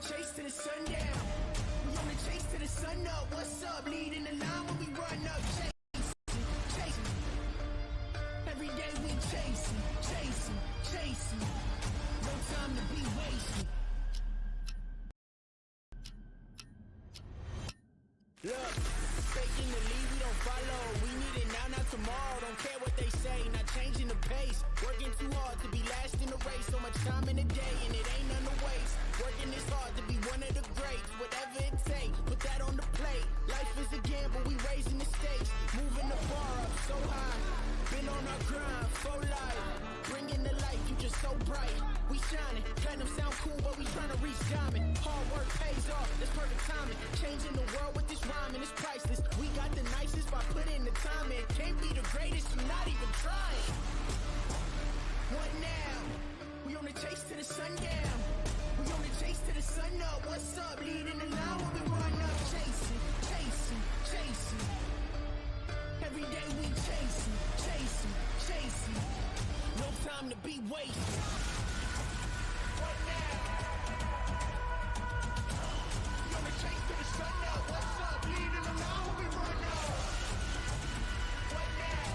Chase to the sundown. We on the chase to the sun up. What's up? Leading the line when we run up. Chasing. Every day we chasing. No time to be wasted. Look, taking the lead, we don't follow. We need it now, not tomorrow. Don't care what they say, not changing the pace. Working too hard to be last in the race. So much time in the day, and it ain't none to waste. Working this hard to be one of the greats. Whatever it takes, put that on the plate. Life is a gamble, we raising the stakes. Moving the bar up so high. Been on our grind, for life. Bringing the light, you just so bright. We shining, platinum sound cool, but we trying to reach diamond. Hard work pays off, that's perfect timing. Changing the world with this rhyming, it's priceless. We got the nicest by putting the time in. Can't be the greatest, you're not even trying. What now? We on the chase to the sundown. We on the chase to the sun up. What's up? Leading the line when we run up. Chasing. Every day we chasing. No time to be wasted. What now? We on the chase to the sun up. What's up? Leading the line when we run up. What now?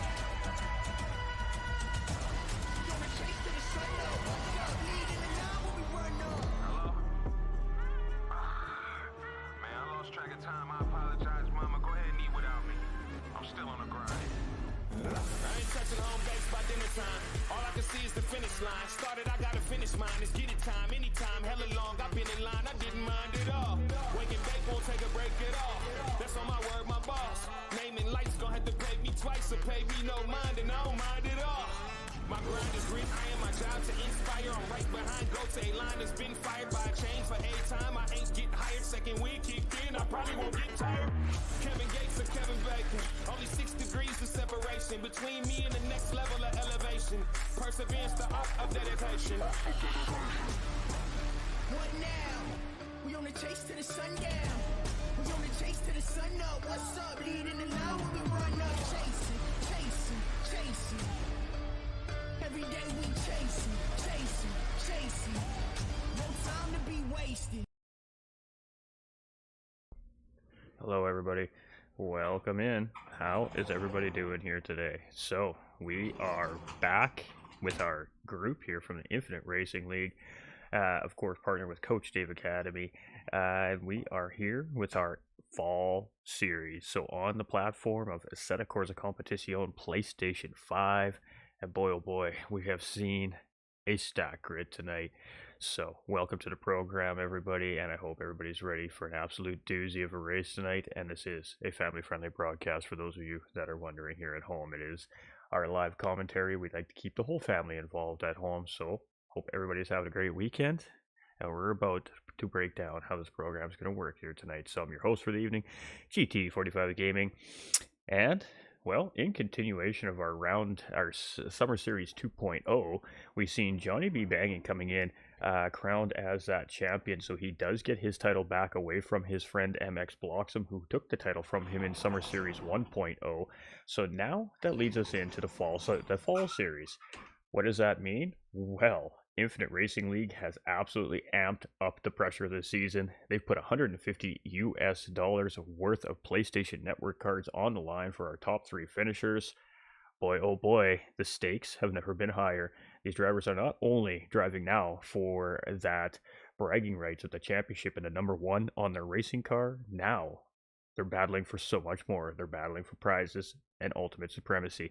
We on the chase to the sun up. What's up? Leading the line when we run up. Hello? Man, I lost track of time. I apologize, Mama. Go ahead and eat without me. I'm still on the grind. I ain't touching home base by dinner time. All I can see is the finish line. Started, I gotta finish mine. It's get it time, anytime, hella long. I've been in line, I didn't mind at all. Wake and bake won't take a break at all. That's on my word, my boss. Naming lights gon' have to pay me twice or pay me no mind, and I don't mind at all. My grind is grit, I am my job to inspire. I'm right behind Goats, a line that's been fired by a chain for a time. I ain't getting hired, second wind kicked in, I probably won't get tired. Kevin Gates or Kevin Bacon, only 6 degrees of separation between me and the next level of elevation. Perseverance, the art of dedication. What now? We on the chase to the sundown. We on the chase to the sun up. What's up? Leading the line when we run up. Chasing. Every day we chasing. No time to be wasted. Hello everybody, welcome in. How is everybody doing here today? So we are back with our group here from the Infinite Racing League, of course partnered with Coach Dave Academy. We are here with our fall series, so on the platform of Assetto Corsa Competizione PlayStation 5, and boy oh boy, we have seen a stack grid tonight. So welcome to the program everybody, and I hope everybody's ready for an absolute doozy of a race tonight. And this is a family friendly broadcast for those of you that are wondering here at home. It is our live commentary. We'd like to keep the whole family involved at home, so hope everybody's having a great weekend, and we're about to break down how this program is going to work here tonight. So I'm your host for the evening, GT45 Gaming, and well, in continuation of our Summer Series 2.0, we've seen Johnny B Bangin coming in, crowned as that champion. So he does get his title back away from his friend MX Bloxham, who took the title from him in Summer Series 1.0. So now that leads us into the fall series. What does that mean? Well, Infinite Racing League has absolutely amped up the pressure this season. They've put $150 worth of PlayStation Network cards on the line for our top 3 finishers. Boy, oh boy, the stakes have never been higher. These drivers are not only driving now for that bragging rights of the championship and the number 1 on their racing car. Now they're battling for so much more. They're battling for prizes and ultimate supremacy.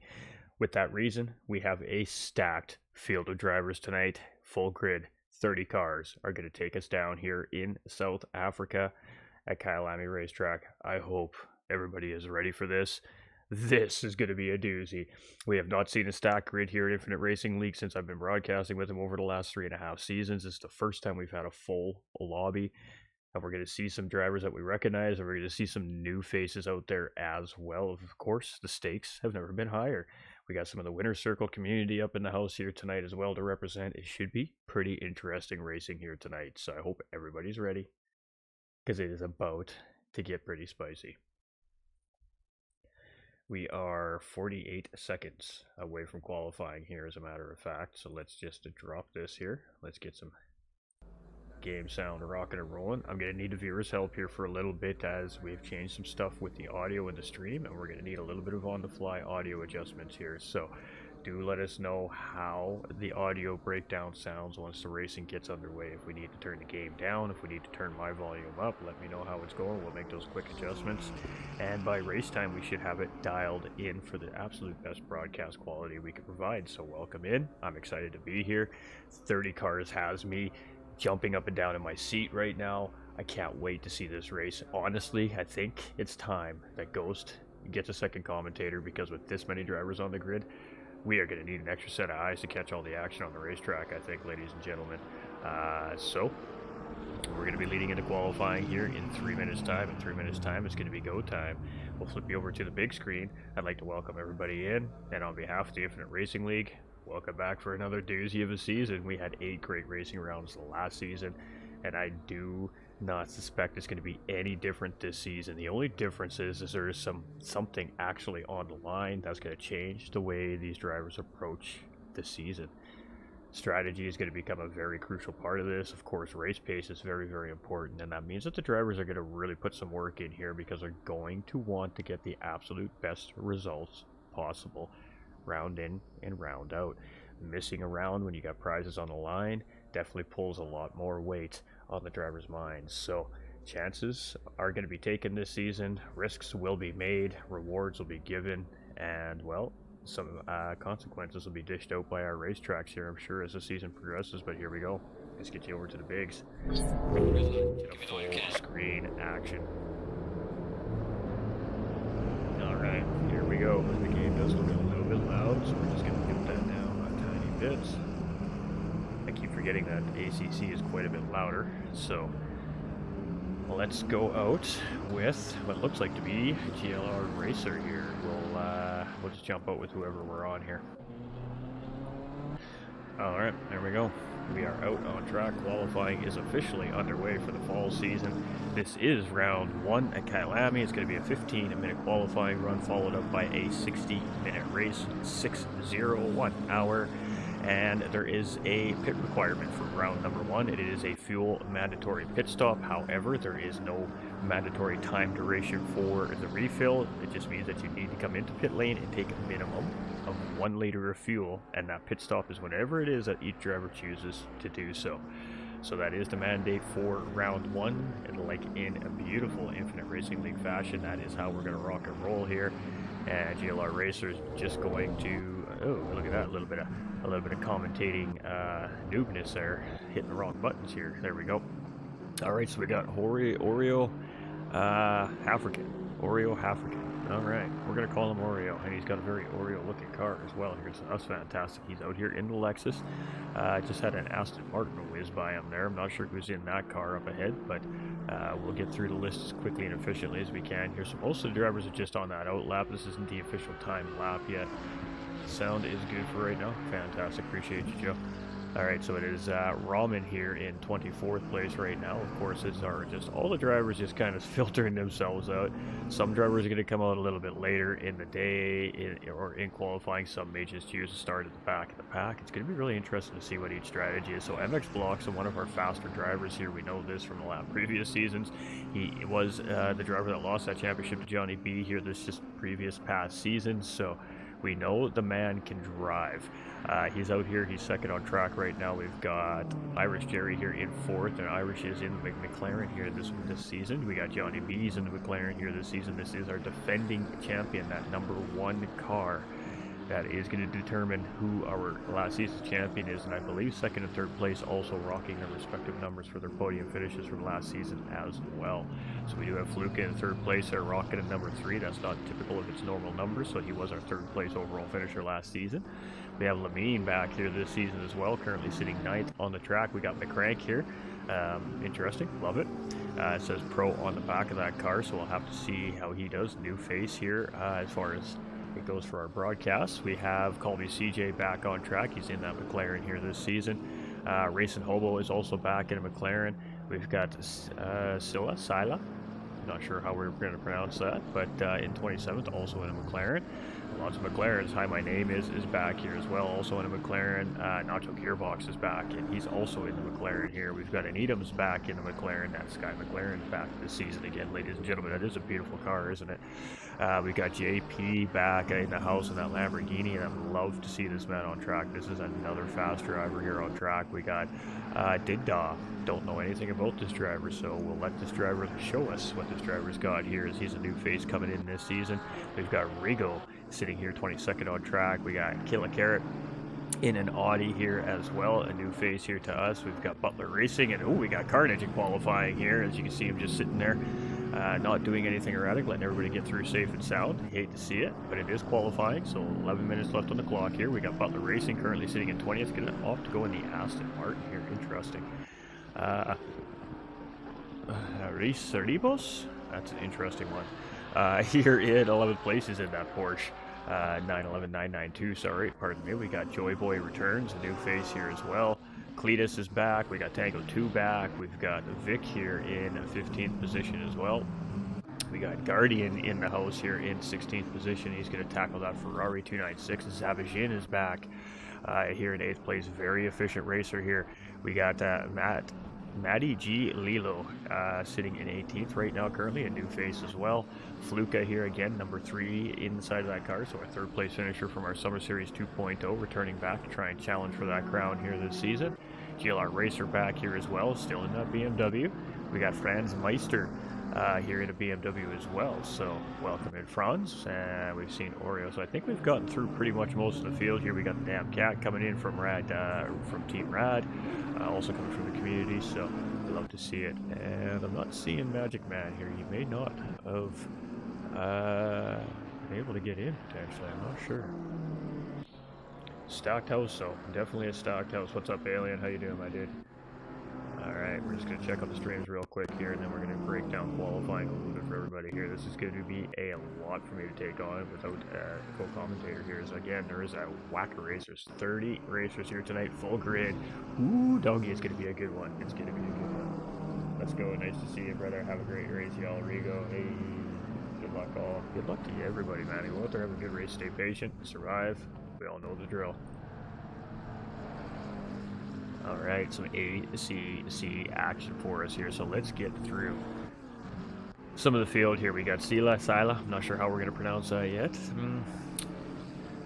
With that reason, we have a stacked field of drivers tonight. Full grid, 30 cars are going to take us down here in South Africa at Kyalami Racetrack. I hope everybody is ready for this. This is going to be a doozy. We have not seen a stack grid here at Infinite Racing League since I've been broadcasting with them over the last 3.5 seasons. This is the first time we've had a full lobby. And we're going to see some drivers that we recognize, and we're going to see some new faces out there as well. Of course, the stakes have never been higher. We got some of the Winner's Circle community up in the house here tonight as well to represent. It should be pretty interesting racing here tonight, so I hope everybody's ready, because it is about to get pretty spicy. We are 48 seconds away from qualifying here, as a matter of fact, so let's just drop this here. Let's get some game sound rocking and rolling. I'm going to need the viewer's help here for a little bit, as we've changed some stuff with the audio in the stream, and we're going to need a little bit of on-the-fly audio adjustments here. So do let us know how the audio breakdown sounds once the racing gets underway. If we need to turn the game down, if we need to turn my volume up, let me know how it's going. We'll make those quick adjustments, and by race time we should have it dialed in for the absolute best broadcast quality we can provide. So welcome in. I'm excited to be here. 30 Cars has me jumping up and down in my seat right now. I can't wait to see this race. Honestly, I think it's time that Ghost gets a second commentator, because with this many drivers on the grid, we are going to need an extra set of eyes to catch all the action on the racetrack, I think, ladies and gentlemen. So we're going to be leading into qualifying here in 3 minutes time. In 3 minutes time, it's going to be go time. We'll flip you over to the big screen. I'd like to welcome everybody in, and on behalf of the Infinite Racing League, welcome back for another doozy of a season. We had 8 great racing rounds last season, and I do not suspect it's going to be any different this season. The only difference is there is something actually on the line that's going to change the way these drivers approach the season. Strategy is going to become a very crucial part of this. Of course, race pace is very, very important, and that means that the drivers are going to really put some work in here, because they're going to want to get the absolute best results possible round in and round out. Missing a round when you got prizes on the line definitely pulls a lot more weight on the driver's minds. So chances are going to be taken this season, risks will be made, rewards will be given, and well, some consequences will be dished out by our racetracks here, I'm sure, as the season progresses. But here we go. Let's get you over to the bigs. Get a full screen action. Alright, here we go. The game does look a little bit loud, so we're just going to dip that down a tiny bit. I keep forgetting that ACC is quite a bit louder, so let's go out with what looks like to be GLR Racer here. We'll just jump out with whoever we're on here. Alright, there we go. We are out on track. Qualifying is officially underway for the fall season. This is round 1 at Kyalami. It's going to be a 15-minute qualifying run, followed up by a 60-minute race, 6:01 hour. And there is a pit requirement for round number 1. It is a fuel mandatory pit stop. However, there is no mandatory time duration for the refill. It just means that you need to come into pit lane and take a minimum of 1 liter of fuel, and that pit stop is whenever it is that each driver chooses to do so. So that is the mandate for round 1, and like in a beautiful Infinite Racing League fashion, that is how we're going to rock and roll here. And GLR Racer is just going to, oh, look at that, a little bit of commentating noobness there, hitting the wrong buttons here. There we go. All right, so we got Oreo African. All right, we're gonna call him Oreo, and he's got a very Oreo-looking car as well here, so that's fantastic. He's out here in the Lexus. Just had an Aston Martin whiz by him there. I'm not sure who's in that car up ahead, but we'll get through the list as quickly and efficiently as we can here. So most of the drivers are just on that out lap. This isn't the official time lap yet. Sound is good for right now. Fantastic. Appreciate you, Joe. Alright, so it is Ramen here in 24th place right now. Of course, it's just all the drivers just kind of filtering themselves out. Some drivers are going to come out a little bit later in the day or in qualifying. Some may just choose to start at the back of the pack. It's going to be really interesting to see what each strategy is. So MX Blocks, one of our faster drivers here. We know this from the previous seasons. He was the driver that lost that championship to Johnny B here this just previous past season. So we know the man can drive. He's out here. He's second on track right now. We've got Irish Jerry here in 4th, and Irish is in the McLaren here this season. We got Johnny B's in the McLaren here this season. This is our defending champion, that number 1 car. that is going to determine who our last season's champion is, and I believe second and third place also rocking their respective numbers for their podium finishes from last season as well. So we do have Fluke in third place there, rocking at number 3. That's not typical of its normal numbers, so he was our third place overall finisher last season. We have Lamine back here this season as well, currently sitting 9th on the track. We got McCrank here. Interesting, love it. It says pro on the back of that car, so we'll have to see how he does. New face here as far as it goes for our broadcast. We have Call Me CJ back on track. He's in that McLaren here this season. Racing Hobo is also back in a McLaren. We've got Sila. Not sure how we're going to pronounce that, but in 27th, also in a McLaren. Lots of McLarens. Hi, my name is back here as well, also in a McLaren. Nacho Gearbox is back, and he's also in the McLaren here. We've got an Edams back in the McLaren. That Sky McLaren's back this season again, ladies and gentlemen. That is a beautiful car, isn't it? We've got JP back in the house in that Lamborghini, and I'd love to see this man on track. This is another fast driver here on track. We got Digda. Don't know anything about this driver, so we'll let this driver show us what this driver's got here, as he's a new face coming in this season. We've got Rigo sitting here 22nd on track. We got Killa Carrot in an Audi here as well, a new face here to us. We've got Butler Racing, and we got Carnage in qualifying here. As you can see him just sitting there, not doing anything erratic, letting everybody get through safe and sound. Hate to see it, but it is qualifying, so 11 minutes left on the clock here. We got Butler Racing currently sitting in 20th, getting off to go in the Aston Martin here. Interesting. Reese Ribos, that's an interesting one. Here in 11th place is in that Porsche 992, sorry, pardon me. We got Joy Boy returns, a new face here as well. Cletus is back. We got Tango 2 back. We've got Vic here in 15th position as well. We got Guardian in the house here in 16th position. He's going to tackle that Ferrari 296. Zabajin is back here in 8th place. Very efficient racer here. We got Matty G. Lilo sitting in 18th right now, currently a new face as well. Fluka here again, number 3 inside of that car, so our third place finisher from our Summer Series 2.0, returning back to try and challenge for that crown here this season. GLR Racer back here as well, still in that BMW. We got Franz Meister here in a BMW as well, so welcome in Franz. We've seen Oreo, so I think we've gotten through pretty much most of the field here. We got the Damn Cat coming in from from Team Rad, also coming from the community, so I love to see it. And I'm not seeing Magic Man here. He may not have been able to get in potentially, I'm not sure. Stocked house, though, definitely a stocked house. What's up, Alien? How you doing, my dude? Alright, we're just going to check on the streams real quick here, and then we're going to break down qualifying a little bit for everybody here. This is going to be a lot for me to take on without a co-commentator here. So again, there is a whack of racers. 30 racers here tonight, full grid. Ooh, doggy, it's going to be a good one. It's going to be a good one. Let's go. Nice to see you, brother. Have a great race, y'all. Rigo, hey, good luck all. Good luck to you, everybody, man. You go out there, have a good race, stay patient, survive. We all know the drill. Alright, some AC action for us here, so let's get through some of the field here. We got Sila, I'm not sure how we're going to pronounce that yet.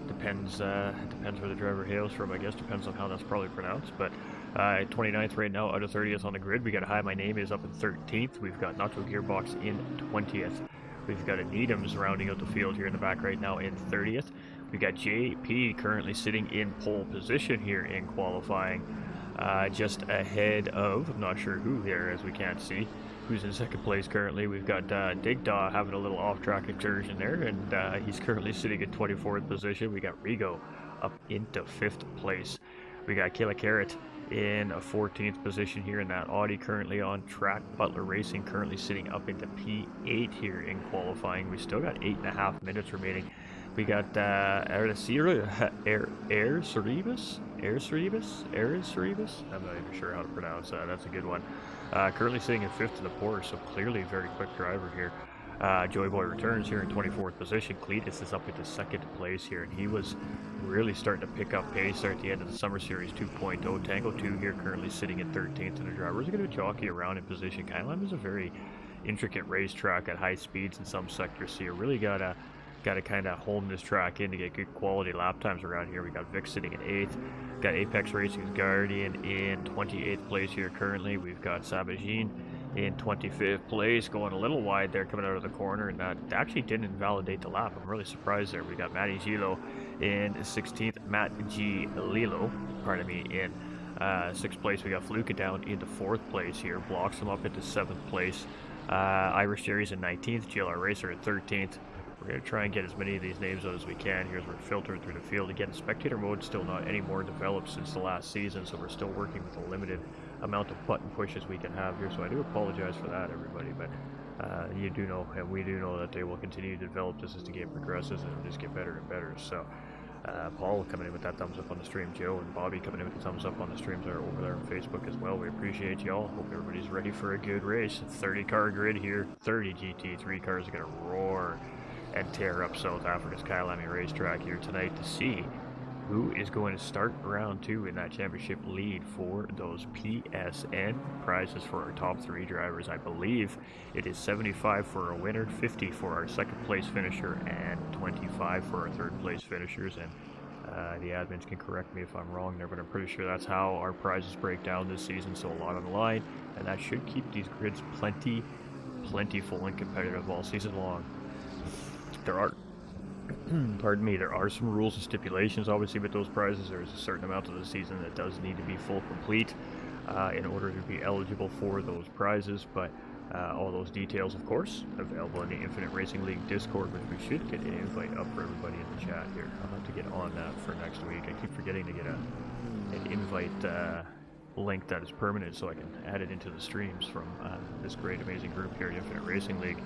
Depends where the driver hails from, I guess. Depends on how that's probably pronounced, but 29th right now, out of 30th on the grid. We got Hi, My Name is up in 13th. We've got Nacho Gearbox in 20th. We've got a Needham's rounding out the field here in the back right now in 30th. We got JP currently sitting in pole position here in qualifying. Just ahead of, I'm not sure who there, as we can't see who's in second place currently. We've got Digdaw having a little off-track excursion there, and he's currently sitting in 24th position. We got Rigo up into 5th place. We got Killa Carrot in a 14th position here in that Audi, currently on track. Butler Racing currently sitting up into P8 here in qualifying. We still got 8.5 minutes remaining. We got Air Ceribus? I'm not even sure how to pronounce that. That's a good one. Currently sitting in 5th in the Porsche, so clearly a very quick driver here. Joy Boy returns here in 24th position. Cletus is up into 2nd place here, and he was really starting to pick up pace there at the end of the Summer Series 2.0. Tango 2 here currently sitting in 13th, and the drivers are going to jockey around in position. Kyalami is a very intricate racetrack at high speeds in some sectors, so you really got to kind of hone this track in to get good quality lap times around here. We got Vic sitting in 8th. Got Apex Racing's Guardian in 28th place here currently. We've got Sabajin in 25th place, going a little wide there coming out of the corner, and that actually didn't invalidate the lap. I'm really surprised there. We got Matty Gilo in 16th, Matt G. Lilo, pardon me, in 6th place. We got Fluka down into 4th place here, blocks him up into 7th place. Irish Jerry's in 19th, GLR Racer at 13th. We're going to try and get as many of these names out as we can here as we're filtering through the field. Again, spectator mode still not any more developed since the last season, so we're still working with a limited amount of button pushes we can have here. So I do apologize for that, everybody, but you do know, and we do know, that they will continue to develop this as the game progresses and it'll just get better and better. So Paul coming in with that thumbs up on the stream, Joe and Bobby coming in with the thumbs up on the streams are over there on Facebook as well. We appreciate y'all. Hope everybody's ready for a good race. 30 car grid here, 30 GT3 cars are going to roar and tear up South Africa's Kyalami racetrack here tonight to see who is going to start round 2 in that championship lead for those PSN prizes for our top 3 drivers. I believe it is 75 for a winner, 50 for our 2nd place finisher, and 25 for our 3rd place finishers. And the admins can correct me if I'm wrong there, but I'm pretty sure that's how our prizes break down this season. So a lot on the line, and that should keep these grids plentiful and competitive all season long. There are pardon me, there are some rules and stipulations obviously with those prizes. There's a certain amount of the season that does need to be full complete in order to be eligible for those prizes, but all those details of course available in the Infinite Racing League Discord, which we should get an invite up for everybody in the chat here. I'll have to get on that for next week. I keep forgetting to get an invite link that is permanent so I can add it into the streams from this great amazing group here at Infinite Racing League.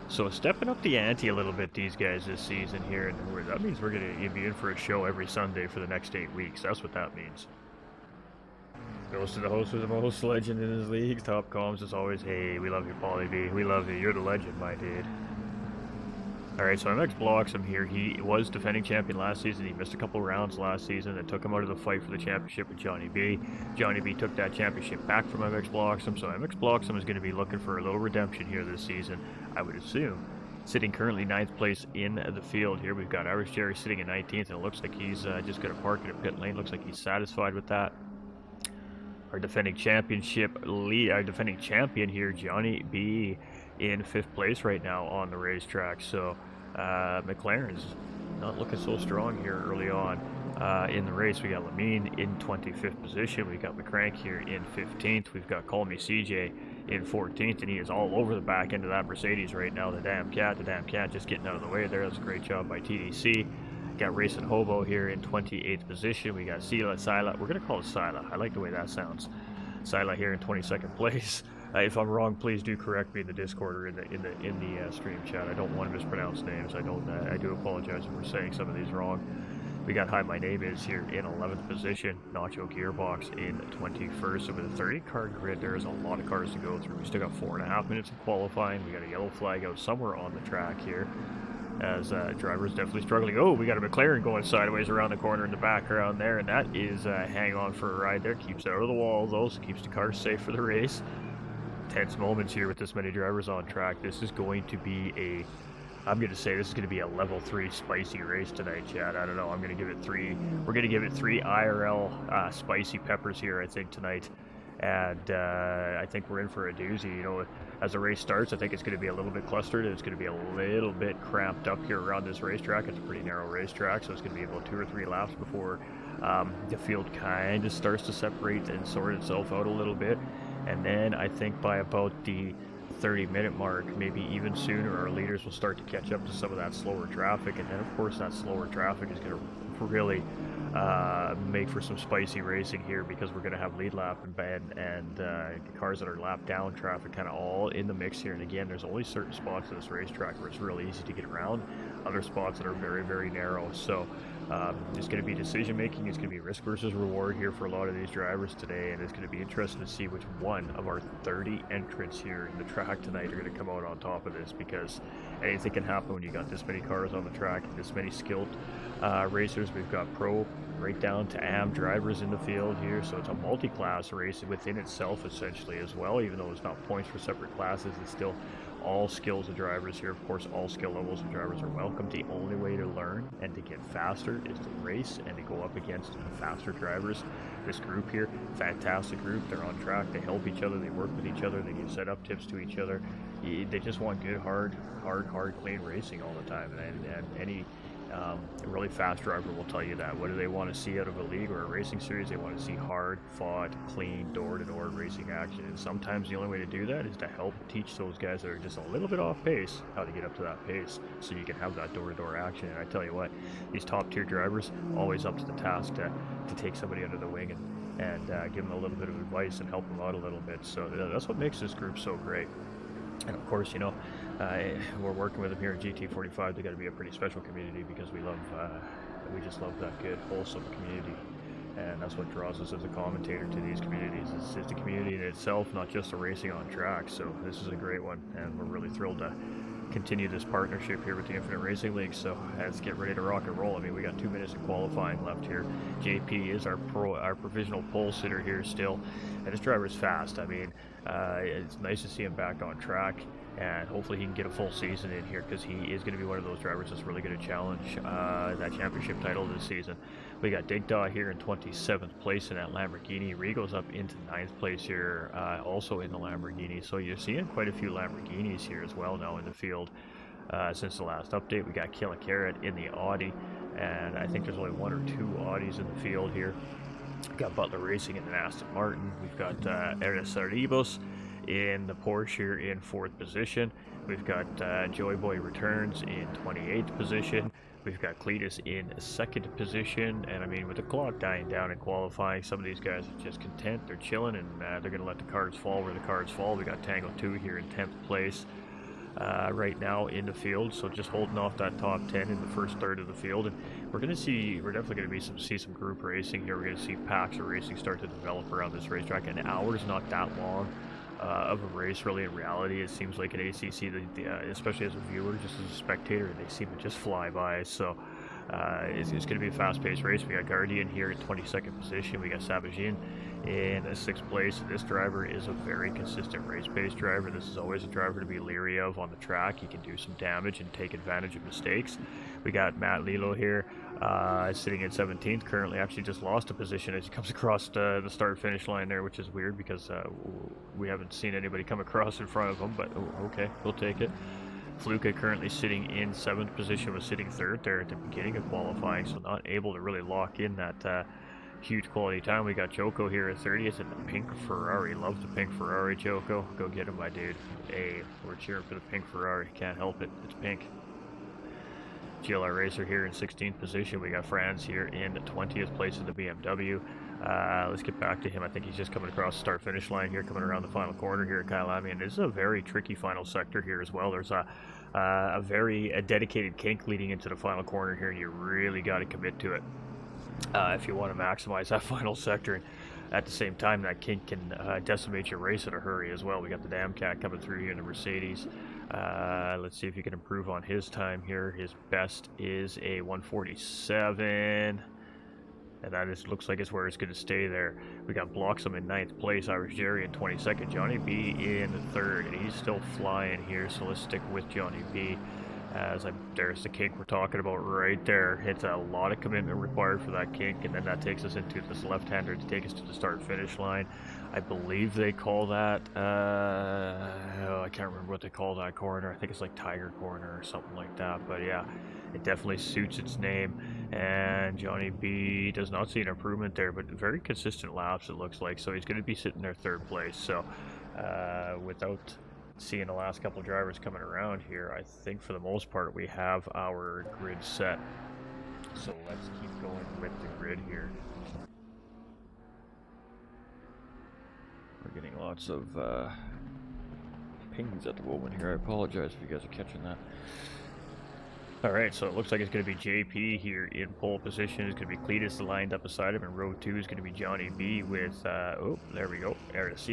So stepping up the ante a little bit, these guys this season here, and that means we're going to be in for a show every Sunday for the next 8 weeks. That's what that means. Goes to the host with the most legend in his league. Top comms as always. Hey, we love you, Paulie B. We love you. You're the legend, my dude. Alright, so MX blocks him here. He was defending champion last season. He missed a couple rounds last season that took him out of the fight for the championship with Johnny B. Johnny B took that championship back from MX blocks him, so MX blocks him is going to be looking for a little redemption here this season, I would assume. Sitting currently 9th place in the field here. We've got Irish Jerry sitting in 19th, and it looks like he's just going to park in a pit lane. Looks like he's satisfied with that. Our defending championship lead, our defending champion here, Johnny B, in 5th place right now on the racetrack. So McLaren's not looking so strong here early on in the race. We got Lamine in 25th position. We got McCrank here in 15th. We've got Call Me CJ in 14th, and he is all over the back end of that Mercedes right now. The damn cat just getting out of the way there. That's a great job by TDC. Got Racing Hobo here in 28th position. We got Sila. We're gonna call it Sila. I like the way that sounds. Sila here in 22nd place. If I'm wrong, please do correct me in the Discord or in the stream chat. I don't want to mispronounce names. I do apologize if we're saying some of these wrong. We got Hi My Name Is here in 11th position. Nacho Gearbox in 21st. So with a 30 car grid, there's a lot of cars to go through. We still got 4.5 minutes of qualifying. We got a yellow flag out somewhere on the track here, as drivers definitely struggling. Oh, we got a McLaren going sideways around the corner in the background there, and that is hang on for a ride there. Keeps it out of the wall though, so keeps the cars safe for the race. Tense moments here with this many drivers on track. This is going to be I'm going to say this is going to be a level 3 spicy race tonight, Chad. I don't know. I'm going to give it 3. We're going to give it 3 IRL spicy peppers here, I think, tonight. And I think we're in for a doozy. You know, as the race starts, I think it's going to be a little bit clustered. It's going to be a little bit cramped up here around this racetrack. It's a pretty narrow racetrack, so it's going to be about 2 or 3 laps before the field kind of starts to separate and sort itself out a little bit. And then I think by about the 30-minute mark, maybe even sooner, our leaders will start to catch up to some of that slower traffic. And then, of course, that slower traffic is going to really make for some spicy racing here, because we're going to have lead lap and cars that are lap down traffic kind of all in the mix here. And again, there's only certain spots of this racetrack where it's really easy to get around, other spots that are very, very narrow. So it's going to be decision making. It's going to be risk versus reward here for a lot of these drivers today, and it's going to be interesting to see which one of our 30 entrants here in the track tonight are going to come out on top of this, because anything can happen when you got this many cars on the track, this many skilled racers. We've got pro right down to AM drivers in the field here, so it's a multi-class race within itself essentially as well. Even though it's not points for separate classes, it's still all skills of drivers here. Of course, all skill levels of drivers are welcome. The only way to learn and to get faster is to race and to go up against faster drivers. This group here, fantastic group. They're on track. They help each other. They work with each other. They give setup tips to each other. They just want good, hard, clean racing all the time. And any a really fast driver will tell you that. What do they want to see out of a league or a racing series? They want to see hard, fought, clean, door-to-door racing action. And sometimes the only way to do that is to help teach those guys that are just a little bit off pace how to get up to that pace so you can have that door-to-door action. And I tell you what, these top-tier drivers always up to the task to take somebody under the wing and give them a little bit of advice and help them out a little bit. So that's what makes this group so great. And of course, you know, we're working with them here at GT45. They got to be a pretty special community because we just love that good, wholesome community. And that's what draws us as a commentator to these communities. It's the community in itself, not just the racing on track. So this is a great one, and we're really thrilled to continue this partnership here with the Infinite Racing League. So let's get ready to rock and roll. I mean, we got 2 minutes of qualifying left here. JP is our provisional pole sitter here still, and this driver's fast. I mean, it's nice to see him back on track, and hopefully he can get a full season in here because he is going to be one of those drivers that's really going to challenge that championship title this season. We got Digdaw here in 27th place in that Lamborghini. Rigo's up into 9th place here, also in the Lamborghini. So you're seeing quite a few Lamborghinis here as well now in the field. Since the last update, we got Kyalami in the Audi, and I think there's only 1 or 2 Audis in the field here. We've got Butler Racing in an Aston Martin. We've got Eres in the Porsche here in 4th position. We've got Joy Boy Returns in 28th position. We've got Cletus in 2nd position. And I mean, with the clock dying down in qualifying, some of these guys are just content. They're chilling, and they're going to let the cards fall where the cards fall. We got Tango 2 here in 10th place right now in the field, so just holding off that top 10 in the first third of the field. And we're definitely going to see some group racing here. We're going to see packs of racing start to develop around this racetrack. An hour's not that long of a race, really. In reality, it seems like an ACC, especially as a viewer, just as a spectator, they seem to just fly by. So it's going to be a fast-paced race. We got Guardian here in 22nd position. We got Sabajin in 6th place. This driver is a very consistent race-paced driver. This is always a driver to be leery of on the track. He can do some damage and take advantage of mistakes. We got Matt Lilo here sitting in 17th currently. Actually just lost a position as he comes across the start-finish line there, which is weird because we haven't seen anybody come across in front of him, but okay, we'll take it. Fluka currently sitting in 7th position, was sitting 3rd there at the beginning of qualifying, so not able to really lock in that huge quality time. We got Joko here at 30th in the pink Ferrari. Love the pink Ferrari, Joko. Go get him, my dude. Hey, we're cheering for the pink Ferrari. Can't help it. It's pink. GLR Racer here in 16th position. We got Franz here in 20th place in the BMW. Let's get back to him. I think he's just coming across the start-finish line here, coming around the final corner here at Kyalami. And this is a very tricky final sector here as well. There's a very dedicated kink leading into the final corner here, and you really got to commit to it if you want to maximize that final sector. And at the same time, that kink can decimate your race in a hurry as well. We got the Damn Cat coming through here in the Mercedes. Let's see if he can improve on his time here. His best is a 147. And that looks like it's where it's going to stay there. We got Bloxham in 9th place, Irish Jerry in 22nd, Johnny B in 3rd, and he's still flying here, so let's stick with Johnny B. There's the kink we're talking about right there. It's a lot of commitment required for that kink, and then that takes us into this left-hander to take us to the start-finish line. I believe they call that, I can't remember what they call that corner. I think it's like Tiger Corner or something like that, but yeah, it definitely suits its name. And Johnny B does not see an improvement there, but very consistent laps it looks like, so he's going to be sitting there 3rd place. So without seeing the last couple drivers coming around here, I think for the most part we have our grid set. So let's keep going with the grid here. We're getting lots of pings at the moment here. I apologize if you guys are catching that. Alright, so it looks like it's going to be JP here in pole position. It's going to be Cletus lined up beside him, and row 2 is going to be Johnny B with, oh, there we go, Eres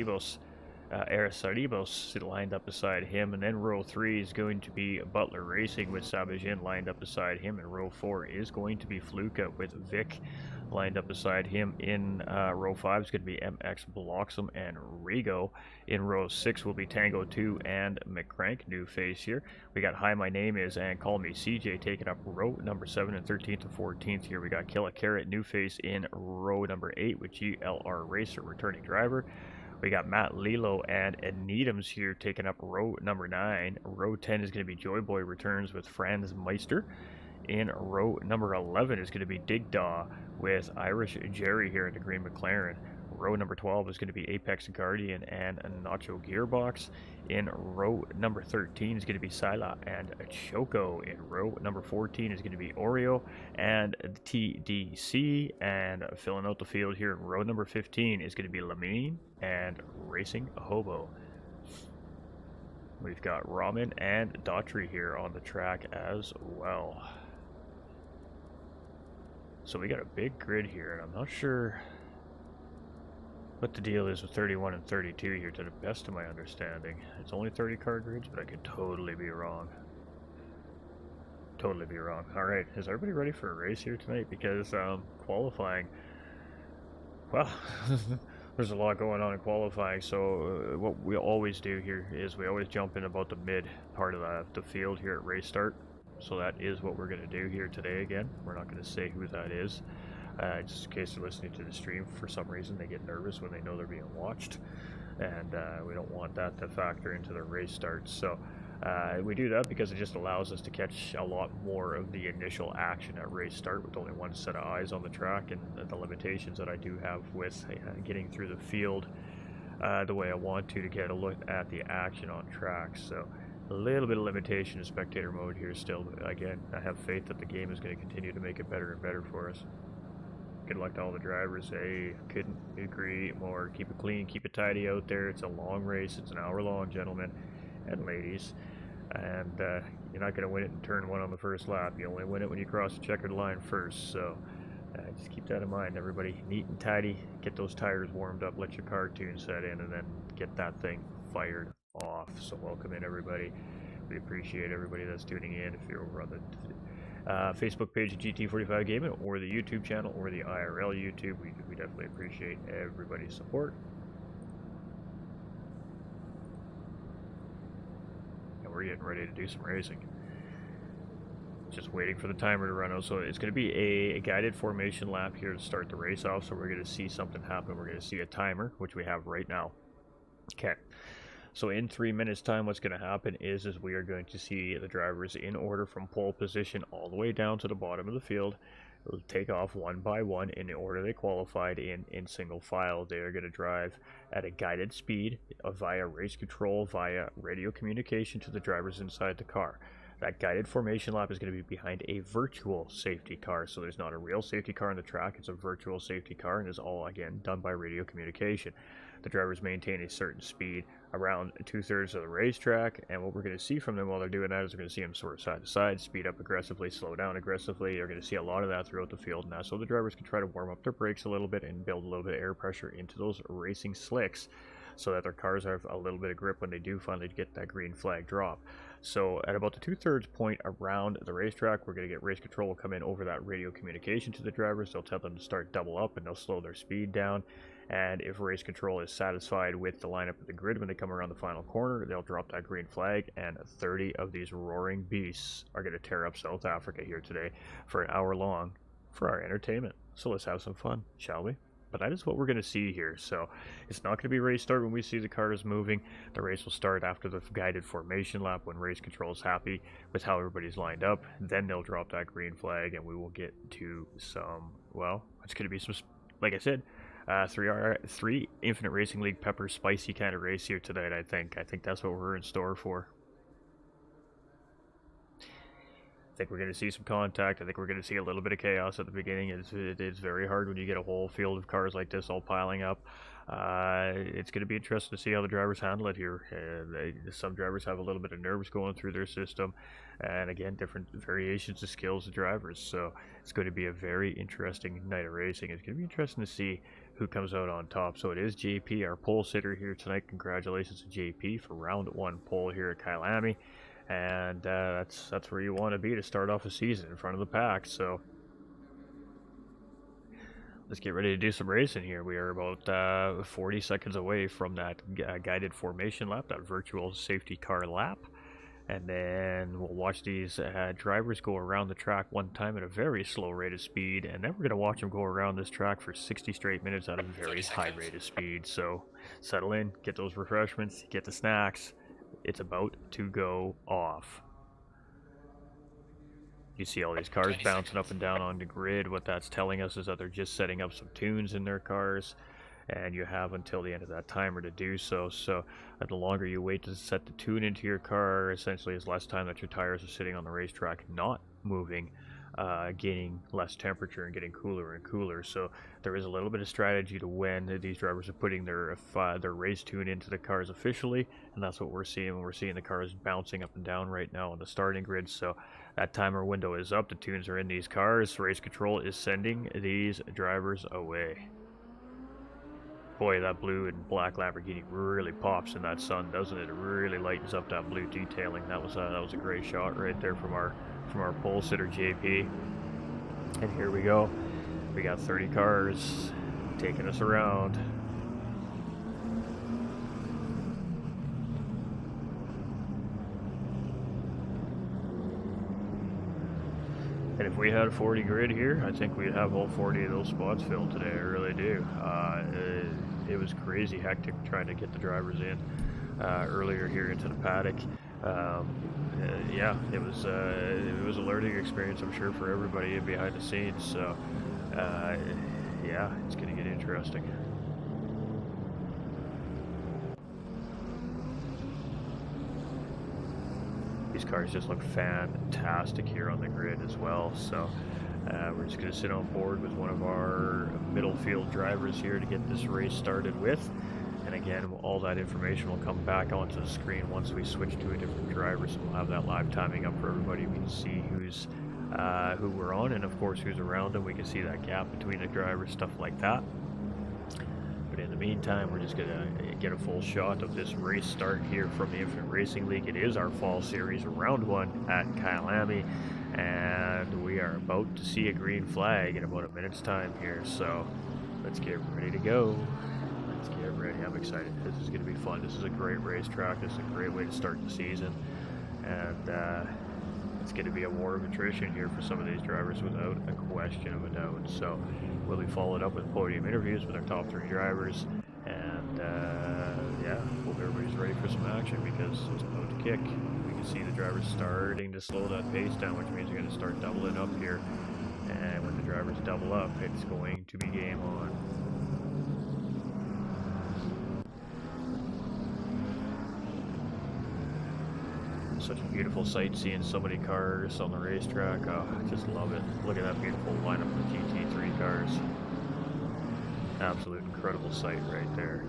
lined up beside him, and then row 3 is going to be Butler Racing with Sabajin lined up beside him, and row 4 is going to be Fluka with Vic Lined up beside him in row 5 is going to be MX Bloxam and Rigo. In row 6 will be Tango 2 and McCrank, new face here. We got Hi, My Name Is and Call Me CJ taking up row number 7 and 13th and 14th here. We got Kill a Carrot, new face in row number 8 with GLR Racer, returning driver. We got Matt Lilo and Needhams here taking up row number 9. Row 10 is going to be Joy Boy returns with Franz Meister. In row number 11 is going to be Dig Daw with Irish Jerry here in the green McLaren. Row number 12 is going to be Apex Guardian and Nacho Gearbox. In row number 13 is going to be Sila and Choco. In row number 14 is going to be Oreo and TDC. And filling out the field here in row number 15 is going to be Lamine and Racing Hobo. We've got Ramen and Daughtry here on the track as well. So we got a big grid here, and I'm not sure what the deal is with 31 and 32 here, to the best of my understanding. It's only 30 car grids, but I could totally be wrong. Totally be wrong. Alright, is everybody ready for a race here tonight? Because qualifying, well, there's a lot going on in qualifying, so what we always do here is we always jump in about the mid part of the field here at race start. So that is what we're going to do here today again. We're not going to say who that is. Just in case they're listening to the stream for some reason, they get nervous when they know they're being watched. And we don't want that to factor into the race starts. So we do that because it just allows us to catch a lot more of the initial action at race start with only one set of eyes on the track, and the limitations that I do have with getting through the field the way I want to get a look at the action on track. So a little bit of limitation in spectator mode here still, but again, I have faith that the game is going to continue to make it better and better for us. Good luck to all the drivers. Hey, couldn't agree more. Keep it clean, keep it tidy out there. It's a long race. It's an hour long, gentlemen and ladies. And you're not going to win it in turn 1 on the first lap. You only win it when you cross the checkered line first. So just keep that in mind, everybody. Neat and tidy. Get those tires warmed up. Let your car tune set in, and then get that thing fired off. So welcome in, everybody. We appreciate everybody that's tuning in. If you're over on the Facebook page of GT45 Gaming, or the YouTube channel, or the IRL YouTube, we definitely appreciate everybody's support. And we're getting ready to do some racing. Just waiting for the timer to run out. So it's going to be a guided formation lap here to start the race off. So we're going to see something happen. We're going to see a timer, which we have right now. Okay. So in 3 minutes time, what's going to happen is we are going to see the drivers in order from pole position all the way down to the bottom of the field. They'll take off one by one in the order they qualified in single file. They are going to drive at a guided speed via race control, via radio communication to the drivers inside the car. That guided formation lap is going to be behind a virtual safety car. So there's not a real safety car on the track. It's a virtual safety car, and is all, again, done by radio communication. The drivers maintain a certain speed around 2/3 of the racetrack, and what we're going to see from them while they're doing that is we're going to see them sort of side to side, speed up aggressively, slow down aggressively. You're going to see a lot of that throughout the field now, so the drivers can try to warm up their brakes a little bit and build a little bit of air pressure into those racing slicks so that their cars have a little bit of grip when they do finally get that green flag drop. So at about the 2/3 point around the racetrack, we're going to get race control will come in over that radio communication to the drivers. They'll tell them to start double up, and they'll slow their speed down. And if race control is satisfied with the lineup of the grid when they come around the final corner, they'll drop that green flag, and 30 of these roaring beasts are going to tear up South Africa here today for an hour long for our entertainment. So let's have some fun, shall we? But that is what we're going to see here. So it's not going to be race start when we see the cars moving. The race will start after the guided formation lap when race control is happy with how everybody's lined up. Then they'll drop that green flag, and we will get to some, well, it's going to be some, like I said, three Infinite Racing League pepper spicy kind of race here tonight. I think that's what we're in store for. I think we're going to see some contact. I think we're going to see a little bit of chaos at the beginning. It is very hard when you get a whole field of cars like this all piling up. It's going to be interesting to see how the drivers handle it here. Some drivers have a little bit of nerves going through their system, and again, different variations of skills of drivers. So it's going to be a very interesting night of racing. It's going to be interesting to see who comes out on top. So it is JP, our pole sitter here tonight. Congratulations to JP for round 1 pole here at Kyalami. And that's where you want to be to start off a season, in front of the pack. So let's get ready to do some racing here. We are about 40 seconds away from that guided formation lap, that virtual safety car lap. And then we'll watch these drivers go around the track one time at a very slow rate of speed, and then we're going to watch them go around this track for 60 straight minutes at a very high rate of speed. So settle in, get those refreshments, get the snacks. It's about to go off. You see all these cars bouncing up and down on the grid. What that's telling us is that they're just setting up some tunes in their cars, and you have until the end of that timer to do so. So the longer you wait to set the tune into your car, essentially is less time that your tires are sitting on the racetrack not moving, gaining less temperature and getting cooler and cooler. So there is a little bit of strategy to when these drivers are putting their race tune into the cars officially, and that's what we're seeing. We're seeing the cars bouncing up and down right now on the starting grid. So that timer window is up, the tunes are in these cars, race control is sending these drivers away. Boy, that blue and black Lamborghini really pops in that sun, doesn't it? It really lightens up that blue detailing. That was a great shot right there from our pole sitter JP. And here we go. We got 30 cars taking us around. And if we had a 40 grid here, I think we'd have all 40 of those spots filled today. I really do. It was crazy hectic trying to get the drivers in earlier here into the paddock. Yeah, it was a learning experience, I'm sure, for everybody behind the scenes. So yeah, it's going to get interesting. These cars just look fantastic here on the grid as well. So we're just going to sit on board with one of our middle field drivers here to get this race started with. And again, all that information will come back onto the screen once we switch to a different driver. So we'll have that live timing up for everybody. We can see who we're on, and of course who's around them. We can see that gap between the drivers, stuff like that. But in the meantime, we're just going to get a full shot of this race start here from the Infinite Racing League. It is our fall series, round one at Kyalami, and we are about to see a green flag in about a minute's time here. So let's get ready to go. Let's get ready. I'm excited. This is going to be fun. This is a great racetrack. This is a great way to start the season, and it's going to be a war of attrition here for some of these drivers without a question of a doubt. So we'll be followed up with podium interviews with our top 3 drivers, and yeah, hope everybody's ready for some action because it's about to kick. We can see the drivers starting to slow that pace down, which means they're going to start doubling up here, and when the drivers double up, it's going to be game on. Such a beautiful sight seeing so many cars on the racetrack. Oh, I just love it. Look at that beautiful lineup of GT3 cars. Absolute incredible sight right there.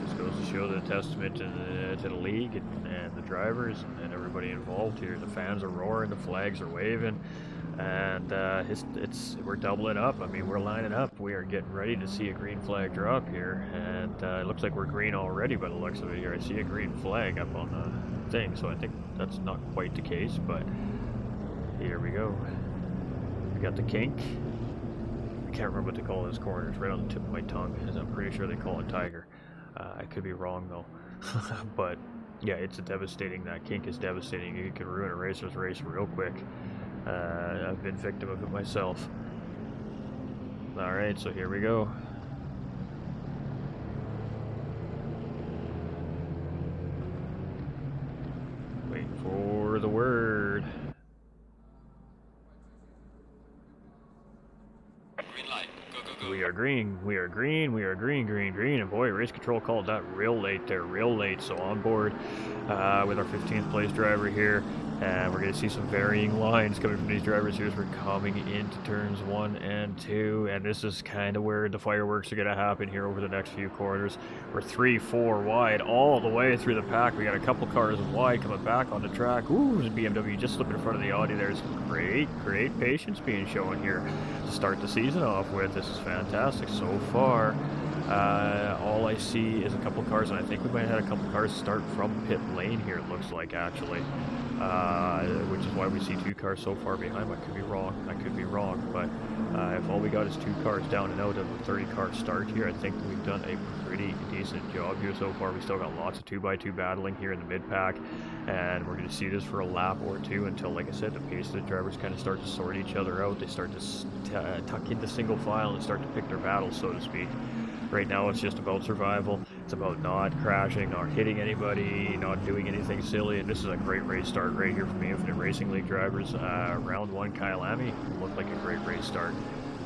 Just goes to show the testament to the league and the drivers and everybody involved here. The fans are roaring, the flags are waving, and we're doubling up. I mean, we're lining up. We are getting ready to see a green flag drop here, and it looks like we're green already by the looks of it here. I see a green flag up on the thing, so I think that's not quite the case, but here we go. We got the kink. I can't remember what they call this corner. It's right on the tip of my tongue, as I'm pretty sure they call it Tiger. I could be wrong though. But yeah, it's devastating. That kink is devastating. You can ruin a racer's race real quick. I've been victim of it myself. Alright, so here we go. Wait for the word. Green light. Go, go, go. We are green, we are green, we are green, green, green. And boy, race control called that real late there, real late. So on board with our 15th place driver here. And we're going to see some varying lines coming from these drivers here as we're coming into turns 1 and 2. And this is kind of where the fireworks are going to happen here over the next few quarters. We're 3-4 wide all the way through the pack. We got a couple cars wide coming back on the track. Ooh, there's a BMW just slipping in front of the Audi. There's great patience being shown here to start the season off with. This is fantastic so far. All I see is a couple cars, and I think we might have had a couple cars start from pit lane here, it looks like, actually. Which is why we see 2 cars so far behind. I could be wrong, but if all we got is 2 cars down and out of a 30-car start here, I think we've done a pretty decent job here so far. We still got lots of 2x2 battling here in the mid-pack, and we're going to see this for a lap or 2 until, like I said, the pace of the drivers kind of start to sort each other out. They start to tuck into single file and start to pick their battles, so to speak. Right now it's just about survival. It's about not crashing, not hitting anybody, not doing anything silly, and this is a great race start right here from the Infinite Racing League drivers. Round 1 Kyalami looked like a great race start.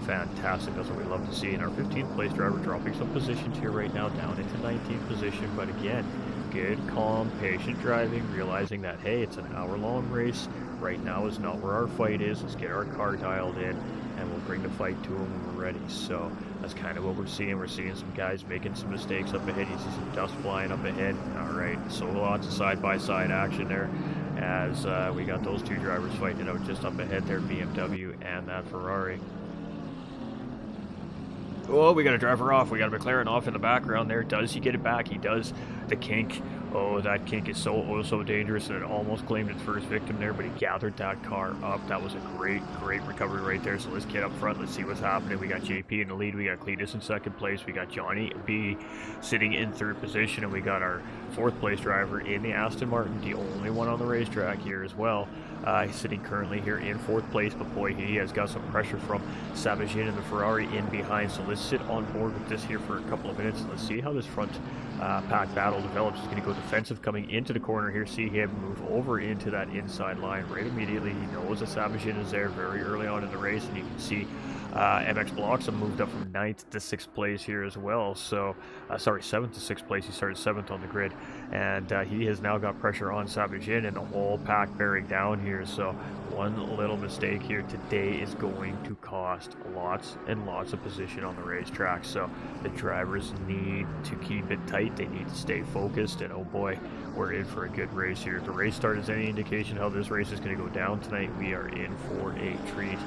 Fantastic, that's what we love to see. And our 15th place driver dropping some positions here right now, down into 19th position, but again, good, calm, patient driving, realizing that, hey, it's an hour-long race. Right now is not where our fight is. Let's get our car dialed in, and we'll bring the fight to them when we're ready. So that's kind of what we're seeing. We're seeing some guys making some mistakes up ahead. You see some dust flying up ahead. All right, so lots of side-by-side action there as we got those 2 drivers fighting it out just up ahead there, BMW and that Ferrari. Oh, we got a driver off. We got a McLaren off in the background there. Does he get it back? He does. The kink. Oh, that kink is so dangerous, and it almost claimed its first victim there, but he gathered that car up. That was a great recovery right there. So let's get up front. Let's see what's happening. We got JP in the lead. We got Cletus in 2nd place. We got Johnny B sitting in 3rd position, and we got our 4th place driver in the Aston Martin, the only one on the racetrack here as well. He's sitting currently here in 4th place, but boy, he has got some pressure from Sabajin and the Ferrari in behind. So let's sit on board with this here for a couple of minutes. Let's see how this front pack battle develops. He's going to go defensive coming into the corner here. See him move over into that inside line right immediately. He knows that Sabajin is there very early on in the race, and you can see MX Bloxham moved up from 9th to 6th place here as well. So, sorry, 7th to 6th place. He started 7th on the grid, and he has now got pressure on Sabajin and the whole pack bearing down here. So, one little mistake here today is going to cost lots and lots of position on the racetrack. So, the drivers need to keep it tight. They need to stay focused, and oh boy, we're in for a good race here. If the race start is any indication how this race is going to go down tonight, we are in for a treat.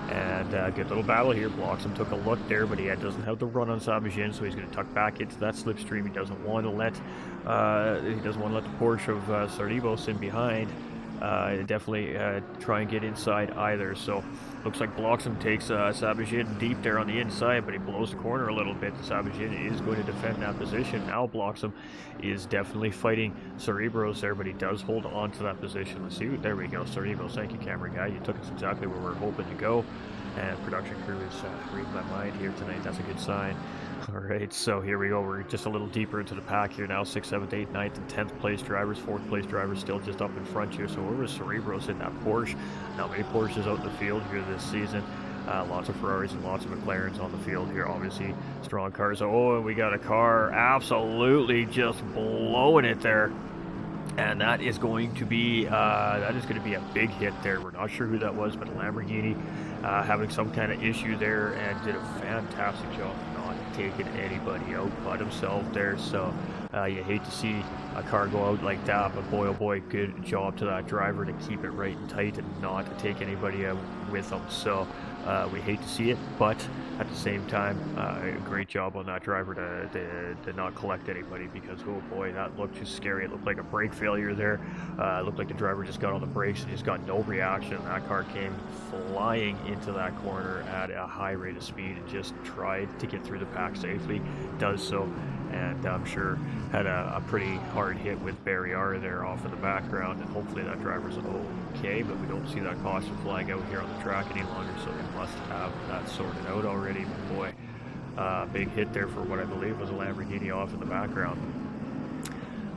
And good little battle here. Bloxham took a look there, but he doesn't have the run on Sabajin, so he's going to tuck back into that slipstream. He doesn't want to let the Porsche of Saribos in behind. Definitely try and get inside either. So looks like Bloxham takes Sabajin deep there on the inside, but he blows the corner a little bit. Sabajin is going to defend that position. Now Bloxham is definitely fighting Cerebros there, but he does hold on to that position. Let's see. There we go. Cerebros, thank you, camera guy. You took us exactly where we're hoping to go. And production crew is reading my mind here tonight. That's a good sign. All right, so here we go. We're just a little deeper into the pack here now. 6th, 7th, 8th, 9th, and 10th place drivers. 4th place drivers still just up in front here. So where was Cerebros in that Porsche? Not many Porsches out in the field here this season. Lots of Ferraris and lots of McLarens on the field here. Obviously, strong cars. Oh, and we got a car absolutely just blowing it there. And that is going to be a big hit there. We're not sure who that was, but a Lamborghini having some kind of issue there, and did a fantastic job not taking anybody out but himself there. So you hate to see a car go out like that, but boy oh boy, good job to that driver to keep it right and tight and not to take anybody out with them. So we hate to see it, but at the same time, great job on that driver to not collect anybody, because oh boy, that looked just scary. It looked like a brake failure there. It looked like the driver just got on the brakes and just got no reaction. That car came flying into that corner at a high rate of speed and just tried to get through the pack safely. Does so, and I'm sure had a pretty hard hit with Barrier there off in the background, and hopefully that driver's okay, but we don't see that caution flag out here on the track any longer, so they must have that sorted out already. But boy, big hit there for what I believe was a Lamborghini off in the background.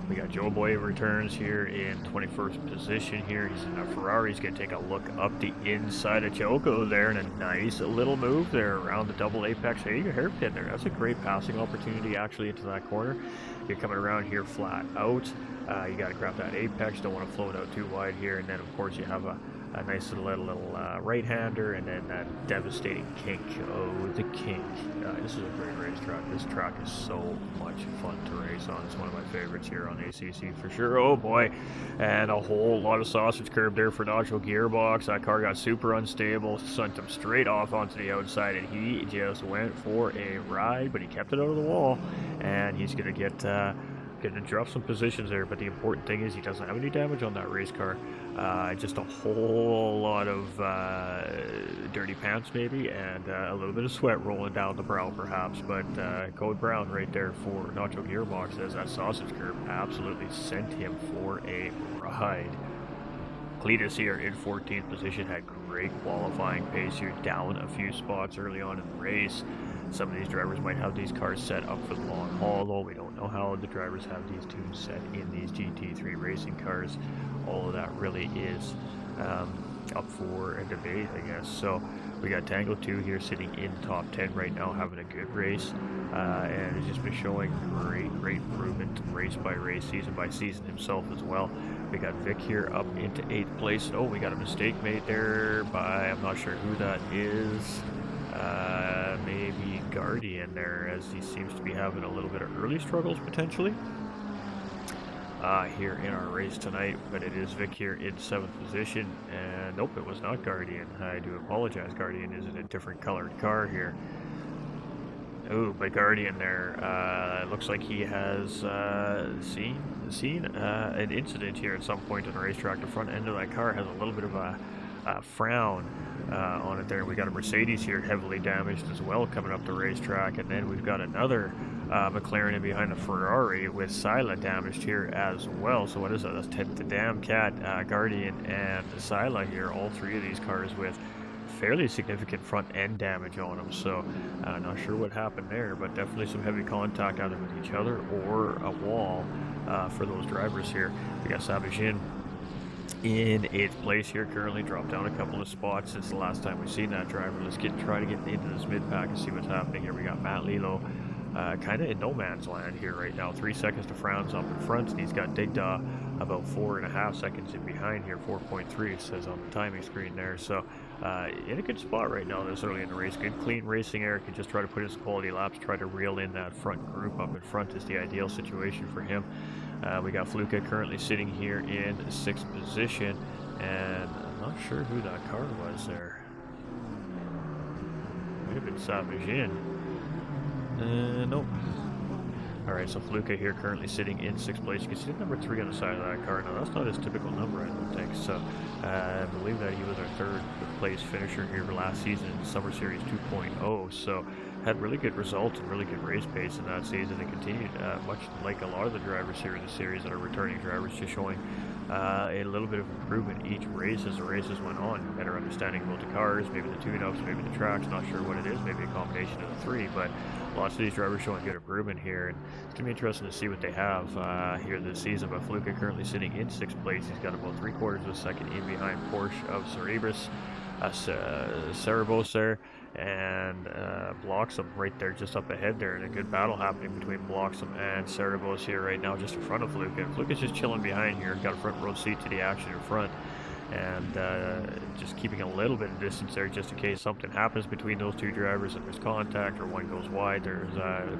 We got Joe Boy returns here in 21st position here. He's in a Ferrari. He's going to take a look up the inside of Choco there, and a nice little move there around the double apex. Hey, your hairpin there. That's a great passing opportunity actually into that corner. You're coming around here flat out. You got to grab that apex. Don't want to float out too wide here. And then, of course, you have a a nice little right-hander, and then that devastating kink. Oh, the kink. This is a great racetrack. This track is so much fun to race on. It's one of my favorites here on ACC for sure. Oh boy, and a whole lot of sausage curb there for Nacho Gearbox. That car got super unstable, sent him straight off onto the outside, and he just went for a ride, but he kept it out of the wall, and he's gonna get gonna drop some positions there. But the important thing is he doesn't have any damage on that race car. Just a whole lot of dirty pants maybe, and a little bit of sweat rolling down the brow perhaps, but code brown right there for Nacho Gearbox, as that sausage curb absolutely sent him for a ride. Cletus here in 14th position had great qualifying pace here, down a few spots early on in the race. Some of these drivers might have these cars set up for the long haul, though we don't know how the drivers have these tunes set in these GT3 racing cars. All of that really is up for a debate, I guess. So we got Tango 2 here sitting in top 10 right now, having a good race, and has just been showing great improvement race by race, season by season himself as well. We got Vic here up into 8th place. Oh, we got a mistake made there by, I'm not sure who that is. Maybe Guardian there, as he seems to be having a little bit of early struggles potentially here in our race tonight. But it is Vic here in 7th position, and nope, it was not Guardian. I do apologize. Guardian is in a different colored car here. Oh, but Guardian there, looks like he has seen an incident here at some point on the racetrack. The front end of that car has a little bit of a frown on it there. We got a Mercedes here heavily damaged as well coming up the racetrack, and then we've got another McLaren in behind the Ferrari with Sila damaged here as well. So what is that? That's the Damn Cat, Guardian, and Sila here, all three of these cars with fairly significant front end damage on them. So not sure what happened there, but definitely some heavy contact either with each other or a wall for those drivers here. We got Sabajin in 8th place here, currently dropped down a couple of spots since the last time we've seen that driver. Let's try to get into this mid pack and see what's happening here. We got Matt Lilo kind of in no man's land here right now. 3 seconds to Frowns up in front, and he's got Digda about 4.5 seconds in behind here. 4.3 it says on the timing screen there. So in a good spot right now this early in the race. Good clean racing. Eric can just try to put in some quality laps, try to reel in that front group up in front is the ideal situation for him. We got Fluka currently sitting here in 6th position, and I'm not sure who that car was there. Might have been Savagin. Nope. Alright, so Fluka here currently sitting in 6th place. You can see the number 3 on the side of that car. Now, that's not his typical number, I don't think. So, I believe that he was our 3rd place finisher here last season in Summer Series 2.0. So, had really good results and really good race pace in that season, and continued, much like a lot of the drivers here in the series that are returning drivers, just showing a little bit of improvement each race as the races went on. Better understanding about the cars, maybe the tune-ups, maybe the tracks, not sure what it is, maybe a combination of the three, but lots of these drivers showing good improvement here, and it's going to be interesting to see what they have here this season. But Fluka currently sitting in 6th place. He's got about 3/4 of a second in behind Porsche of Cerebus, Cerebos there, and Bloxham right there just up ahead there, and a good battle happening between Bloxham and Cerebos here right now just in front of Fluka. Fluka's just chilling behind here, got a front row seat to the action in front, and just keeping a little bit of distance there just in case something happens between those two drivers and there's contact or one goes wide. There's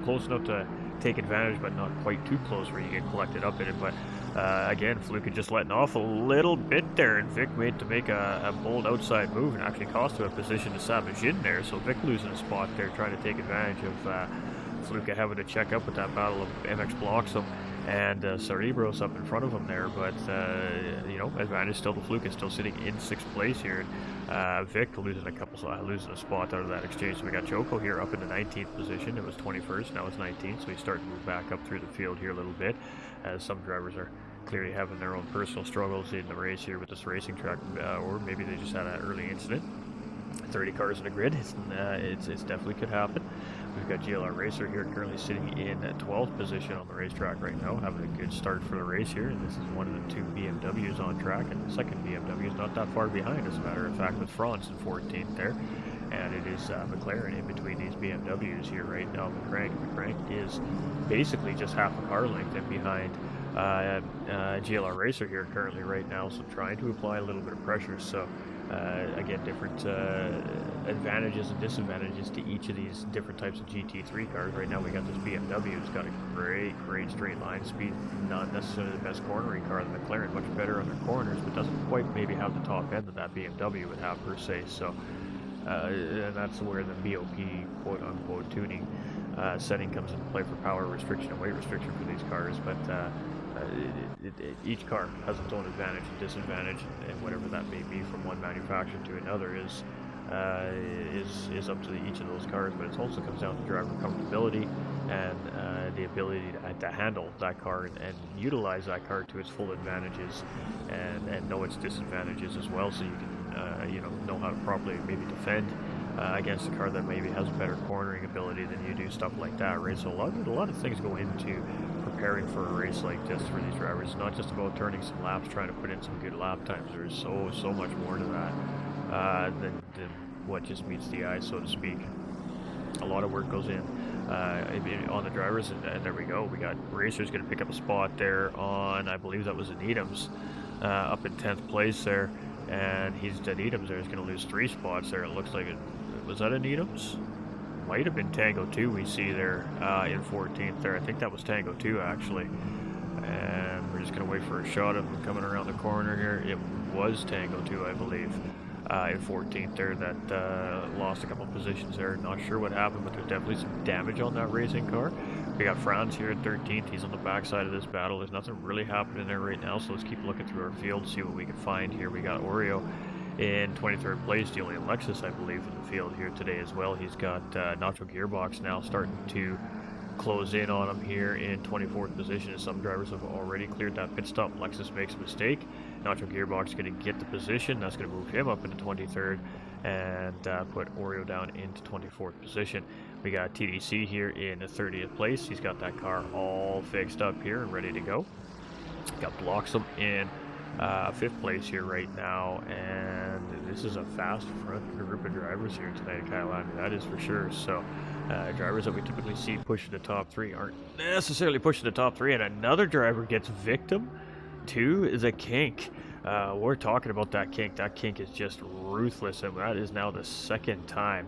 close enough to take advantage, but not quite too close where you get collected up in it. But again, Fluka just letting off a little bit there, and Vic made to make a bold outside move and actually cost him a position to Sabajin there. So Vic losing a spot there, trying to take advantage of Fluka having to check up with that battle of MX Bloxham and Cerebros up in front of him there. But you know, advantage still to Fluka, still sitting in 6th place here. Vic losing a spot out of that exchange. So we got Joko here up in the 19th position. It was 21st, now it's 19th, so he's starting to move back up through the field here a little bit, as some drivers are clearly having their own personal struggles in the race here with this racing track, or maybe they just had an early incident. 30 cars in the grid, it's definitely could happen. We've got GLR Racer here currently sitting in 12th position on the racetrack right now, having a good start for the race here. And this is one of the 2 BMWs on track, and the second BMW is not that far behind, as a matter of fact, with Franz in 14th there. And it is McLaren in between these BMWs here right now. McCrank is basically just half a car length in behind GLR racer here currently right now, so trying to apply a little bit of pressure. So again, different advantages and disadvantages to each of these different types of GT3 cars. Right now we got this BMW. It's got a great straight line speed, not necessarily the best cornering car. The McLaren much better on their corners, but doesn't quite maybe have the top end that that BMW would have per se. So and that's where the BOP quote unquote tuning setting comes into play for power restriction and weight restriction for these cars. But each car has its own advantage and disadvantage, and whatever that may be from one manufacturer to another is up to each of those cars. But it also comes down to driver comfortability and the ability to handle that car and utilize that car to its full advantages and know its disadvantages as well, so you can know how to properly maybe defend against a car that maybe has better cornering ability than you do, stuff like that, right? So a lot of things go into preparing for a race like this for these drivers. It's not just about turning some laps, trying to put in some good lap times. There's so much more to that than what just meets the eye, so to speak. A lot of work goes in on the drivers, and there we go. We got Racer's going to pick up a spot there on, I believe that was Needham's, up in 10th place there, and he's at Needham's there. He's going to lose 3 spots there. It looks like was that a Needham's? Might have been Tango 2 we see there in 14th there. I think that was Tango 2 actually. And we're just going to wait for a shot of him coming around the corner here. It was Tango 2, I believe, in 14th there that lost a couple positions there. Not sure what happened, but there's definitely some damage on that racing car. We got Franz here at 13th. He's on the backside of this battle. There's nothing really happening there right now, so let's keep looking through our field, see what we can find here. We got Oreo in 23rd place, the only Lexus, I believe, in the field here today as well. He's got Nacho Gearbox now starting to close in on him here in 24th position, as some drivers have already cleared that pit stop. Lexus makes a mistake. Nacho Gearbox is going to get the position. That's going to move him up into 23rd and put Oreo down into 24th position. We got TDC here in 30th place. He's got that car all fixed up here and ready to go. Got Bloxham in 5th place here right now, and this is a fast front group of drivers here tonight at Kyalami, that is for sure. So drivers that we typically see pushing the top 3 aren't necessarily pushing the top 3, and another driver gets victim to the kink. We're talking about that kink. That kink is just ruthless, and that is now the 2nd time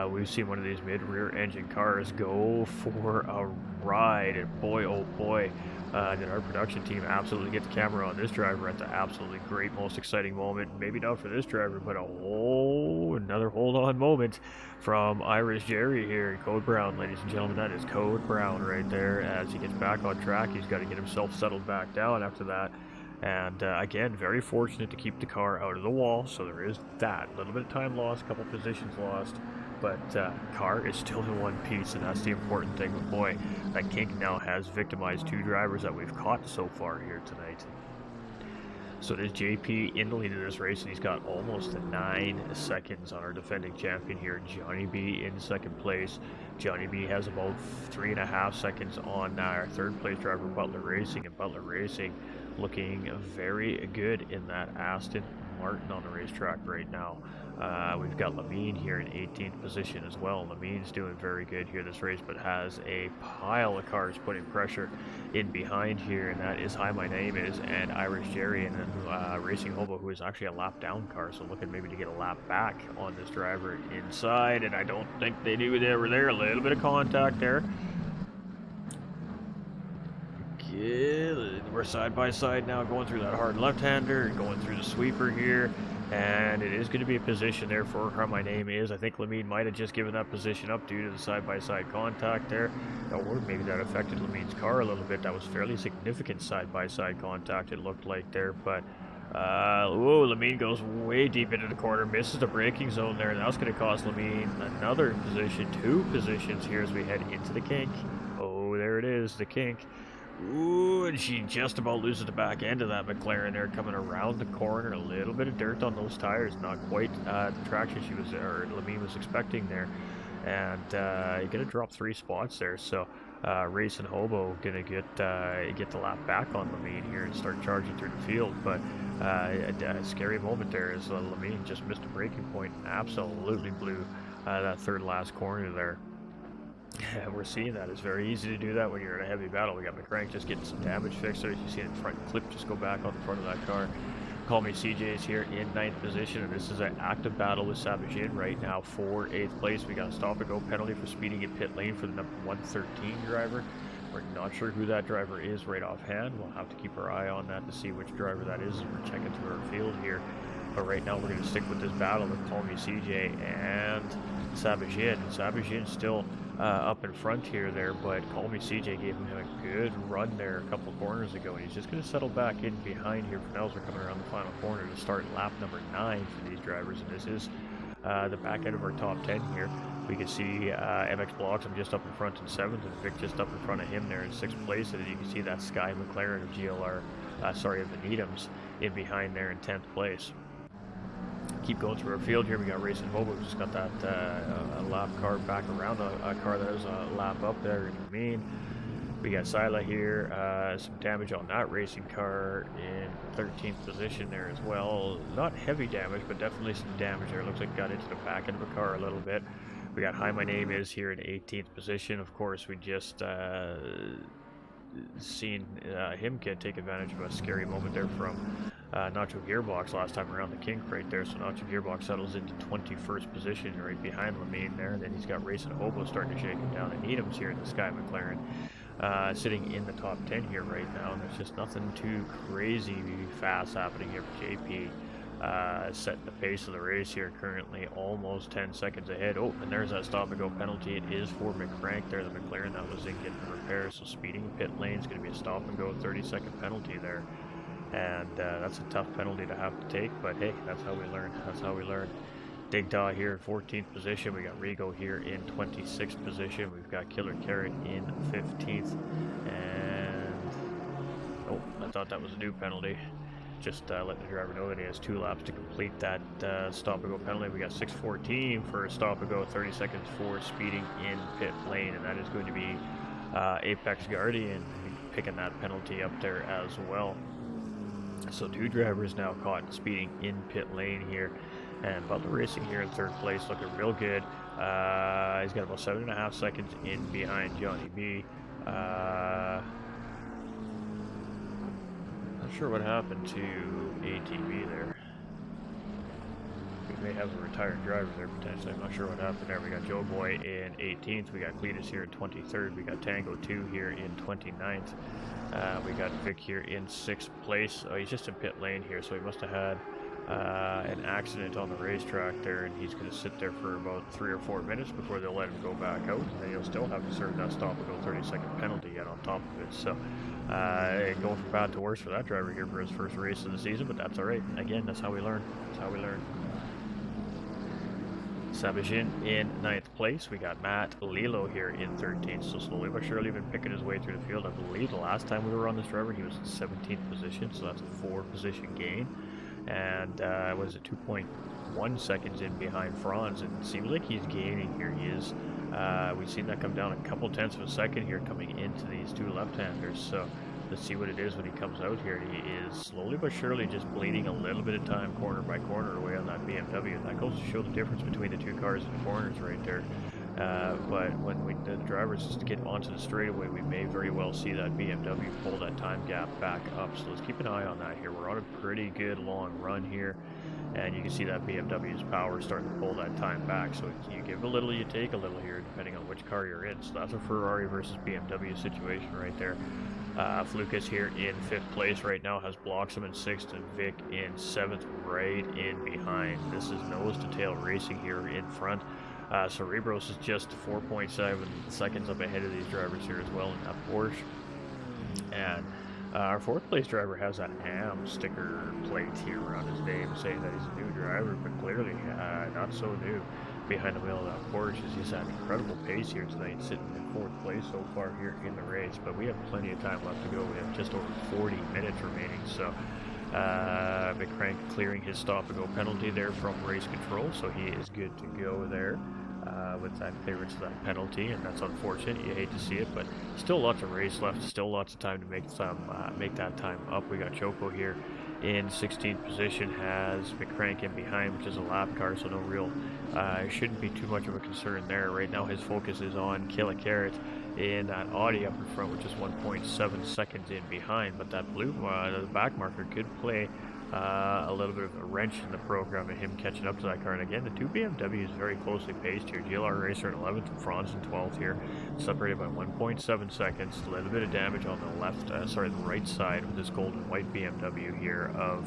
we've seen one of these mid-rear engine cars go for a ride, and boy oh boy did our production team absolutely get the camera on this driver at the absolutely great, most exciting moment. Maybe not for this driver, but another hold-on moment from Irish Jerry here in Code Brown, ladies and gentlemen. That is Code Brown right there. As he gets back on track, he's got to get himself settled back down after that. And again, very fortunate to keep the car out of the wall, so there is that. A little bit of time lost, a couple positions lost, but car is still in one piece, and that's the important thing. But boy, that kink now has victimized 2 drivers that we've caught so far here tonight. So there's JP in the lead of this race, and he's got almost 9 seconds on our defending champion here, Johnny B, in 2nd place. Johnny B has about 3.5 seconds on our 3rd place driver, Butler Racing, and Butler Racing looking very good in that Aston Martin on the racetrack right now. We've got Lamine here in 18th position as well. Lamine's doing very good here this race, but has a pile of cars putting pressure in behind here, and that is Hi My Name Is and Irish Jerry, and then Racing Hobo, who is actually a lap down car, so looking maybe to get a lap back on this driver inside, and I don't think they knew they were there. A little bit of contact there. We're side by side now, going through that hard left-hander, going through the sweeper here, and it is going to be a position there for How My Name Is. I think Lamine might have just given that position up due to the side-by-side contact there, or maybe that affected Lamine's car a little bit. That was fairly significant side-by-side contact, it looked like there, but Lamine goes way deep into the corner, misses the braking zone there, and that's going to cost Lamine another position, 2 positions here as we head into the kink. Oh, there it is, the kink. Ooh, and she just about loses the back end of that McLaren there, coming around the corner. A little bit of dirt on those tires, not quite the traction she was, or Lamine was expecting there. And you're gonna drop 3 spots there. So Racing Hobo gonna get the lap back on Lamine here and start charging through the field. But a scary moment there as Lamine just missed a braking point, absolutely blew that 3rd last corner there. And we're seeing that. It's very easy to do that when you're in a heavy battle. We got McCrank just getting some damage fixed there. You see the front clip just go back on the front of that car. Call Me CJ is here in 9th position, and this is an active battle with Sabajin right now for 8th place. We got a stop-and-go penalty for speeding in pit lane for the number 113 driver. We're not sure who that driver is right offhand. We'll have to keep our eye on that to see which driver that is as we're checking through our field here. But right now we're going to stick with this battle with Call Me CJ and Sabajin. Sabajin still up in front here there, but Call Me CJ gave him a good run there a couple corners ago, and he's just going to settle back in behind here for now as we're coming around the final corner to start lap number 9 for these drivers, and this is the back end of our top 10 here. We can see MX Blocks, I'm just up in front in 7th, and Vic just up in front of him there in 6th place, and then you can see that Sky McLaren of GLR, of the Needhams, in behind there in 10th place. Keep going through our field here. We got Racing Hobo, just got that lap car back around a car that was a lap up there in the mean. We got Sila here, some damage on that racing car in 13th position there as well. Not heavy damage, but definitely some damage there. Looks like it got into the back end of the car a little bit. We got Hi My Name Is here in 18th position. Of course, we just seen him take advantage of a scary moment there from Nacho Gearbox last time around the King right there. So Nacho Gearbox settles into 21st position right behind Lamine there. And then he's got Racing Hobo starting to shake him down. And Needham's here in the Sky McLaren sitting in the top 10 here right now. And there's just nothing too crazy fast happening here for JP. Setting the pace of the race here, currently almost 10 seconds ahead. Oh, and there's that stop and go penalty. It is for McCrank there, the McLaren that was in getting repairs. So speeding pit lane is going to be a stop and go 30-second penalty there. And that's a tough penalty to have to take, but hey, that's how we learn. That's how we learn. Digdaw here in 14th position. We got Rigo here in 26th position. We've got Killer Carrot in 15th. And oh, I thought that was a new penalty. Just letting the driver know that he has 2 laps to complete that stop and go penalty. We got 6:14 for a stop and go, 30 seconds for speeding in pit lane, and that is going to be Apex Guardian picking that penalty up there as well. So 2 drivers now caught speeding in pit lane here, and Butler Racing here in 3rd place, looking real good. He's got about 7.5 seconds in behind Johnny B. Not sure what happened to ATV there. We may have a retired driver there potentially. I'm not sure what happened there. We got Joe Boy in 18th. We got Cletus here in 23rd. We got Tango 2 here in 29th. We got Vic here in 6th place. Oh, he's just in pit lane here, so he must have had an accident on the racetrack there, and he's going to sit there for about 3 or 4 minutes before they'll let him go back out, and then he'll still have to serve that stop and go 30-second penalty yet on top of it. So going from bad to worse for that driver here for his first race of the season, but that's all right. Again, that's how we learn. That's how we learn. Sabajin in 9th place. We got Matt Lilo here in 13th. So slowly but surely been picking his way through the field. I believe the last time we were on this driver, he was in 17th position, so that's a 4-position gain. And was it 2.1 seconds in behind Franz, and it seems like he's gaining here. He is. We've seen that come down a couple tenths of a second here coming into these 2 left-handers. So let's see what it is when he comes out here. He is slowly but surely just bleeding a little bit of time corner by corner away on that BMW. And that goes to show the difference between the 2 cars in the corners right there. But when the drivers get onto the straightaway, we may very well see that BMW pull that time gap back up. So let's keep an eye on that here. We're on a pretty good long run here, and you can see that BMW's power starting to pull that time back. So you give a little, you take a little here, depending on which car you're in. So that's a Ferrari versus BMW situation right there. Fluke is here in 5th place right now, has Bloxham in 6th and Vic in 7th right in behind. This is nose to tail racing here in front. Cerebros is just 4.7 seconds up ahead of these drivers here as well in that Porsche. And our 4th place driver has an AM sticker plate here around his name saying that he's a new driver, but clearly not so new. Behind the wheel of that Porsche is he's at incredible pace here tonight, sitting in 4th place so far here in the race, but we have plenty of time left to go. We have just over 40 minutes remaining, so McCrank clearing his stop and go penalty there from race control, so he is good to go there with that clearance of that penalty, and that's unfortunate. You hate to see it, but still lots of race left, still lots of time to make that time up. We got Choco here in 16th position has McCrank in behind, which is a lap car, so no real, shouldn't be too much of a concern there. Right now his focus is on Kyalami in that Audi up in front, which is 1.7 seconds in behind, but that blue, the back marker could play a little bit of a wrench in the program and him catching up to that car. And again, the two BMWs very closely paced here. GLR Racer in 11th and Franz in 12th here, separated by 1.7 seconds. A little bit of damage on the left, the right side with this gold and white BMW here of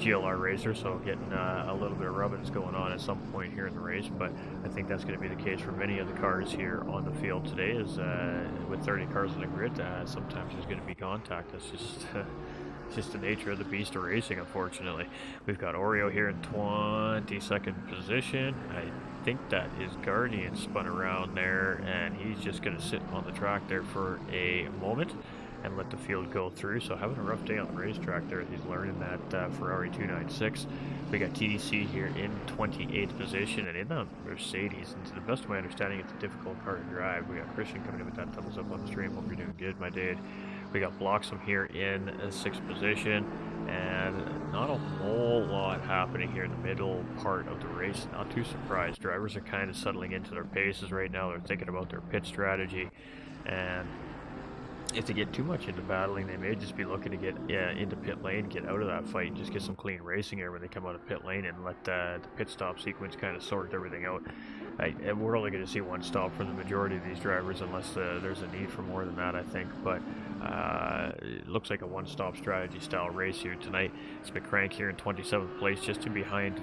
GLR Racer, so getting a little bit of rubbing is going on at some point here in the race, but I think that's going to be the case for many of the cars here on the field today, is with 30 cars on the grid, sometimes there's going to be contact. That's just just the nature of the beast of racing, unfortunately. We've got Oreo here in 22nd position. I think that his Guardian spun around there, and he's just going to sit on the track there for a moment and let the field go through. So having a rough day on the racetrack there. He's learning that Ferrari 296. We got TDC here in 28th position, and in the Mercedes, and to the best of my understanding, it's a difficult car to drive. We got Christian coming in with that thumbs up on the stream. Hope you're doing good, my dude. We got Bloxham here in 6th position, and not a whole lot happening here in the middle part of the race. Not too surprised. Drivers are kind of settling into their paces right now. They're thinking about their pit strategy, and if they get too much into battling, they may just be looking to get into pit lane, get out of that fight, and just get some clean racing here when they come out of pit lane, and let the pit stop sequence kind of sort everything out. And we're only going to see one stop for the majority of these drivers, unless there's a need for more than that, I think. But it looks like a one-stop strategy style race here tonight. It's McCrank here in 27th place, just in behind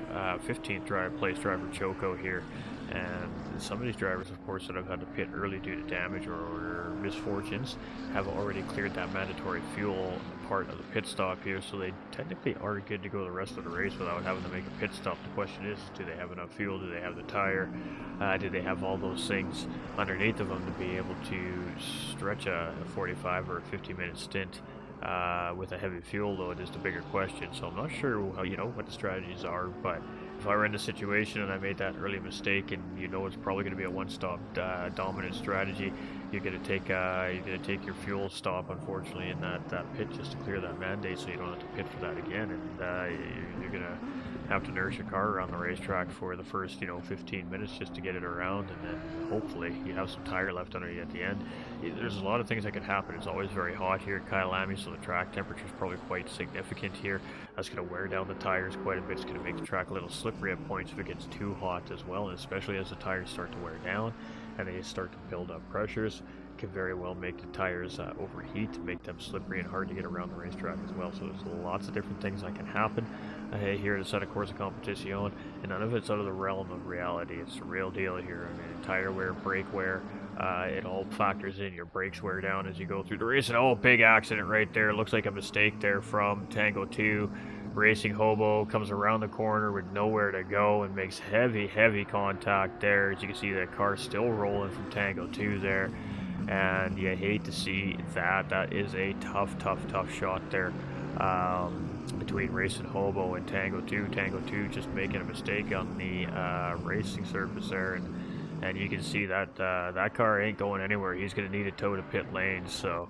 15th place driver Choco here. And some of these drivers, of course, that have had to pit early due to damage or misfortunes have already cleared that mandatory fuel part of the pit stop here, so they technically are good to go the rest of the race without having to make a pit stop. The question is, do they have enough fuel? Do they have the tire? Do they have all those things underneath of them to be able to stretch a 45 or a 50-minute stint with a heavy fuel load is the bigger question. So I'm not sure how, what the strategies are, but if I were in the situation and I made that early mistake, and it's probably going to be a one-stop dominant strategy, you're going to take your fuel stop, unfortunately, in that pit just to clear that mandate, so you don't have to pit for that again, and you're going to have to nurse your car around the racetrack for the first 15 minutes just to get it around, and then hopefully you have some tire left under you at the end. There's a lot of things that could happen. It's always very hot here at Kyalami, so the track temperature is probably quite significant here. That's going to wear down the tires quite a bit. It's going to make the track a little slippery at points if it gets too hot as well, and especially as the tires start to wear down and they start to build up pressures, it can very well make the tires overheat, make them slippery and hard to get around the racetrack as well. So there's lots of different things that can happen here at the Santa Corsa Competición, and none of it's out of the realm of reality. It's the real deal here. I mean, tire wear, brake wear, it all factors in. Your brakes wear down as you go through the race. And oh, big accident right there. Looks like a mistake there from Tango 2. Racing Hobo comes around the corner with nowhere to go and makes heavy contact there. As you can see, that car still rolling from Tango 2 there, and you hate to see that. That is a tough shot there between Racing Hobo and Tango 2. Tango 2 just making a mistake on the racing surface there, and you can see that that car ain't going anywhere. He's going to need a tow to pit lane, so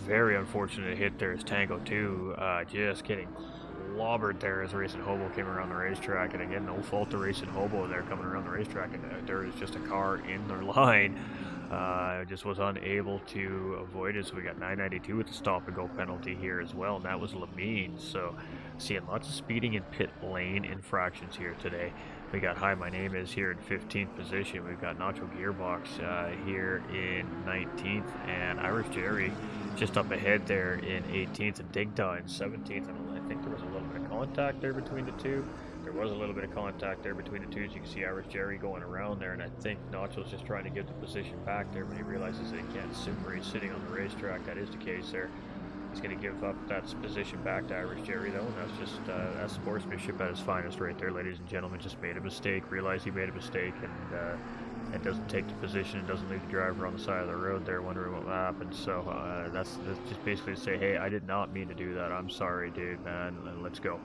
very unfortunate hit there as Tango 2 just getting clobbered there as Racing Hobo came around the racetrack. And again, no fault to Racing Hobo there coming around the racetrack, and there is just a car in their line. Just was unable to avoid it, so we got 992 with the stop and go penalty here as well, and that was Lamine. So seeing lots of speeding in pit lane infractions here today. We got Hi My Name Is here in 15th position. We've got Nacho Gearbox here in 19th, and Irish Jerry just up ahead there in 18th, and Digda in 17th. And I think there was a little bit of contact there between the two. There was a little bit of contact there between the two, as you can see Irish Jerry going around there, and I think Nacho's just trying to give the position back there when he realizes that he can't assume where he's sitting on the racetrack. That is the case there. He's going to give up that position back to Irish Jerry, though, and that's just that's sportsmanship at its finest right there, ladies and gentlemen. Just made a mistake, realized he made a mistake, and doesn't take the position, and doesn't leave the driver on the side of the road there wondering what happened. So that's just basically to say, hey, I did not mean to do that. I'm sorry, dude, man. Let's go.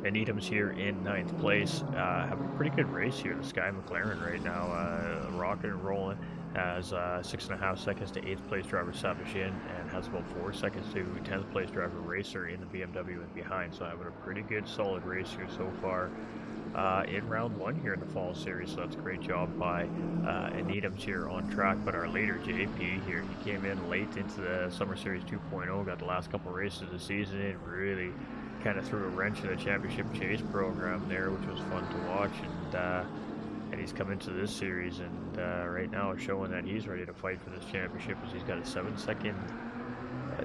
And Needham's here in 9th place, having a pretty good race here. The Sky McLaren right now, rocking and rolling. has 6.5 seconds to 8th place driver Sabashin, and has about 4 seconds to 10th place driver Racer in the BMW and behind. So having a pretty good solid race here so far in round 1 here in the fall series. So that's a great job by Needham's here on track. But our leader JP here, he came in late into the Summer Series 2.0, got the last couple races of the season in, really kind of threw a wrench in the championship chase program there, which was fun to watch. And he's come into this series, and right now is showing that he's ready to fight for this championship, as he's got a 7-second,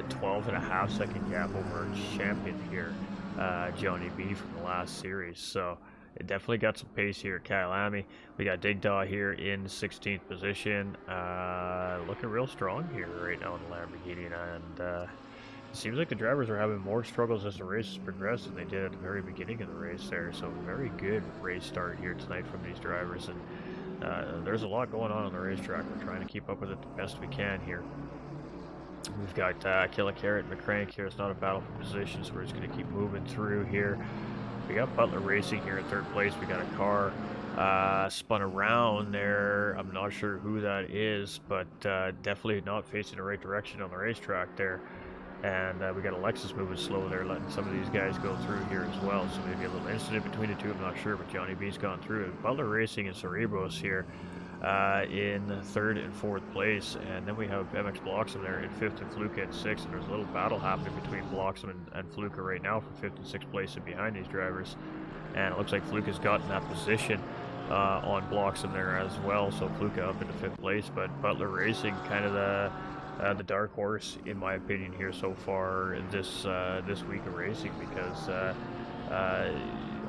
12.5-second gap over our champion here, Johnny B from the last series. So it definitely got some pace here at Kyalami. We got Digdaw here in 16th position, looking real strong here right now in the Lamborghini, and it seems like the drivers are having more struggles as the race has progressed than they did at the very beginning of the race there. So very good race start here tonight from these drivers, and there's a lot going on the racetrack. We're trying to keep up with it the best we can here. We've got Killa Carrot and McCrank here. It's not a battle for position, so we're just going to keep moving through here. We got Butler Racing here in 3rd place. We got a car spun around there. I'm not sure who that is, but definitely not facing the right direction on the racetrack there. And we got Alexis moving slow there, letting some of these guys go through here as well. So maybe a little incident between the two, I'm not sure, but Johnny B's gone through. Butler Racing and Cerebros here in 3rd and 4th place. And then we have MX Bloxham there in 5th and Fluka in 6th. And there's a little battle happening between Bloxham and Fluka right now for 5th and 6th place and behind these drivers. And it looks like Fluka's gotten that position on Bloxham there as well. So Fluka up into 5th place, but Butler Racing kind of the dark horse, in my opinion, here so far this week of racing, because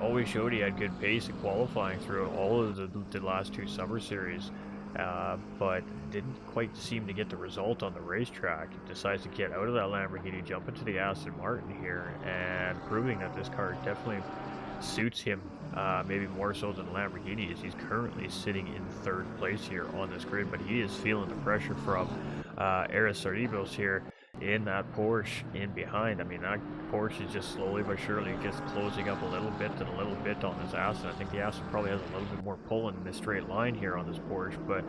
always showed he had good pace in qualifying through all of the last 2 summer series, but didn't quite seem to get the result on the racetrack. He decides to get out of that Lamborghini, jump into the Aston Martin here, and proving that this car definitely suits him, maybe more so than the Lamborghini, as he's currently sitting in 3rd place here on this grid, but he is feeling the pressure from Eris Cerebros here in that Porsche in behind. I mean, that Porsche is just slowly but surely just closing up a little bit and a little bit on this Aston. I think the Aston probably has a little bit more pull in this straight line here on this Porsche, but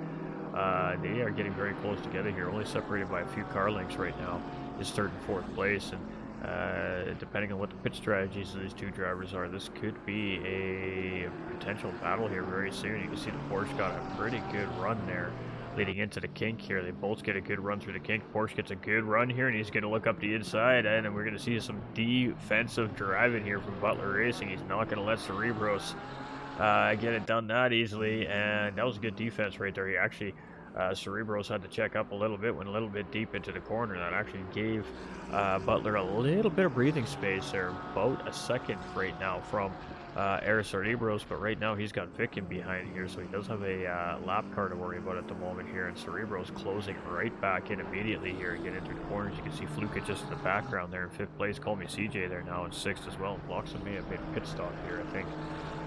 they are getting very close together here, only separated by a few car lengths right now. Is 3rd and 4th place, and depending on what the pit strategies of these two drivers are, this could be a potential battle here very soon. You can see the Porsche got a pretty good run there leading into the kink here. They both get a good run through the kink. Porsche gets a good run here, and he's going to look up the inside, and then we're going to see some defensive driving here from Butler Racing. He's not going to let Cerebros get it done that easily, and that was a good defense right there. He actually, Cerebros had to check up a little bit, went a little bit deep into the corner. That actually gave Butler a little bit of breathing space there, about a second right now from Eris Cerebros, but right now he's got Vic in behind here, so he does have a lap car to worry about at the moment here, and Cerebros closing right back in immediately here and getting into the corners. You can see Fluka just in the background there in 5th place. Call me CJ there now in 6th as well. Bloxham may have made a pit stop here, I think,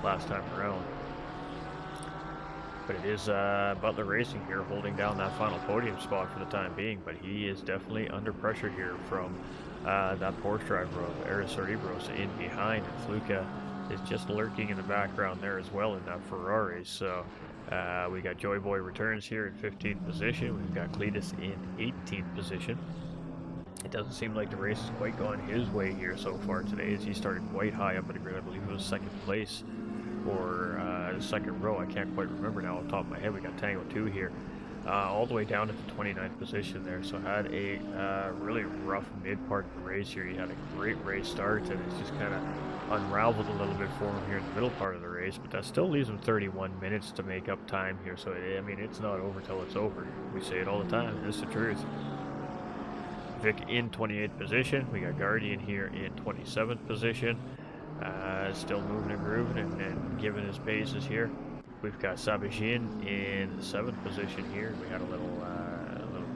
last time around. But it is Butler Racing here holding down that final podium spot for the time being, but he is definitely under pressure here from that Porsche driver of Eris Cerebros in behind, and Fluka is just lurking in the background there as well in that Ferrari. So we got Joy Boy returns here in 15th position. We've got Cletus in 18th position. It doesn't seem like the race has quite gone his way here so far today, as he started quite high up in the grid. I believe it was 2nd place or the 2nd row. I can't quite remember now off the top of my head. We got Tango 2 here, all the way down to the 29th position there. So had a really rough mid part of the race here. He had a great race start, and it's just kind of unraveled a little bit for him here in the middle part of the race, but that still leaves him 31 minutes to make up time here. So I mean, it's not over till it's over. We say it all the time, and it's the truth. Vic in 28th position. We got Guardian here in 27th position, still moving and grooving and giving his paces here. We've got Sabashin in 7th position here. We had a little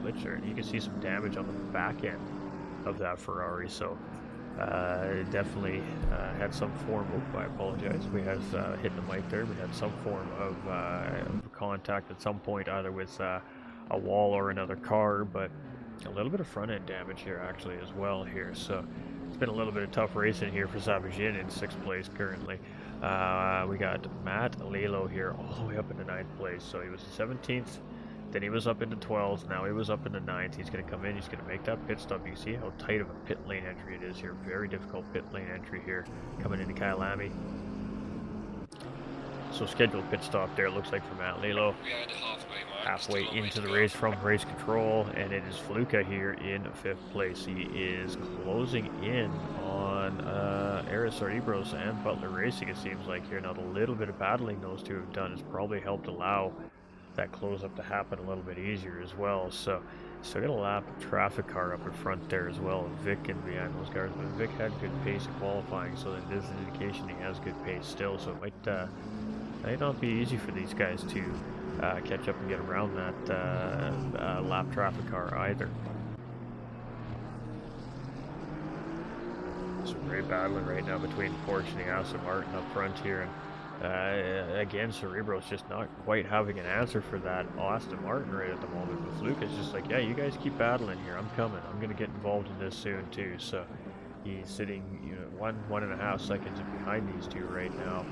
glitch there, and you can see some damage on the back end of that Ferrari. So definitely had some form. I apologize. We had hit the mic there. We had some form of contact at some point, either with a wall or another car, but a little bit of front end damage here actually as well here. So it's been a little bit of tough racing here for Sabashin in 6th place currently. We got Matt Lalo here all the way up in the 9th place. So he was the 17th Then he was up into 12th. Now he was up into 9th. He's going to come in. He's going to make that pit stop. You can see how tight of a pit lane entry it is here. Very difficult pit lane entry here. Coming into Kyalami. So scheduled pit stop there. Looks like for Matt Lilo. We are at the halfway mark. Halfway Still a long way into to the go. race from race control, and it is Fluka here in 5th place. He is closing in on Eris Cerebros and Butler Racing, it seems like here. Now, the little bit of battling those two have done has probably helped allow that close up to happen a little bit easier as well. So, still got a lap of traffic car up in front there as well. Vic in behind those cars, but Vic had good pace in qualifying, so that is an indication he has good pace still. So it might not be easy for these guys to catch up and get around that lap traffic car either. So great battling right now between Porsche and the Aston Martin up front here, and again, Cerebro's just not quite having an answer for that Aston Martin right at the moment. But Fluke is just like, yeah, you guys keep battling here. I'm coming. I'm gonna get involved in this soon too. So he's sitting, 1.5 seconds behind these two right now,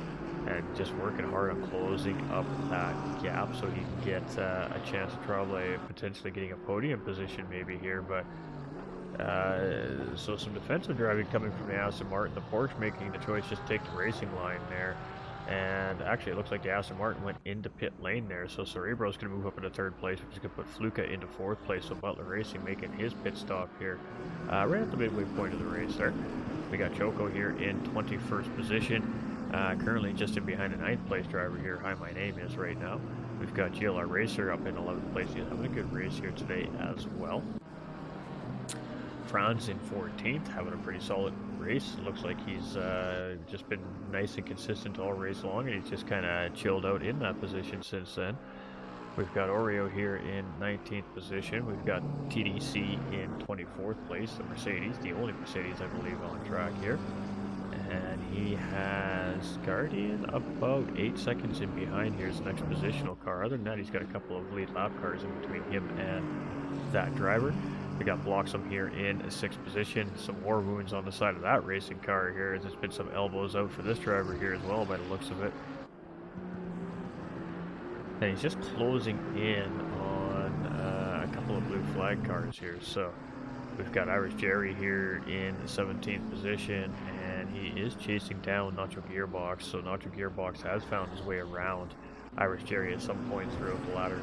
and just working hard on closing up that gap so he can get a chance of probably potentially getting a podium position maybe here. But so some defensive driving coming from the Aston Martin. The Porsche making the choice just to take the racing line there. And actually, it looks like the Aston Martin went into pit lane there. So Cerebro's going to move up into 3rd place, which is going to put Fluka into 4th place. So Butler Racing making his pit stop here right at the midway point of the race there. We got Choco here in 21st position. Currently just in behind the 9th place driver here. Hi, my name is right now. We've got GLR Racer up in 11th place. He's having a good race here today as well. Franz in 14th, having a pretty solid race. It looks like he's just been nice and consistent all race long, and he's just kind of chilled out in that position since then. We've got Oreo here in 19th position. We've got TDC in 24th place, the Mercedes, the only Mercedes I believe on track here. And he has Guardian about 8 seconds in behind. Here's the next positional car. Other than that, he's got a couple of lead lap cars in between him and that driver. We got Bloxham here in 6th position. Some war wounds on the side of that racing car here. There's been some elbows out for this driver here as well by the looks of it. And he's just closing in on a couple of blue flag cars here. So we've got Irish Jerry here in the 17th position, and he is chasing down Nacho Gearbox. So Nacho Gearbox has found his way around Irish Jerry at some point throughout the latter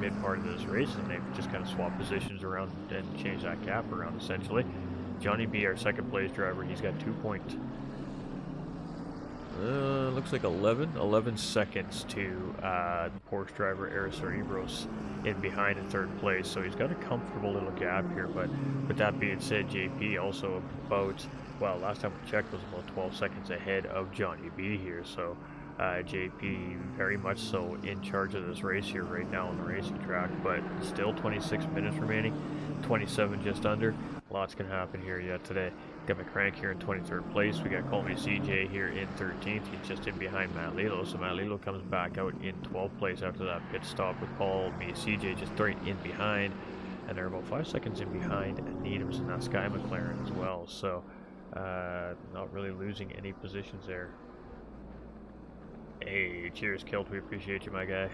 mid part of this race, and they've just kind of swapped positions around and changed that gap around essentially. Johnny B, our 2nd place driver, he's got 2 points. Looks like 11 seconds to the Porsche driver Eris Cerebros in behind in 3rd place, so he's got a comfortable little gap here. But with that being said, JP also about, well, last time we checked was about 12 seconds ahead of Johnny B here, so JP very much so in charge of this race here right now on the racing track, but still 26 minutes remaining, 27 just under. Lots can happen here yet today. Got McCrank here in 23rd place. We got Call Me CJ here in 13th. He's just in behind Matt Lilo, so Matt Lilo comes back out in 12th place after that pit stop with Call Me CJ just right in behind, and they're about 5 seconds in behind Needham's and that Sky McLaren as well, so not really losing any positions there. Hey, cheers, Kilt. We appreciate you, my guy.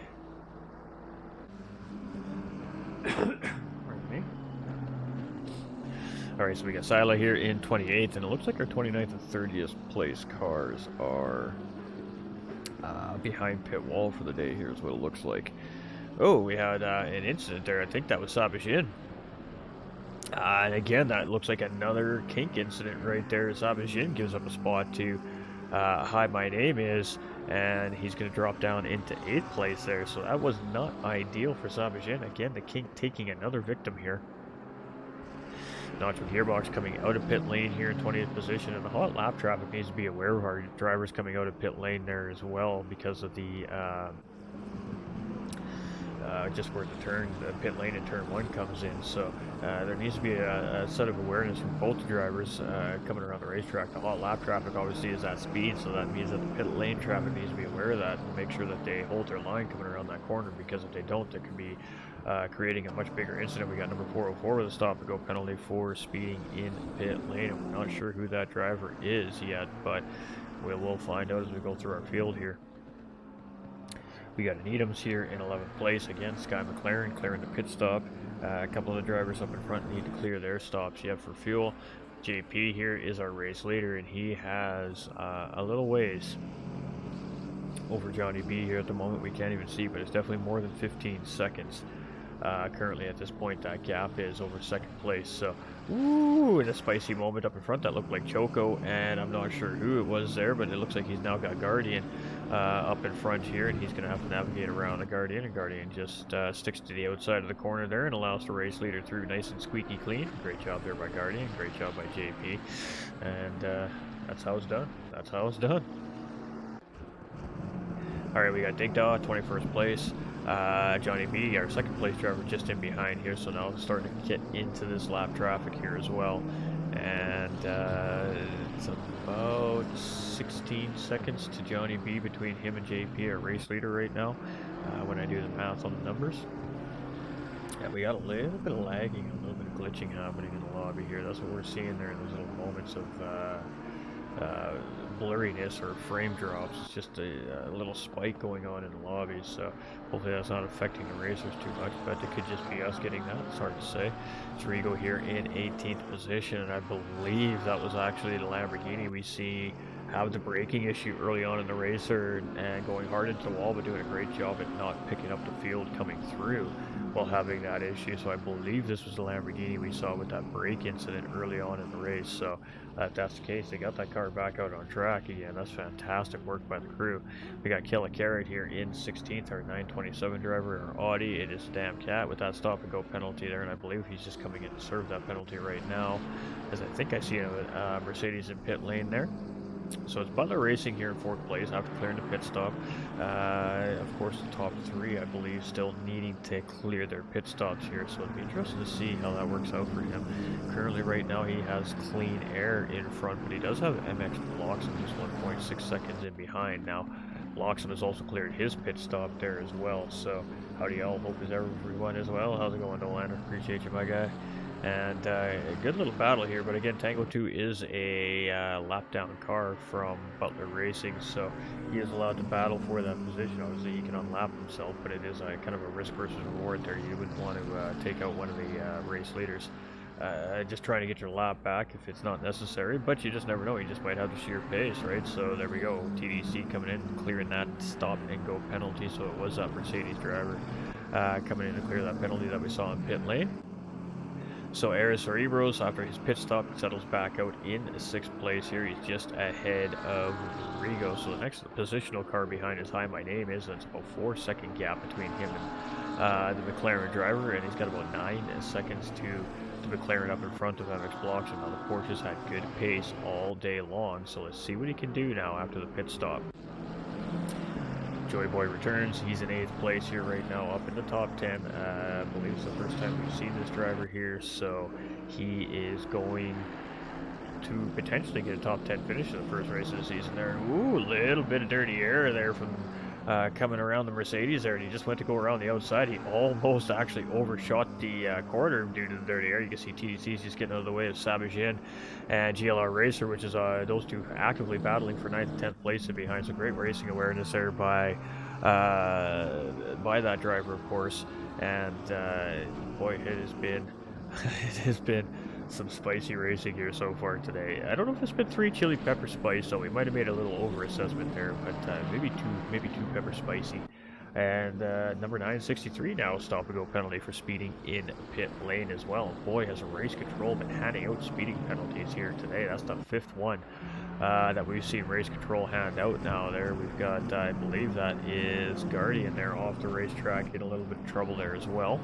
Pardon me. Alright, so we got Sila here in 28th, and it looks like our 29th and 30th place cars are behind pit wall for the day here is what it looks like. Oh, we had an incident there. I think that was Sabashin. And again, that looks like another kink incident right there. Sabashin gives up a spot to Hi, my name is, and he's going to drop down into 8th place there, so that was not ideal for Sabashin. Again, the kink taking another victim here. Nacho Gearbox coming out of pit lane here in 20th position, and the hot lap traffic needs to be aware of our drivers coming out of pit lane there as well because of the just where the pit lane in turn 1 comes in. So there needs to be a set of awareness from both drivers coming around the racetrack. The hot lap traffic obviously is at speed, so that means that the pit lane traffic needs to be aware of that and make sure that they hold their line coming around that corner, because if they don't, there could be creating a much bigger incident. We got number 404 with a stop and go penalty for speeding in pit lane, and we're not sure who that driver is yet, but we'll find out as we go through our field here. We got an Needham's here in 11th place. Again, Sky McLaren clearing the pit stop. A couple of the drivers up in front need to clear their stops yet for fuel. JP here is our race leader, and he has a little ways over Johnny B here at the moment. We can't even see, but it's definitely more than 15 seconds. Currently at this point, that gap is over second place. So, ooh, in a spicy moment up in front, that looked like Choco, and I'm not sure who it was there, but it looks like he's now got Guardian up in front here, and he's going to have to navigate around the Guardian, and Guardian just sticks to the outside of the corner there and allows the race leader through nice and squeaky clean. Great job there by Guardian, great job by JP, and that's how it's done. That's how it's done. Alright, we got Digdaw, 21st place. Johnny B, our second place driver, just in behind here, so now starting to get into this lap traffic here as well. And it's about 16 seconds to Johnny B between him and JP, our race leader right now, when I do the math on the numbers. Yeah, we got a little bit of lagging, a little bit of glitching happening in the lobby here. That's what we're seeing there in those little moments of blurriness or frame drops. It's just a little spike going on in the lobby, so hopefully that's not affecting the racers too much, but it could just be us getting that. It's hard to say. It's Rigo here in 18th position, and I believe that was actually the Lamborghini we see have the braking issue early on in the racer and going hard into the wall, but doing a great job at not picking up the field coming through while having that issue. So I believe this was the Lamborghini we saw with that brake incident early on in the race. So if that's the case, they got that car back out on track again. That's fantastic work by the crew. We got Killa Carrot here in 16th, our 927 driver, our Audi. It is Damn Cat with that stop and go penalty there, and I believe he's just coming in to serve that penalty right now, as I think I see a Mercedes in pit lane there. So it's Butler Racing here in 4th place after clearing the pit stop. Of course, the top 3, I believe, still needing to clear their pit stops here. So it'll be interesting to see how that works out for him. Currently, right now, he has clean air in front, but he does have MX Bloxham just 1.6 seconds in behind. Now, Bloxham has also cleared his pit stop there as well. So howdy y'all, hope is everyone as well. How's it going, Nolan? Appreciate you, my guy. And a good little battle here, but again, Tango 2 is a lap down car from Butler Racing, so he is allowed to battle for that position. Obviously, he can unlap himself, but it is a kind of a risk versus reward there. You wouldn't want to take out one of the race leaders just trying to get your lap back if it's not necessary, but you just never know. You just might have the sheer pace, right? So there we go. TDC coming in, clearing that stop and go penalty, so it was that Mercedes driver coming in to clear that penalty that we saw in pit lane. So Aris Cerebros, after his pit stop, settles back out in 6th place here. He's just ahead of Rigo. So the next positional car behind is Hi My Name Is. That's about 4-second gap between him and the McLaren driver, and he's got about 9 seconds to the McLaren up in front of MX Bloxham. Now the Porsches had good pace all day long, so let's see what he can do now after the pit stop. Joy Boy returns. He's in 8th place here right now, up in the top 10. I believe it's the first time we've seen this driver here, so he is going to potentially get a top 10 finish in the first race of the season there. Ooh, a little bit of dirty air there from coming around the Mercedes there, and he just went to go around the outside. He almost actually overshot the corner due to the dirty air. You can see TDC's just getting out of the way of Sabajin and GLR Racer, which is those two actively battling for 9th and 10th place and behind. So great racing awareness there by that driver, of course. And boy, it has been some spicy racing here so far today. I don't know if it's been 3 chili pepper spice, so we might have made a little over assessment there, but maybe two pepper spicy. And number 963 now stop and go penalty for speeding in pit lane as well. Boy, has a race control been handing out speeding penalties here today. That's the 5th one that we've seen race control hand out now. There we've got, I believe that is Guardian there off the racetrack in a little bit of trouble there as well.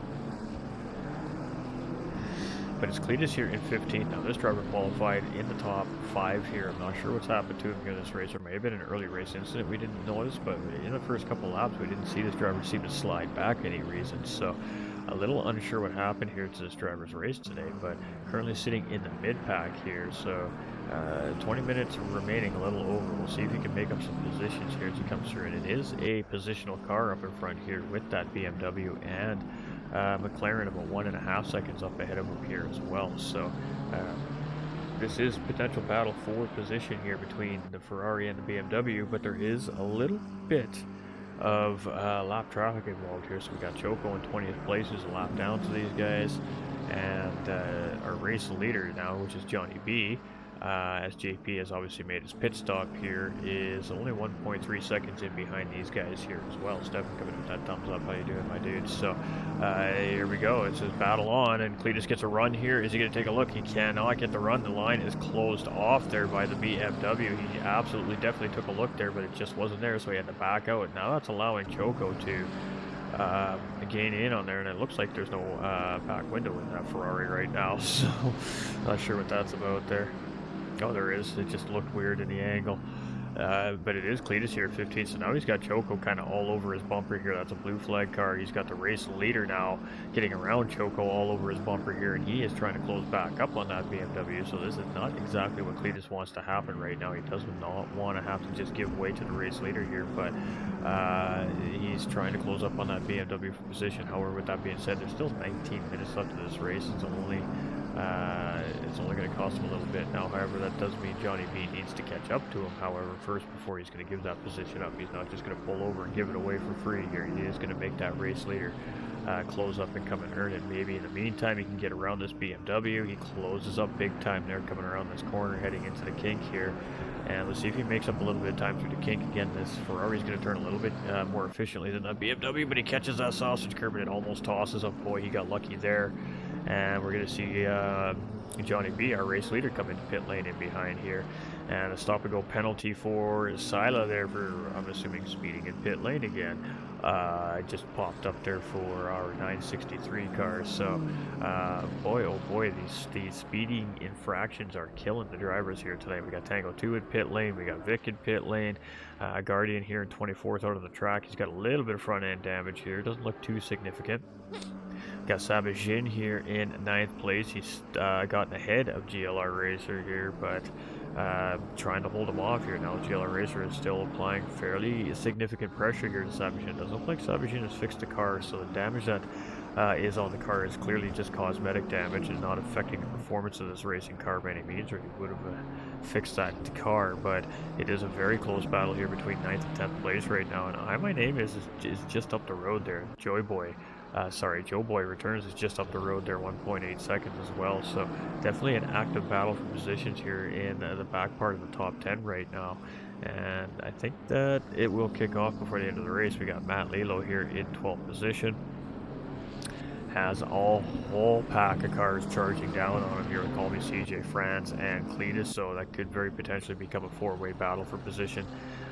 But it's Cletus here in 15th. Now this driver qualified in the top 5 here. I'm not sure what's happened to him here in this race. There may have been an early race incident we didn't notice, but in the first couple laps we didn't see this driver seem to slide back any reason. So a little unsure what happened here to this driver's race today, but currently sitting in the mid-pack here. So 20 minutes remaining, a little over. We'll see if he can make up some positions here as he comes through. And it is a positional car up in front here with that BMW and McLaren about 1.5 seconds up ahead of him here as well. So this is potential battle for position here between the Ferrari and the BMW, but there is a little bit of lap traffic involved here. So we got Choco in 20th place, who's a lap down to these guys, and our race leader now, which is Johnny B, as JP has obviously made his pit stop here, is only 1.3 seconds in behind these guys here as well. Stefan coming with that thumbs up. How you doing, my dude? So here we go. It's his battle on, and Cletus gets a run here. Is he going to take a look? He cannot get the run. The line is closed off there by the BMW. He absolutely definitely took a look there, but it just wasn't there, so he had to back out. Now that's allowing Choco to gain in on there, and it looks like there's no back window in that Ferrari right now, so not sure what that's about there. Oh, there is. It just looked weird in the angle. But it is Cletus here at 15, so now he's got Choco kind of all over his bumper here. That's a blue flag car. He's got the race leader now getting around Choco all over his bumper here, and he is trying to close back up on that BMW, so this is not exactly what Cletus wants to happen right now. He does not want to have to just give way to the race leader here, but he's trying to close up on that BMW for position. However, with that being said, there's still 19 minutes left of this race. It's only going to cost him a little bit now. However, that does mean Johnny B needs to catch up to him. However, first, before he's going to give that position up, he's not just going to pull over and give it away for free here. He is going to make that race leader close up and come and earn it. Maybe in the meantime, he can get around this BMW. He closes up big time there, coming around this corner, heading into the kink here. And let's see if he makes up a little bit of time through the kink. Again, this Ferrari's going to turn a little bit more efficiently than that BMW, but he catches that sausage curb and it almost tosses up. Boy, he got lucky there. And we're going to see Johnny B, our race leader, come into pit lane in behind here. And a stop and go penalty for Sila there for, I'm assuming, speeding in pit lane again. Just popped up there for our 963 car. So, boy, oh boy, these speeding infractions are killing the drivers here tonight. We got Tango 2 in pit lane. We got Vic in pit lane. Guardian here in 24th out of the track. He's got a little bit of front end damage here. Doesn't look too significant. Got Sabajin here in 9th place. He's gotten ahead of GLR Racer here, but trying to hold him off here now. GLR Racer is still applying fairly significant pressure here to Sabajin. Doesn't look like Sabajin has fixed the car, so the damage that is on the car is clearly just cosmetic damage and not affecting the performance of this racing car by any means, or he would have fixed that car. But it is a very close battle here between 9th and 10th place right now, and my name is just up the road there. Joe Boy returns is just up the road there, 1.8 seconds as well. So definitely an active battle for positions here in the back part of the top 10 right now. And I think that it will kick off before the end of the race. We got Matt Lilo here in 12th position. Has a whole pack of cars charging down on him here with Call Me CJ France and Cletus, so that could very potentially become a four-way battle for position.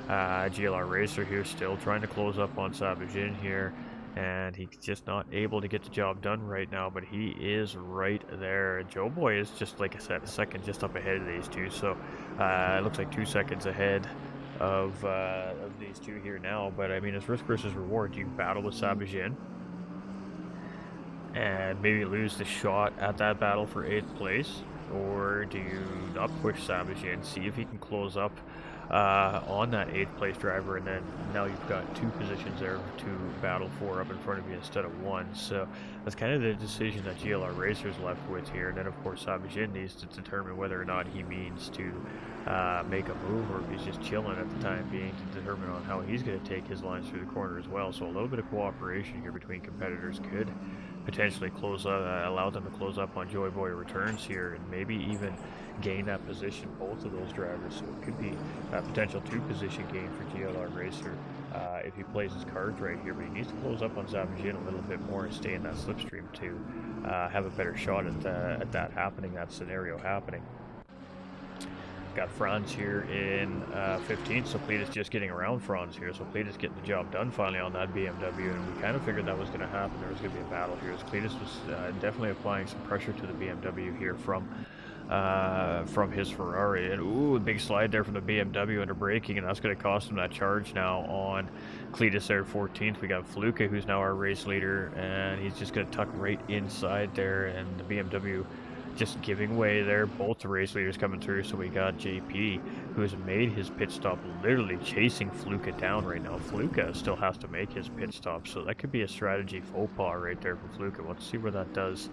GLR Racer here still trying to close up on Sabajin here, and he's just not able to get the job done right now, but he is right there. Joe Boy is just, like I said, a second just up ahead of these two, so it looks like 2 seconds ahead of these two here now. But I mean, it's risk versus reward. You battle with Sabajin and maybe lose the shot at that battle for 8th place, or do you not push Sabajin, see if he can close up on that 8th place driver, and then now you've got 2 positions there to battle for up in front of you instead of 1. So that's kind of the decision that GLR Racer's left with here. And then of course Sabajin needs to determine whether or not he means to make a move, or if he's just chilling at the time being, to determine on how he's going to take his lines through the corner as well. So a little bit of cooperation here between competitors could potentially allow them to close up on Joy Boy returns here, and maybe even gain that position, both of those drivers. So it could be a potential 2 position gain for GLR Racer if he plays his cards right here, but he needs to close up on Sabajin a little bit more and stay in that slipstream to have a better shot at that scenario happening. Got Franz here in 15th, so Cletus just getting around Franz here, so Cletus getting the job done finally on that BMW, and we kind of figured that was going to happen. There was going to be a battle here, as Cletus was definitely applying some pressure to the BMW here from his Ferrari, and ooh, a big slide there from the BMW under braking, and that's going to cost him that charge now on Cletus there, 14th. We got Fluka, who's now our race leader, and he's just going to tuck right inside there, and the BMW just giving way there. Both the race leaders coming through, so we got JP, who has made his pit stop, literally chasing Fluka down right now. Fluka still has to make his pit stop, so that could be a strategy faux pas right there for Fluka. Let's see where that does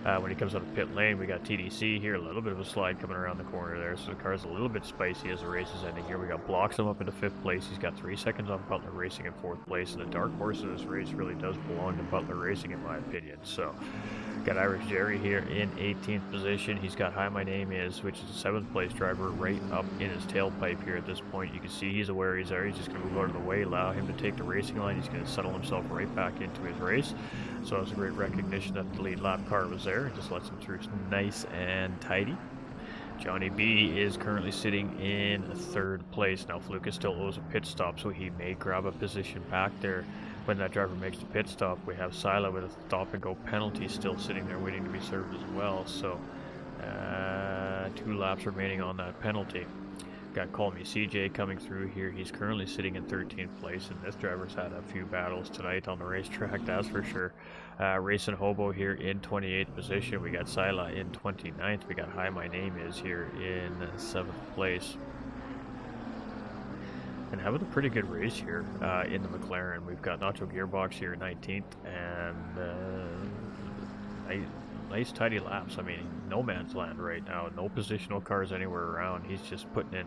When he comes out of pit lane, we got TDC here, a little bit of a slide coming around the corner there, so the car's a little bit spicy as the race is ending here. We got Bloxham up into 5th place. He's got 3 seconds on Butler Racing in 4th place, and the dark horse of this race really does belong to Butler Racing in my opinion. So got Irish Jerry here in 18th position. He's got Hi My Name Is, which is a 7th place driver, right up in his tailpipe here at this point. You can see he's aware he's there. He's just going to move out of the way, allow him to take the racing line. He's going to settle himself right back into his race. So it's a great recognition that the lead lap car was there. It just lets him through nice and tidy. Johnny B is currently sitting in 3rd place. Now Fluka still owes a pit stop, so he may grab a position back there when that driver makes the pit stop. We have Sila with a stop and go penalty still sitting there waiting to be served as well. So 2 laps remaining on that penalty. Got Call Me CJ coming through here. He's currently sitting in 13th place, and this driver's had a few battles tonight on the racetrack, that's for sure. Racing Hobo here in 28th position. We got Sila in 29th. We got Hi My Name Is here in 7th place. And having a pretty good race here in the McLaren. We've got Nacho Gearbox here 19th, and nice tidy laps. I mean, no man's land right now. No positional cars anywhere around. He's just putting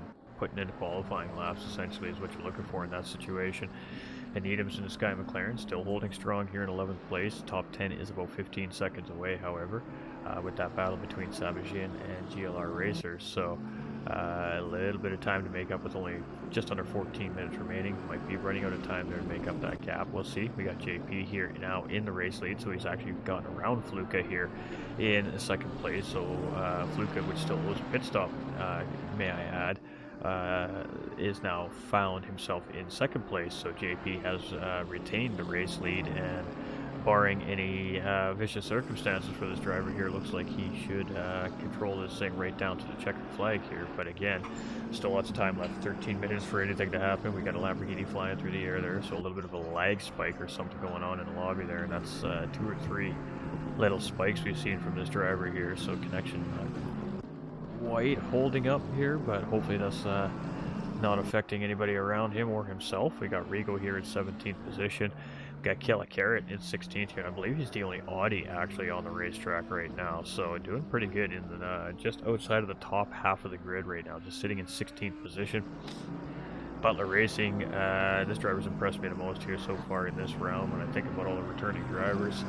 in qualifying laps, essentially, is what you're looking for in that situation. And Needham's in the Sky McLaren still holding strong here in 11th place. Top 10 is about 15 seconds away, however, with that battle between Sabajin and GLR Racers. So a little bit of time to make up with only just under 14 minutes remaining. Might be running out of time there to make up that gap. We'll see. We got JP here now in the race lead, so he's actually gotten around Fluka here in 2nd place. So Fluka, which still owes a pit stop, may I add, is now found himself in 2nd place. So JP has retained the race lead, and barring any vicious circumstances for this driver here, looks like he should control this thing right down to the checkered flag here. But again, still lots of time left, 13 minutes for anything to happen. We got a Lamborghini flying through the air there, so a little bit of a lag spike or something going on in the lobby there, and that's 2 or 3 little spikes we've seen from this driver here. So connection quite holding up here, but hopefully that's not affecting anybody around him or himself. We got Rigo here at 17th position. We got Killa Carrot in 16th here. I believe he's the only Audi actually on the racetrack right now, so doing pretty good in the just outside of the top half of the grid right now, just sitting in 16th position. Butler Racing, this driver's impressed me the most here so far in this round when I think about all the returning drivers.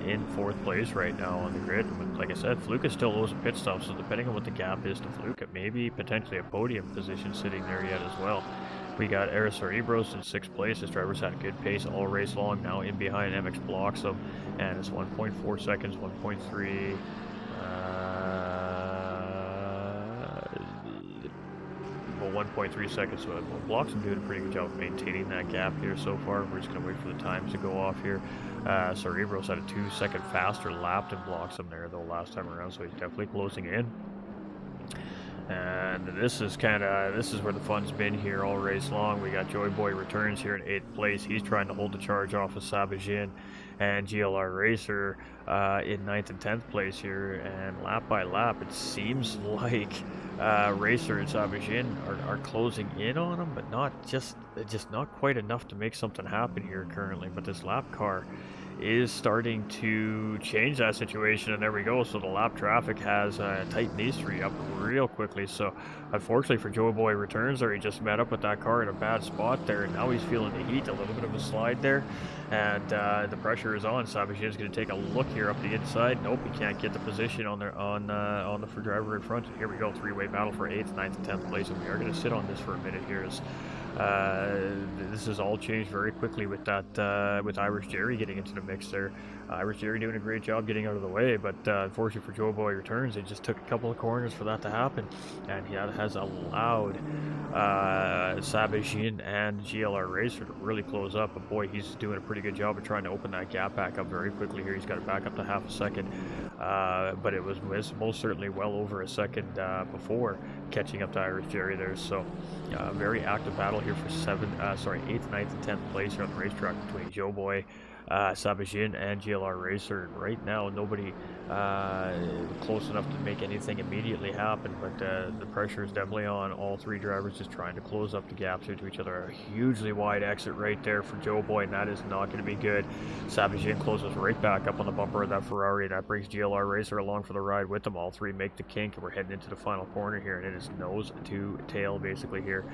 In 4th place right now on the grid. Like I said, Fluka still owes a pit stop, so depending on what the gap is to Fluka, maybe potentially a podium position sitting there yet as well. We got Eris Cerebros in 6th place. This driver's had a good pace all race long, now in behind MX Bloxham, and it's 1.4 seconds, 1.3. 1.3 seconds, so Bloxham doing a pretty good job of maintaining that gap here so far. We're just going to wait for the times to go off here. Cerebros had a 2-second faster lap than Bloxham there though last time around, so he's definitely closing in. And this is where the fun's been here all race long. We got Joy Boy Returns here in 8th place. He's trying to hold the charge off of Sabajin and GLR Racer in 9th and 10th place here. And lap by lap, it seems like Racer and Sabajin are closing in on him, but just not quite enough to make something happen here currently. But this lap car is starting to change that situation, and there we go. So the lap traffic has tightened these 3 up real quickly. So unfortunately for Joe Boy Returns there, he just met up with that car in a bad spot there, and now he's feeling the heat, a little bit of a slide there, and the pressure is on. Savage is going to take a look here up the inside. Nope, he can't get the position on the driver in front. Here we go, 3-way battle for 8th, 9th, and 10th place, and we are going to sit on this for a minute here as this has all changed very quickly with that with Irish Jerry getting into the mix there. Irish Jerry doing a great job getting out of the way, but unfortunately for Joe Boy Returns, it just took a couple of corners for that to happen, and he has allowed Sabajin and GLR Racer to really close up. But boy, he's doing a pretty good job of trying to open that gap back up very quickly here. He's got it back up to half a second, but it was most certainly well over a second before catching up to Irish Jerry there. So very active battle here for 8th, 9th, and 10th place here on the racetrack between Joe Boy, Sabajin and GLR Racer. Right now, nobody close enough to make anything immediately happen, but the pressure is definitely on all three drivers, just trying to close up the gaps here to each other. A hugely wide exit right there for Joe Boy, and that is not going to be good. Sabajin closes right back up on the bumper of that Ferrari. That brings GLR Racer along for the ride with them. All three make the kink, and we're heading into the final corner here, and it is nose to tail basically here.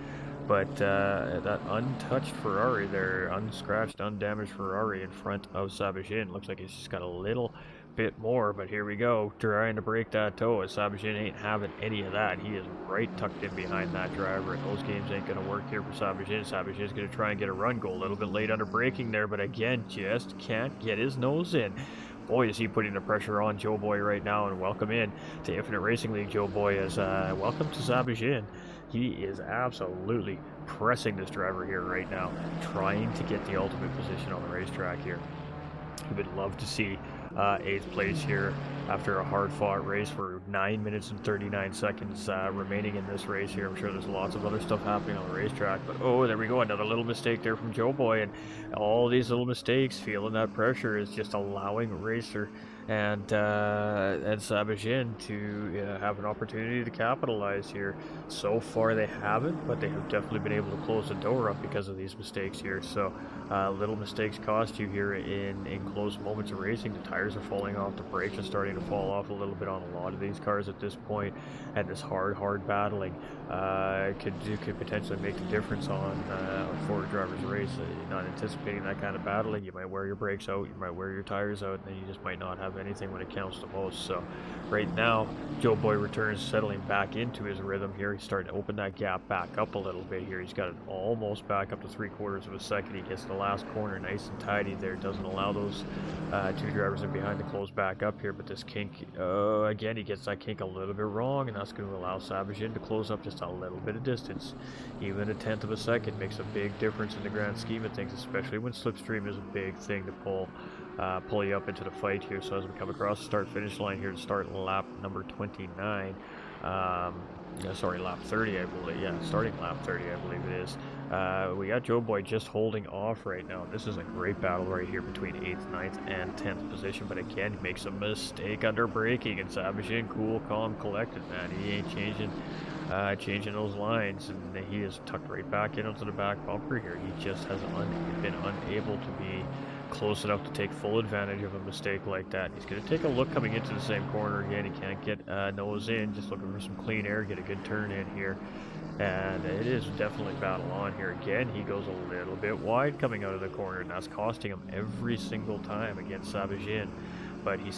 But that untouched Ferrari there, unscratched, undamaged Ferrari in front of Sabajin, looks like he's just got a little bit more, but here we go, trying to break that toe, as Sabajin ain't having any of that. He is right tucked in behind that driver, and those games ain't going to work here for Sabajin. Sabajin's going to try and get a run goal, a little bit late under braking there, but again, just can't get his nose in. Boy, is he putting the pressure on Joe Boy right now, and welcome in to Infinite Racing League, Joe Boy, as welcome to Sabajin. He is absolutely pressing this driver here right now, trying to get the ultimate position on the racetrack here. We would love to see 8th place here after a hard-fought race for 9 minutes and 39 seconds remaining in this race here. I'm sure there's lots of other stuff happening on the racetrack, but oh, there we go, another little mistake there from Joe Boy, and all these little mistakes, feeling that pressure, is just allowing Racer and Sabajin to have an opportunity to capitalize here. So far they haven't, but they have definitely been able to close the door up because of these mistakes here. So little mistakes cost you here in close moments of racing. The tires are falling off, the brakes are starting to fall off a little bit on a lot of these cars at this point, and this hard battling could potentially make the difference on a forward driver's race. You're not anticipating that kind of battling, you might wear your brakes out, you might wear your tires out, and then you just might not have anything when it counts the most. So right now, Joe Boy returns, settling back into his rhythm here. He's starting to open that gap back up a little bit here. He's got it almost back up to 3/4 of a second. He gets the last corner nice and tidy there. Doesn't allow those two drivers in behind to close back up here, but this kink, again, he gets that kink a little bit wrong, and that's going to allow Sabajin to close up just a little bit of distance. Even a 1/10 of a second makes a big difference in the grand scheme of things, especially when slipstream is a big thing to pull you up into the fight here. So as we come across the start-finish line here to start lap number 29, sorry, lap 30, I believe. Yeah, starting lap 30, I believe it is. We got Joe Boy just holding off right now. This is a great battle right here between 8th, 9th, and 10th position, but again, he makes a mistake under braking, and Sabajin, cool, calm, collected, man. He ain't changing those lines, and he is tucked right back into the back bumper here. He just has been unable to be close enough to take full advantage of a mistake like that. He's going to take a look coming into the same corner again. He can't get nose in, just looking for some clean air, get a good turn in here. And it is definitely battle on here. Again, he goes a little bit wide coming out of the corner, and that's costing him every single time against Sabajin. But he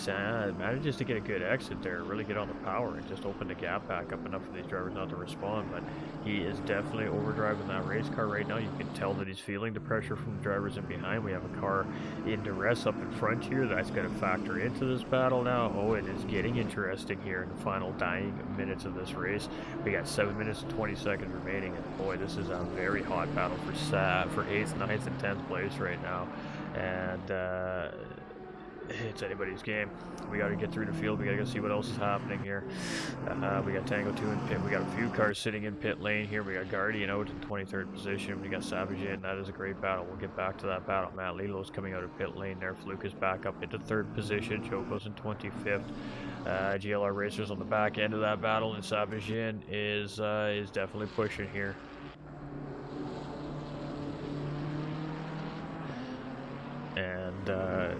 manages to get a good exit there, really get on the power, and just open the gap back up enough for these drivers not to respond. But he is definitely overdriving that race car right now. You can tell that he's feeling the pressure from the drivers in behind. We have a car in duress up in front here. That's going to factor into this battle now. Oh, it is getting interesting here in the final dying minutes of this race. We got 7 minutes and 20 seconds remaining, and boy, this is a very hot battle for 8th, 9th, and 10th place right now. And it's anybody's game. We got to get through the field. We got to go see what else is happening here. We got Tango 2 in pit. We got a few cars sitting in pit lane here. We got Guardian out in 23rd position. We got Savage in. That is a great battle. We'll get back to that battle. Matt Lilo's coming out of pit lane there. Fluke is back up into 3rd position. Choco's in 25th. GLR Racers on the back end of that battle, and Savage in is definitely pushing here. And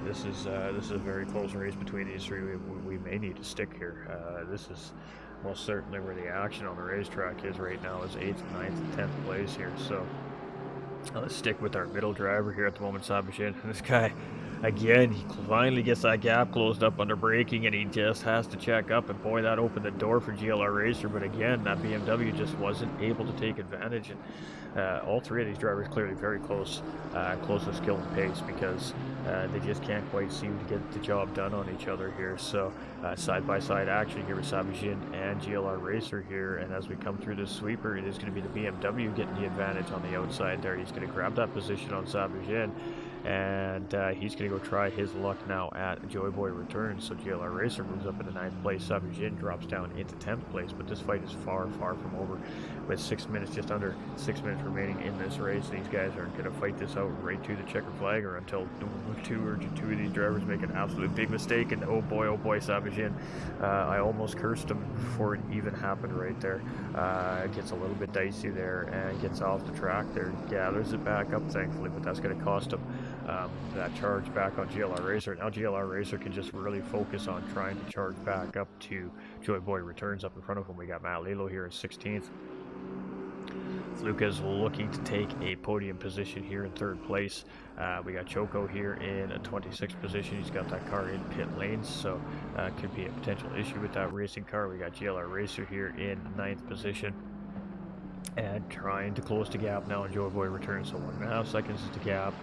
this is a very close race between these three. We may need to stick here. This is most certainly where the action on the racetrack is right now, is 8th, 9th, and 10th place here. So let's stick with our middle driver here at the moment, Sabajin. This guy, again, he finally gets that gap closed up under braking, and he just has to check up, and boy, that opened the door for GLR Racer. But again, that BMW just wasn't able to take advantage, and all three of these drivers clearly very close to skill and pace, because they just can't quite seem to get the job done on each other here. So side-by-side action here with Sabajin and GLR Racer here, and as we come through this sweeper, it is going to be the BMW getting the advantage on the outside there. He's going to grab that position on Sabajin, and he's going to go try his luck now at Joy Boy Returns. So GLR Racer moves up into 9th place. Sabajin drops down into 10th place, but this fight is far from over, with 6 minutes, just under 6 minutes remaining in this race. These guys are going to fight this out right to the checker flag, or until two of these drivers make an absolute big mistake. And oh boy, Sabajin, I almost cursed him before it even happened right there. It gets a little bit dicey there and gets off the track there, gathers it back up thankfully, but that's going to cost him that charge back on GLR Racer. Now GLR Racer can just really focus on trying to charge back up to Joy Boy Returns up in front of him. We got Matt Lilo here in 16th. Lucas looking to take a podium position here in 3rd place. We got Choco here in a 26th position. He's got that car in pit lanes, so could be a potential issue with that racing car. We got GLR Racer here in 9th position, and trying to close the gap now. Joy Boy Returns, so 1.5 seconds is the gap.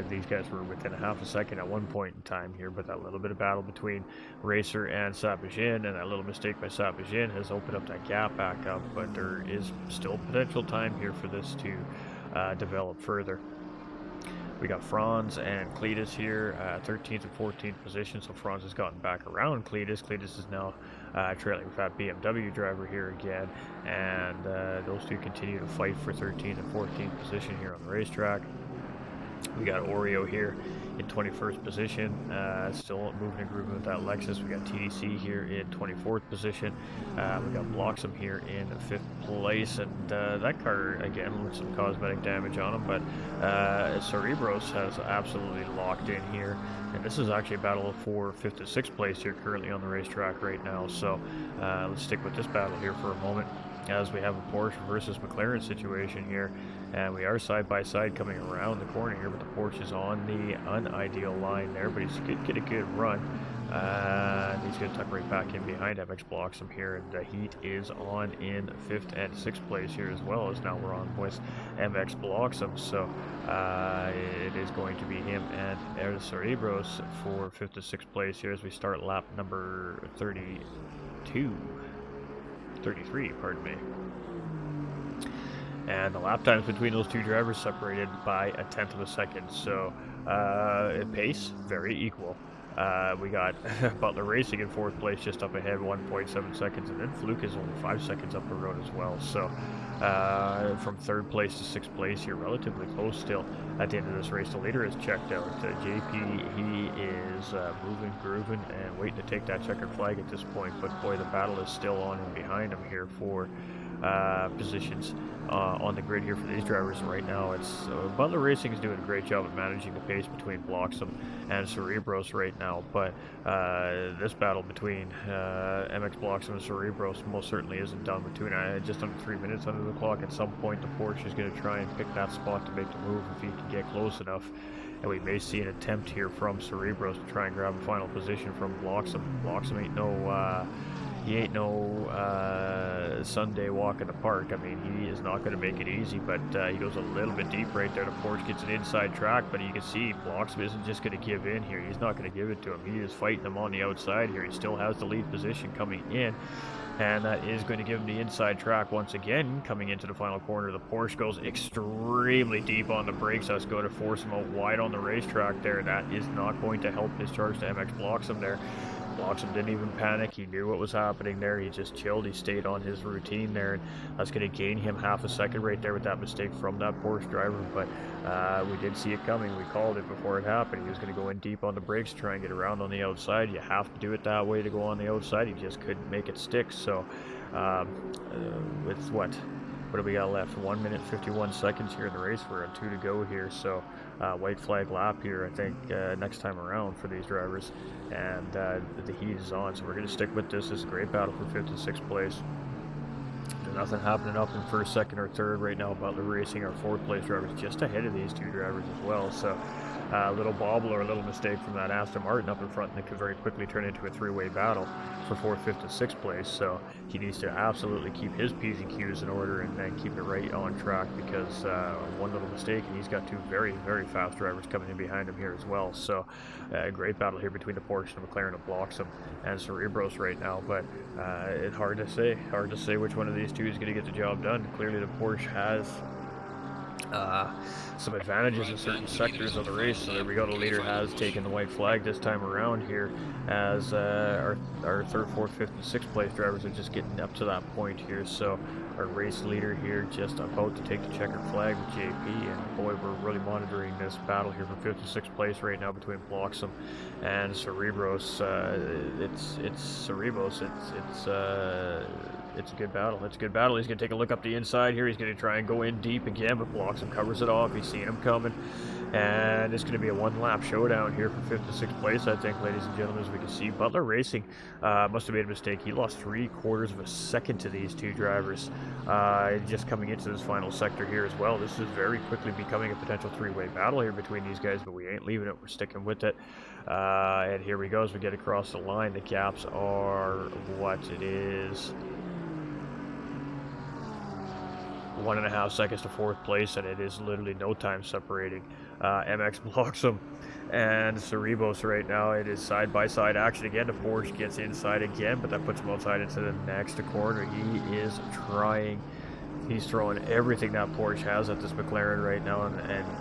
These guys were within a half a second at one point in time here, but that little bit of battle between Racer and Sabajin, and that little mistake by Sabajin has opened up that gap back up, but there is still potential time here for this to develop further. We got Franz and Cletus here, 13th and 14th position, so Franz has gotten back around Cletus. Cletus is now trailing with that BMW driver here again, and those two continue to fight for 13th and 14th position here on the racetrack. We got Oreo here in 21st position, still moving and grooving with that Lexus. We got TDC here in 24th position. We got Bloxham here in 5th place, and that car again with some cosmetic damage on him, but Cerebros has absolutely locked in here, and this is actually a battle for 5th and 6th place here currently on the racetrack right now. So let's stick with this battle here for a moment, as we have a Porsche versus McLaren situation here, and we are side by side coming around the corner here, but the Porsche is on the unideal line there, but he's going to get a good run. He's going to tuck right back in behind MX Bloxham here, and the heat is on in 5th and 6th place here, as well as now we're on with MX Bloxham. So it is going to be him and El Cerebros for 5th and 6th place here as we start lap number 33, pardon me. And the lap times between those two drivers separated by 1/10 of a second, so pace very equal. We got Butler Racing in 4th place, just up ahead, 1.7 seconds, and then Fluke is only 5 seconds up the road as well. So from 3rd place to 6th place here, relatively close still at the end of this race. The leader is checked out. JP, he is moving, grooving, and waiting to take that checkered flag at this point, but boy, the battle is still on and behind him here for positions on the grid here for these drivers right now. It's Butler Racing is doing a great job of managing the pace between Bloxham and Cerebros right now, but this battle between MX Bloxham and Cerebros most certainly isn't done. With just under 3 minutes under the clock, at some point the Porsche is going to try and pick that spot to make the move if he can get close enough, and we may see an attempt here from Cerebros to try and grab a final position from Bloxham. Bloxham ain't no Sunday walk in the park. I mean, he is not going to make it easy, but he goes a little bit deep right there. The Porsche gets an inside track, but you can see Bloxham isn't just going to give in here. He's not going to give it to him. He is fighting him on the outside here. He still has the lead position coming in, and that is going to give him the inside track once again. Coming into the final corner, the Porsche goes extremely deep on the brakes. That's going to force him out wide on the racetrack there. That is not going to help his charge to MX Bloxham there. Bloxham didn't even panic. He knew what was happening there. He just chilled. He stayed on his routine there, and that's going to gain him half a second right there with that mistake from that Porsche driver. But we did see it coming. We called it before it happened. He was going to go in deep on the brakes to try and get around on the outside. You have to do it that way to go on the outside. He just couldn't make it stick. So with what do we got left? 1 minute 51 seconds here in the race. We're at 2 to go here. So white flag lap here, I think, next time around for these drivers. And the heat is on, so we're going to stick with this. This is a great battle for 5th and 6th place. There's nothing happening up in 1st, 2nd, or 3rd right now. Butler Racing, our 4th place drivers, just ahead of these two drivers as well. So a little bobble or a little mistake from that Aston Martin up in front, and it could very quickly turn into a 3-way battle for 4th, 5th, and 6th place. So he needs to absolutely keep his P's and Q's in order and then keep it right on track, because one little mistake and he's got two very, very fast drivers coming in behind him here as well. So a great battle here between the Porsche and McLaren of Bloxham and Cerebros right now, but it's hard to say which one of these two is going to get the job done. Clearly the Porsche has some advantages in certain sectors of the race. So there we go. The leader has taken the white flag this time around here, as our third, fourth, fifth, and sixth place drivers are just getting up to that point here. So our race leader here just about to take the checkered flag with JP, and boy, we're really monitoring this battle here for fifth and sixth place right now between Bloxham and Cerebros. It's Cerebros. It's a good battle. It's a good battle. He's going to take a look up the inside here. He's going to try and go in deep again, but Bloxham covers it off. He's seeing him coming. And it's going to be a one-lap showdown here for fifth and sixth place, I think, ladies and gentlemen, as we can see. Butler Racing must have made a mistake. He lost 3/4 of a second to these two drivers just coming into this final sector here as well. This is very quickly becoming a potential three-way battle here between these guys, but we ain't leaving it. We're sticking with it. And here we go as we get across the line. The gaps are what it is. 1.5 seconds to fourth place, and it is literally no time separating MX Bloxham and Cerebos right now. It is side-by-side action again. The Porsche gets inside again, but that puts him outside into the next corner. He is trying. He's throwing everything that Porsche has at this McLaren right now, and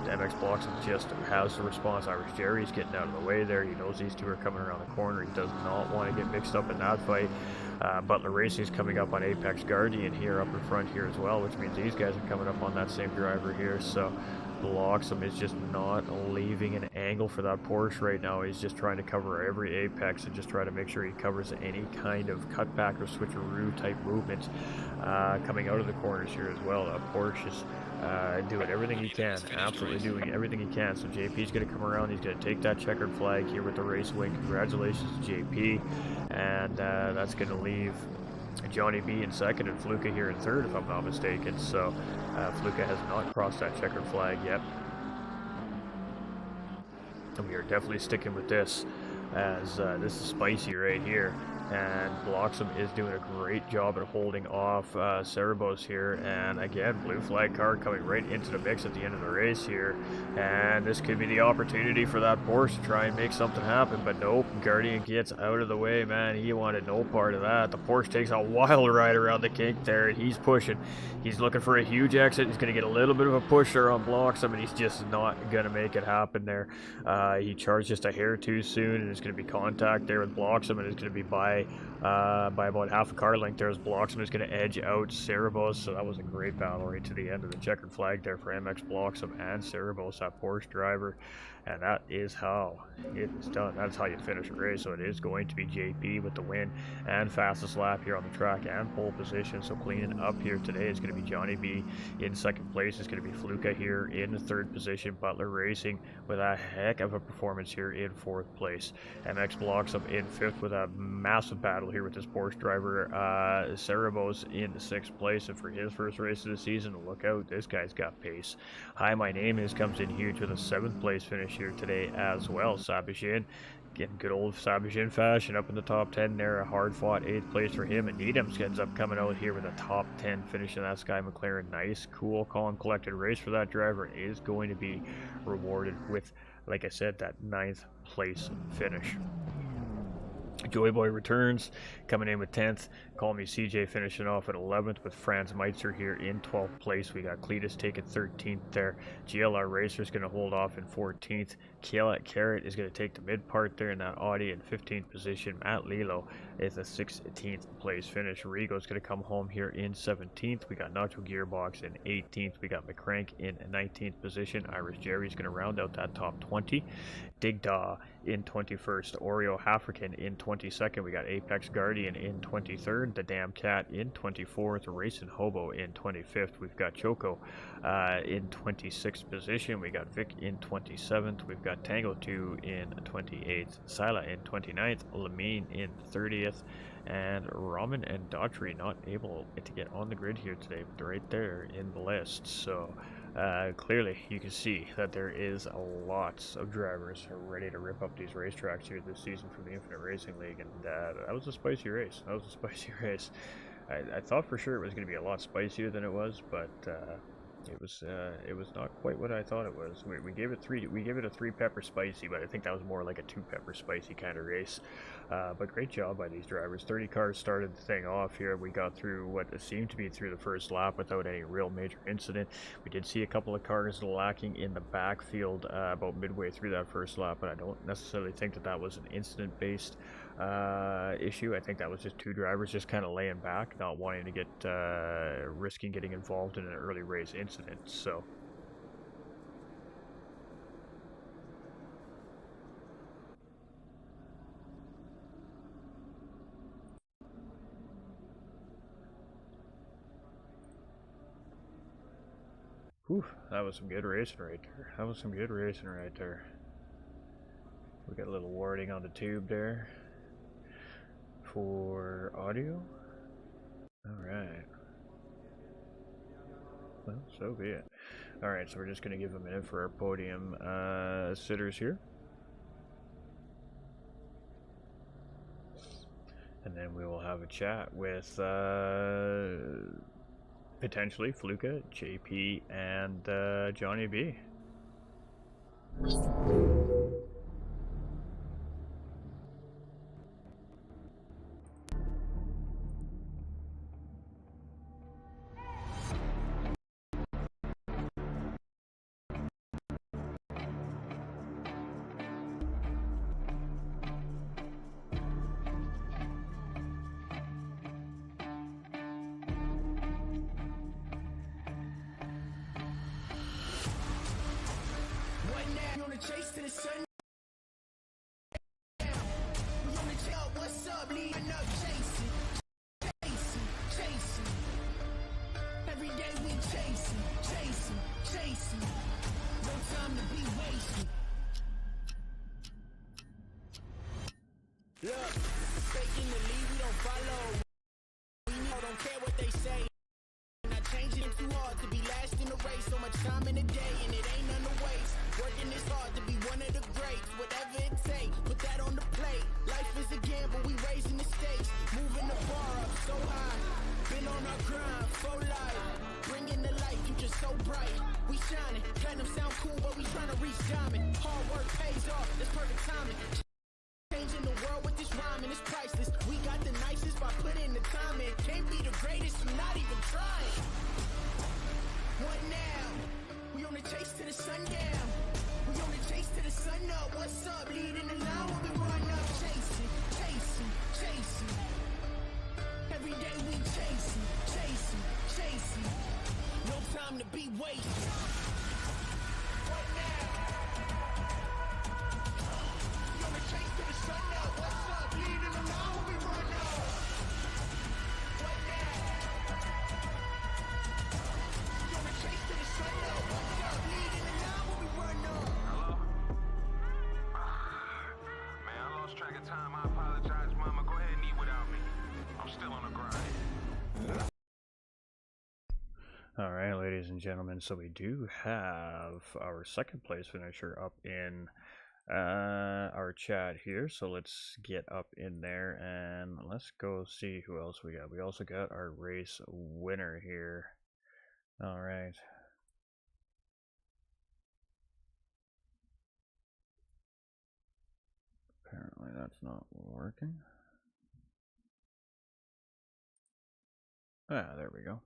MX Bloxham just has the response. Irish Jerry's getting out of the way there. He knows these two are coming around the corner. He does not want to get mixed up in that fight. Butler Racing is coming up on Apex Guardian here up in front here as well, which means these guys are coming up on that same driver here. So Bloxham is just not leaving an angle for that Porsche right now. He's just trying to cover every apex and just try to make sure he covers any kind of cutback or switcheroo type movements coming out of the corners here as well. Porsche is doing everything he can, absolutely doing everything he can. So JP's going to come around. He's going to take that checkered flag here with the race win. Congratulations to JP, and that's going to leave Johnny B in second and Fluka here in third, if I'm not mistaken. So Fluka has not crossed that checkered flag yet, and we are definitely sticking with this, as this is spicy right here. And Bloxham is doing a great job at holding off Cerebos here. And again, blue flag car coming right into the mix at the end of the race here. And this could be the opportunity for that Porsche to try and make something happen. But nope, Guardian gets out of the way, man. He wanted no part of that. The Porsche takes a wild ride around the kink there, and he's pushing. He's looking for a huge exit. He's going to get a little bit of a push there on Bloxham, and he's just not going to make it happen there. He charged just a hair too soon, and there's going to be contact there with Bloxham, and it's going to be by about half a car length there, as Bloxham is going to edge out Cerebos. So that was a great battle right to the end of the checkered flag there for MX Bloxham and Cerebos, that Porsche driver. And that is how it is done. That's how you finish a race. So it is going to be JP with the win and fastest lap here on the track and pole position. So cleaning up here today is going to be Johnny B in second place. It's going to be Fluka here in third position. Butler Racing with a heck of a performance here in fourth place. MX Bloxham in fifth with a massive battle here with this Porsche driver. Cerebos in sixth place, and for his first race of the season, look out, this guy's got pace. Hi, my name is comes in huge with a seventh place finish here today as well. Sabajin, getting good old Sabajin fashion up in the top 10 there. A hard fought 8th place for him, and Needhams ends up coming out here with a top 10 finish in that Sky McLaren. Nice, cool, calm, collected race for that driver. It is going to be rewarded with, like I said, that 9th place finish. Joy Boy returns, coming in with 10th. Call Me CJ finishing off at 11th with Franz Meitzer here in 12th place. We got Cletus taking 13th there. GLR Racer is going to hold off in 14th. Kayla Carrot is going to take the mid part there in that Audi in 15th position. Matt Lilo is a 16th place finish. Rigo is going to come home here in 17th. We got Nacho Gearbox in 18th. We got McCrank in 19th position. Irish Jerry is going to round out that top 20. Digdaw in 21st. Oreo African in 22nd. We got Apex Guardian in 23rd. The Damn Cat in 24th. Racing Hobo in 25th. We've got Choco in 26th position. We got Vic in 27th. We've got Tango 2 in 28th. Sila in 29th. Lamine in 30th. And Ramen and Daughtry not able to get on the grid here today, but they're right there in the list. So clearly you can see that there is lots of drivers who are ready to rip up these racetracks here this season from the Infinite Racing League, and that was a spicy race. I thought for sure it was going to be a lot spicier than it was, but it was not quite what I thought it was. We gave it a 3 pepper spicy, but I think that was more like a 2 pepper spicy kind of race. But great job by these drivers. 30 cars started the thing off here. We got through what seemed to be through the first lap without any real major incident. We did see a couple of cars lacking in the backfield about midway through that first lap, but I don't necessarily think that was an incident-based issue. I think that was just 2 drivers just kind of laying back, not wanting to get risking getting involved in an early race incident. So whew, that was some good racing right there. That was some good racing right there. We got a little warning on the tube there for audio. Alright. Well, so be it. Alright, so we're just going to give a minute for our podium sitters here. And then we will have a chat with potentially Fluka, JP, and Johnny B. Chase to the sun. We on the tail, what's up? Leading up, chasing. Every day we chasing. No time to be wasted. Look, taking the lead, we don't follow. We don't care what they say. Not changing too hard to be last in the race. So much time in the day, and it ain't none to waste. Working this hard to be one of the greats. Whatever it takes, put that on the plate. Life is a gamble, we raising the stakes. Moving the bar up so high. Been on our grind for life. Bringing the light, future so bright. We shining, platinum sound cool, but we trying to reach diamond. Hard work pays off, that's perfect timing. Changing the world with this rhyming, it's priceless. We got the nicest by putting the time in. Can't be the greatest, I'm not even trying. What now? We on the chase to the sundown. We on the chase to the sun up. What's up? Leading the line when we run up. Chasing. Every day we chasing. No time to be wasted. What now? We on the chase to the sun up. What's up? Leading the line when we run up. What now? We on the chase to the sun up. What's up? Leading the line when we run up. Hello? Man, I lost track of time. I apologize, Mama. Go ahead and eat without me. I'm still on the grind. Alright, ladies and gentlemen, so we do have our second place finisher up in our chat here, so let's get up in there and let's go see who else we got. We also got our race winner here. Alright. Apparently that's not working. Ah, there we go.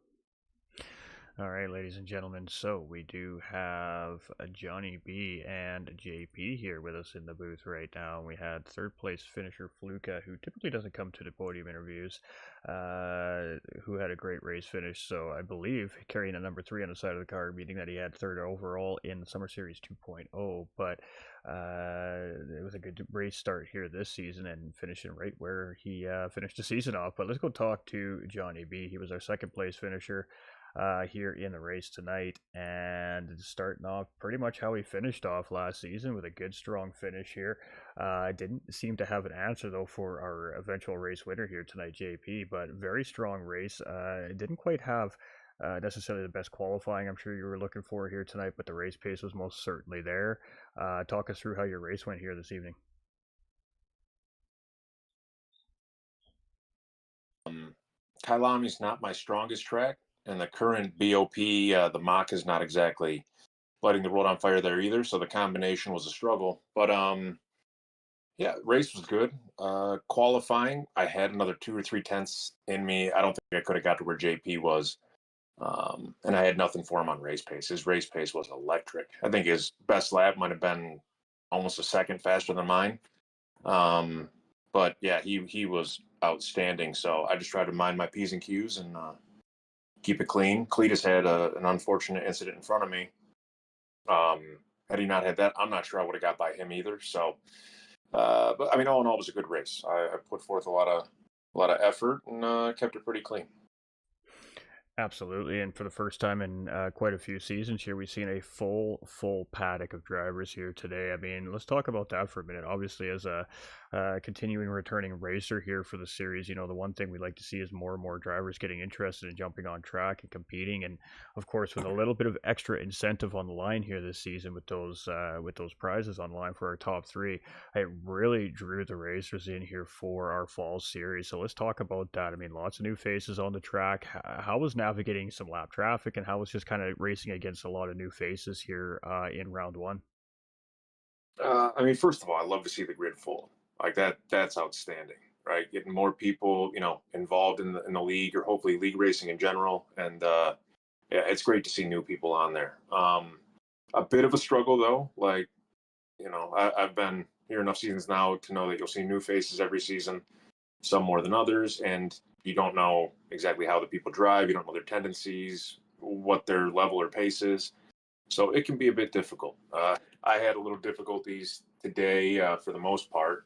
Alright, ladies and gentlemen, so we do have Johnny B and JP here with us in the booth right now. We had third place finisher Fluka, who typically doesn't come to the podium interviews, who had a great race finish, so I believe carrying a number 3 on the side of the car, meaning that he had third overall in the Summer Series 2.0, but it was a good race start here this season and finishing right where he finished the season off. But let's go talk to Johnny B. He was our second place finisher here in the race tonight, and starting off pretty much how he finished off last season with a good strong finish here. Didn't seem to have an answer though for our eventual race winner here tonight, JP, but very strong race. Didn't quite have necessarily the best qualifying I'm sure you were looking for here tonight, but the race pace was most certainly there. Talk us through how your race went here this evening. Kyalami is not my strongest track. and the current BOP, the mock is not exactly lighting the world on fire there either. So the combination was a struggle. But yeah, race was good. Qualifying, I had another 2 or 3 tenths in me. I don't think I could have got to where JP was. And I had nothing for him on race pace. His race pace was electric. I think his best lap might have been almost a second faster than mine. But yeah, he was outstanding. So I just tried to mind my P's and Q's and keep it clean. Cletus had an unfortunate incident in front of me. Had he not had that, I'm not sure I would have got by him either. So, but I mean, all in all, it was a good race. I put forth a lot of effort and kept it pretty clean. Absolutely, and for the first time in quite a few seasons here, we've seen a full paddock of drivers here today. I mean, let's talk about that for a minute. Obviously, as a continuing returning racer here for the series, the one thing we like to see is more and more drivers getting interested in jumping on track and competing, and of course, with a little bit of extra incentive on the line here this season with those prizes on the line for our top three, it really drew the racers in here for our fall series. So let's talk about that. I mean, lots of new faces on the track. How was navigating some lap traffic, and how was just kind of racing against a lot of new faces here in round one? I mean, first of all, I love to see the grid full. Like that's outstanding, right? Getting more people, involved in the league, or hopefully league racing in general. And yeah, it's great to see new people on there. A bit of a struggle though. Like, I've been here enough seasons now to know that you'll see new faces every season, some more than others, and you don't know exactly how the people drive. You don't know their tendencies, what their level or pace is. So it can be a bit difficult. I had a little difficulties today for the most part.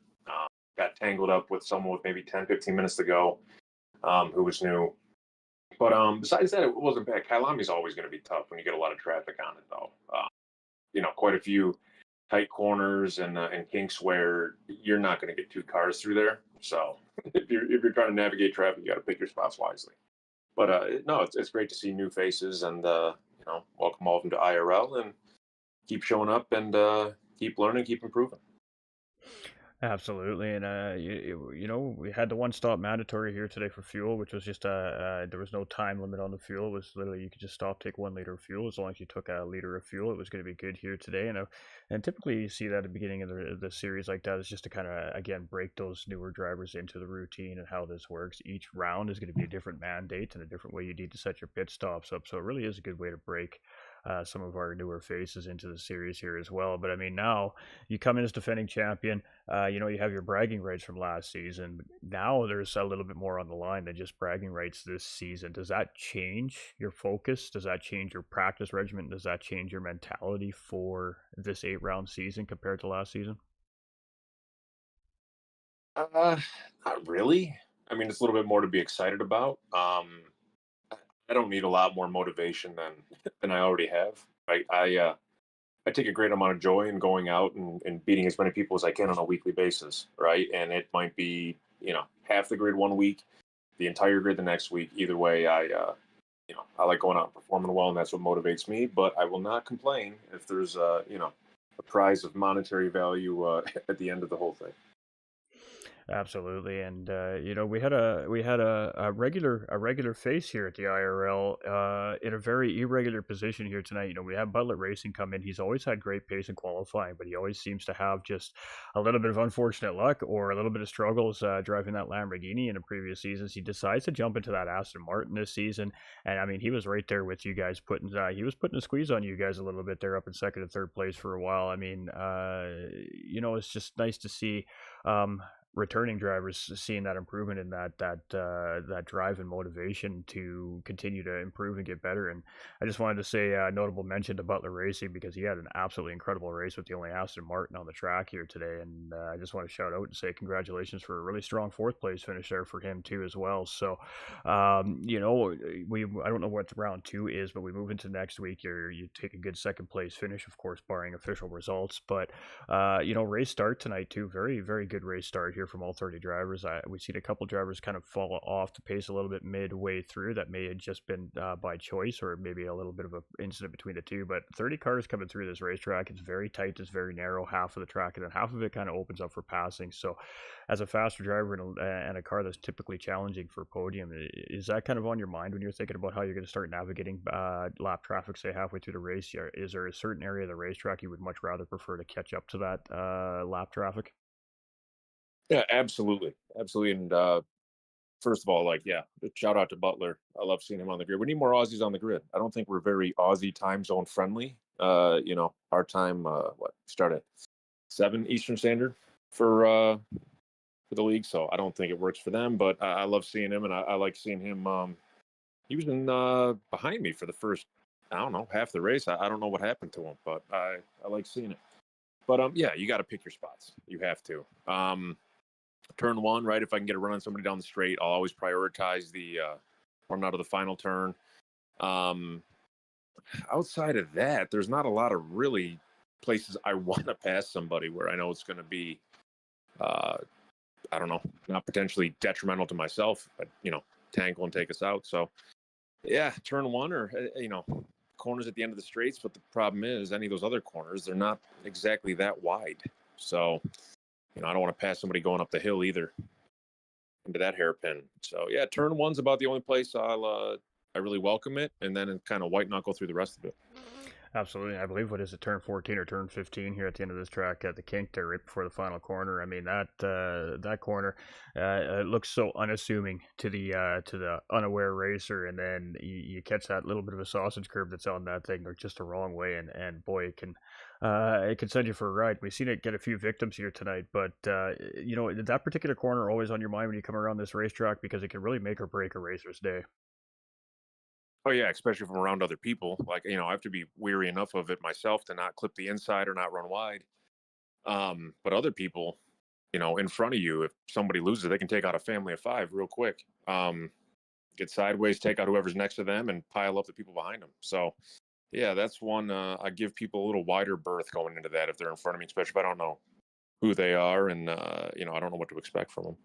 Got tangled up with someone with maybe 10, 15 minutes to go who was new. But besides that, it wasn't bad. Kyalami is always going to be tough when you get a lot of traffic on it, though. Quite a few tight corners and kinks where you're not going to get two cars through there. So if you're trying to navigate traffic, you got to pick your spots wisely. But no, it's great to see new faces and welcome all of them to IRL and keep showing up and keep learning, keep improving. Absolutely, and we had the one-stop mandatory here today for fuel, which was just there was no time limit on the fuel. It was literally you could just stop, take 1 liter of fuel. As long as you took a liter of fuel, it was going to be good here today. And typically you see that at the beginning of the series like that is just to kind of again break those newer drivers into the routine and how this works. Each round is going to be a different mandate and a different way you need to set your pit stops up. So it really is a good way to break some of our newer faces into the series here as well. But I mean, now you come in as defending champion. You have your bragging rights from last season. But now there's a little bit more on the line than just bragging rights this season. Does that change your focus? Does that change your practice regimen? Does that change your mentality for this 8-round season compared to last season? Not really. I mean, it's a little bit more to be excited about. I don't need a lot more motivation than I already have. I take a great amount of joy in going out and beating as many people as I can on a weekly basis, right? And it might be, half the grid one week, the entire grid the next week. Either way, I like going out and performing well, and that's what motivates me. But I will not complain if there's a prize of monetary value at the end of the whole thing. Absolutely, and we had a regular face here at the IRL in a very irregular position here tonight. We had Butler Racing come in. He's always had great pace in qualifying, but he always seems to have just a little bit of unfortunate luck or a little bit of struggles driving that Lamborghini in the previous seasons. He decides to jump into that Aston Martin this season, and I mean he was right there with you guys, he was putting a squeeze on you guys a little bit there, up in second and third place for a while. I mean, it's just nice to see. Returning drivers seeing that improvement in that drive and motivation to continue to improve and get better. And I just wanted to say a notable mention to Butler Racing because he had an absolutely incredible race with the only Aston Martin on the track here today. And I just want to shout out and say congratulations for a really strong fourth place finish there for him too as well. So, I don't know what round 2 is, but we move into next week. You take a good second place finish, of course, barring official results. But race start tonight too. Very, very good race start here here from all 30 drivers. We've seen a couple drivers kind of fall off the pace a little bit midway through. That may have just been by choice, or maybe a little bit of an incident between the two. But 30 cars coming through this racetrack. It's very tight. It's very narrow, half of the track, and then half of it kind of opens up for passing. So as a faster driver and a car that's typically challenging for podium, is that kind of on your mind when you're thinking about how you're going to start navigating lap traffic, say halfway through the race? Is there a certain area of the racetrack you would much rather prefer to catch up to that lap traffic? Yeah, absolutely, absolutely. And first of all, like, yeah, shout out to Butler. I love seeing him on the grid. We need more Aussies on the grid. I don't think we're very Aussie time zone friendly. Our time start at 7 Eastern Standard for the league, so I don't think it works for them. But I love seeing him, and I like seeing him. He was in behind me for the first, I don't know, half the race. I don't know what happened to him, but I like seeing it. But yeah, you got to pick your spots. You have to. Turn one, right? If I can get a run on somebody down the straight, I'll always prioritize the run out of the final turn. Outside of that, there's not a lot of really places I want to pass somebody where I know it's going to be, I don't know, not potentially detrimental to myself, but, tangle and take us out. So, yeah, turn one or, corners at the end of the straights. But the problem is any of those other corners, they're not exactly that wide. So, I don't want to pass somebody going up the hill either into that hairpin. So, yeah, turn one's about the only place I really welcome it, and then kind of white knuckle through the rest of it. Absolutely. I believe, what is it, turn 14 or turn 15 here at the end of this track at the kink there right before the final corner. I mean, that corner it looks so unassuming to the unaware racer, and then you catch that little bit of a sausage curve that's on that thing, or just the wrong way, and boy, it can send you for a ride. We've seen it get a few victims here tonight, but that particular corner always on your mind when you come around this racetrack, because it can really make or break a racer's day. Oh yeah, especially from around other people. Like, I have to be weary enough of it myself to not clip the inside or not run wide. But other people, in front of you, if somebody loses, they can take out a family of 5 real quick. Get sideways, take out whoever's next to them, and pile up the people behind them. So, yeah, that's one. I give people a little wider berth going into that if they're in front of me, especially if I don't know who they are, and I don't know what to expect from them.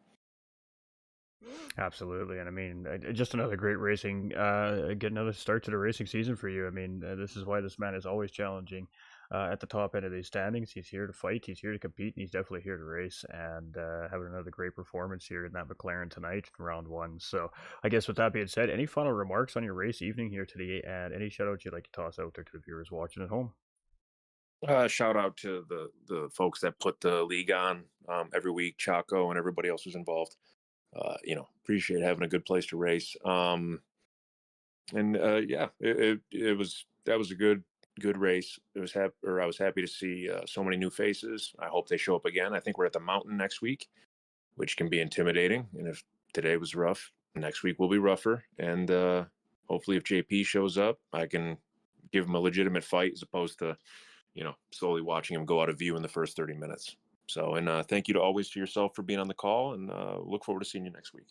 Absolutely, and I mean, just another great racing, get another start to the racing season for you. I mean, this is why this man is always challenging at the top end of these standings. He's here to fight, he's here to compete, and he's definitely here to race. And having another great performance here in that McLaren tonight, in round one. So, I guess with that being said, any final remarks on your race evening here today, and any shout outs you'd like to toss out there to the viewers watching at home? Shout out to the folks that put the league on every week, Chaco and everybody else who's involved. Appreciate having a good place to race. Yeah, that was a good race. I was happy to see so many new faces. I hope they show up again. I think we're at the mountain next week, which can be intimidating. And if today was rough, next week will be rougher. And hopefully, if JP shows up, I can give him a legitimate fight as opposed to, slowly watching him go out of view in the first 30 minutes. So, and thank you to yourself for being on the call, and look forward to seeing you next week.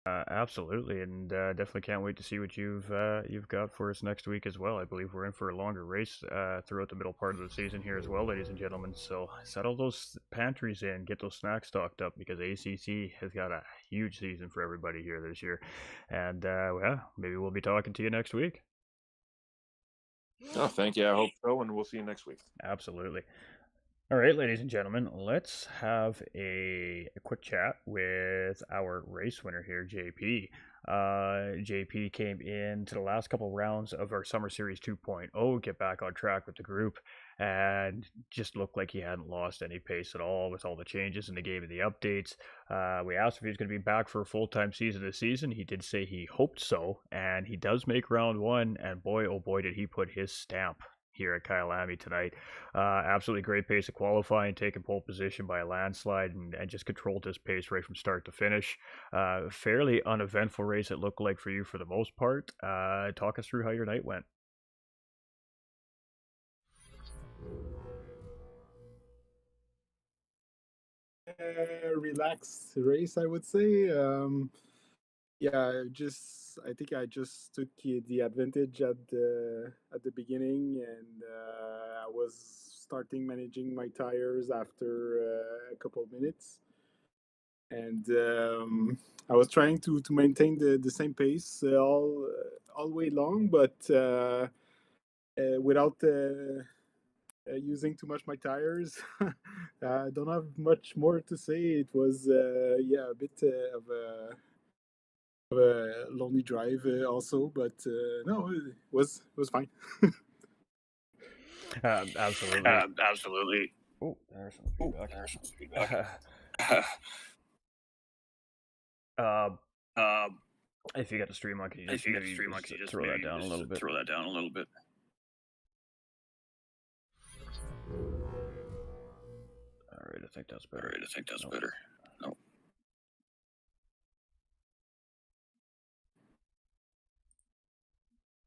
Absolutely, and definitely can't wait to see what you've got for us next week as well. I believe we're in for a longer race throughout the middle part of the season here as well, ladies and gentlemen. So settle those pantries in, get those snacks stocked up, because ACC has got a huge season for everybody here this year. And maybe we'll be talking to you next week. Oh, thank you. I hope so, and we'll see you next week. Absolutely. All right, ladies and gentlemen, let's have a quick chat with our race winner here, JP. JP came into the last couple rounds of our Summer Series 2.0, get back on track with the group, and just looked like he hadn't lost any pace at all with all the changes in the game and the updates. We asked if he was going to be back for a full-time season this season. He did say he hoped so, and he does make round one, and boy, oh boy, did he put his stamp here at Kyalami tonight. Absolutely great pace of qualifying, taking pole position by a landslide, and just controlled his pace right from start to finish. Fairly uneventful race it looked like for you for the most part. Talk us through how your night went. Relaxed race, I would say. I think I just took the advantage at the beginning, and I was starting managing my tires after a couple of minutes, and I was trying to maintain the same pace all way long, but without using too much my tires. I don't have much more to say. It was a bit of a lonely drive also, but no, it was fine. Absolutely. Absolutely. Oh, there's some feedback. There's some feedback. Um, Um, if you got the stream on, can you if just you got maybe the stream on, can you just throw that maybe down a just little bit? throw that down a little bit? All right, I think that's better. All right, I think that's better. No.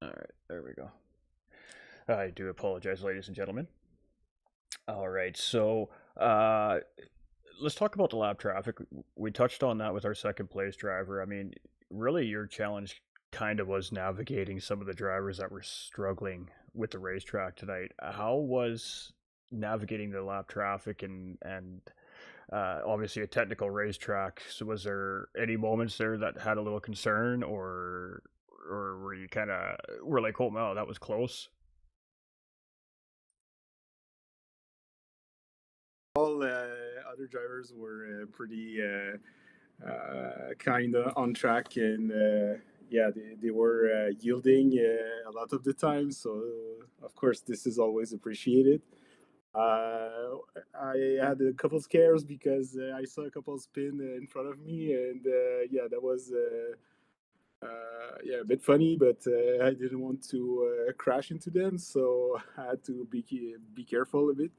All right, there we go. I do apologize, ladies and gentlemen. All right, so let's talk about the lap traffic. We touched on that with our second place driver. I mean, really, your challenge kind of was navigating some of the drivers that were struggling with the racetrack tonight. How was navigating the lap traffic and obviously a technical racetrack? So, was there any moments there that had a little concern, or were you kind of were like, oh no, that was close? All other drivers were pretty kind of on track, and yeah, they were yielding a lot of the time. So of course, this is always appreciated. I had a couple scares because I saw a couple spin in front of me, and yeah, that was yeah, a bit funny, but I didn't want to crash into them, so I had to be careful a bit.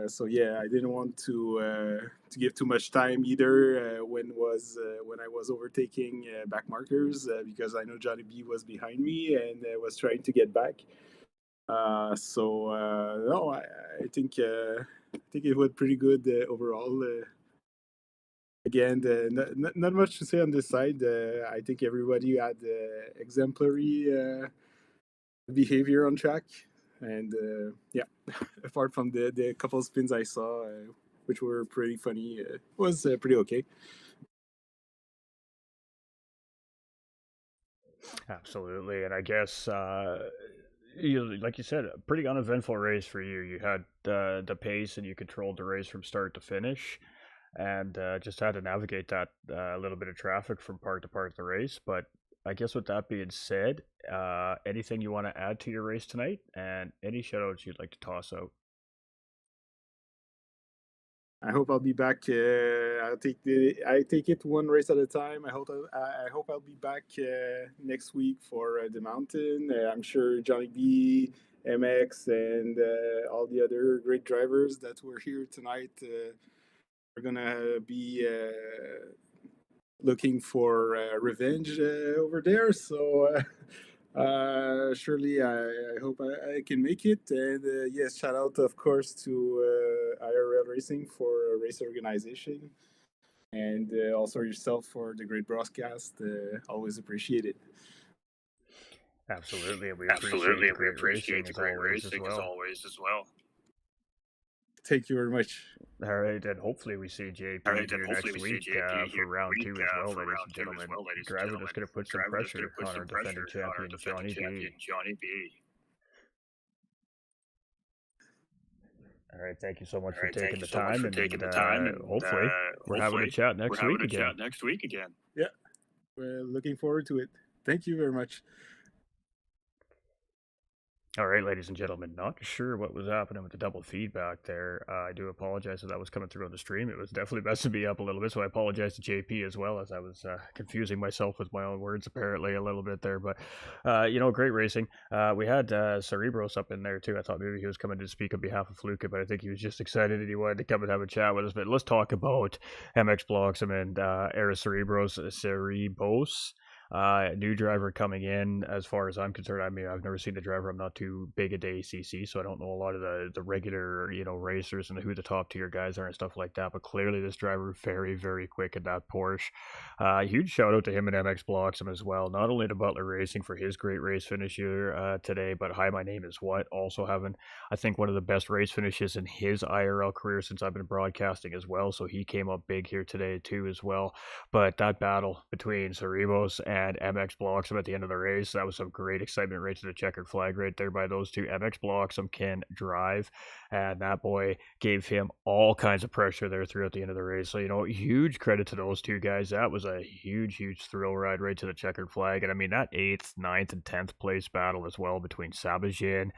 So yeah, I didn't want to give too much time either when I was overtaking back markers because I know Johnny B was behind me and was trying to get back. So no, I think it went pretty good overall. Again, not much to say on this side. I think everybody had exemplary behavior on track, and yeah, apart from the couple spins I saw, which were pretty funny, was pretty okay. Absolutely, and I guess you like you said, a pretty uneventful race for you. You had the pace, and you controlled the race from start to finish, and just had to navigate that little bit of traffic from part to part of the race. But I guess with that being said, anything you want to add to your race tonight, and any shoutouts you'd like to toss out? I hope I'll be back. I take it one race at a time. I hope I'll be back next week for the mountain. I'm sure Johnny B, MX, and all the other great drivers that were here tonight are gonna be looking for revenge over there. So surely I hope I can make it. And yes, shout out of course to IRL Racing for race organization, and also yourself for the great broadcast. Always appreciate it. Absolutely, and we appreciate Absolutely, the and we great appreciate racing the as great always as racing as well. always as well. Thank you very much. All right, and hopefully we see JP All right, here and hopefully next we see week JP for here round week two as well, for ladies round and two as gentlemen. well, ladies and Driver gentlemen. that's going to put some Driver that's going pressure to put on our some defending pressure on our champion, defending Johnny B. champion, Johnny B. All right, thank you so much All for right, thank taking you the so much time, for and taking the time, and hopefully we're having a chat we're next having week a again. chat next week again. Yeah, we're looking forward to it. Thank you very much. All right, ladies and gentlemen, not sure what was happening with the double feedback there. I do apologize if that was coming through on the stream. It was definitely messing me up a little bit, so I apologize to JP as well, as I was confusing myself with my own words apparently a little bit there. But, great racing. We had Cerebros up in there too. I thought maybe he was coming to speak on behalf of Fluka, but I think he was just excited and he wanted to come and have a chat with us. But let's talk about MX Bloxam and Era Cerebros. New driver coming in, as far as I'm concerned. I mean, I've never seen the driver. I'm not too big into ACC, so I don't know a lot of the regular, racers and who the top tier guys are and stuff like that. But clearly, this driver very, very quick in that Porsche. Huge shout out to him and MX Bloxham as well. Not only to Butler Racing for his great race finish here today, but Hi, My Name Is What also having, I think, one of the best race finishes in his IRL career since I've been broadcasting as well. So he came up big here today too as well. But that battle between Cerebos and MX Bloxham at the end of the race, that was some great excitement right to the checkered flag right there by those two. MX Bloxham can drive, and that boy gave him all kinds of pressure there throughout the end of the race. So, huge credit to those two guys. That was a huge, huge thrill ride right to the checkered flag. And I mean, that 8th, 9th, and 10th place battle as well between Sabajin,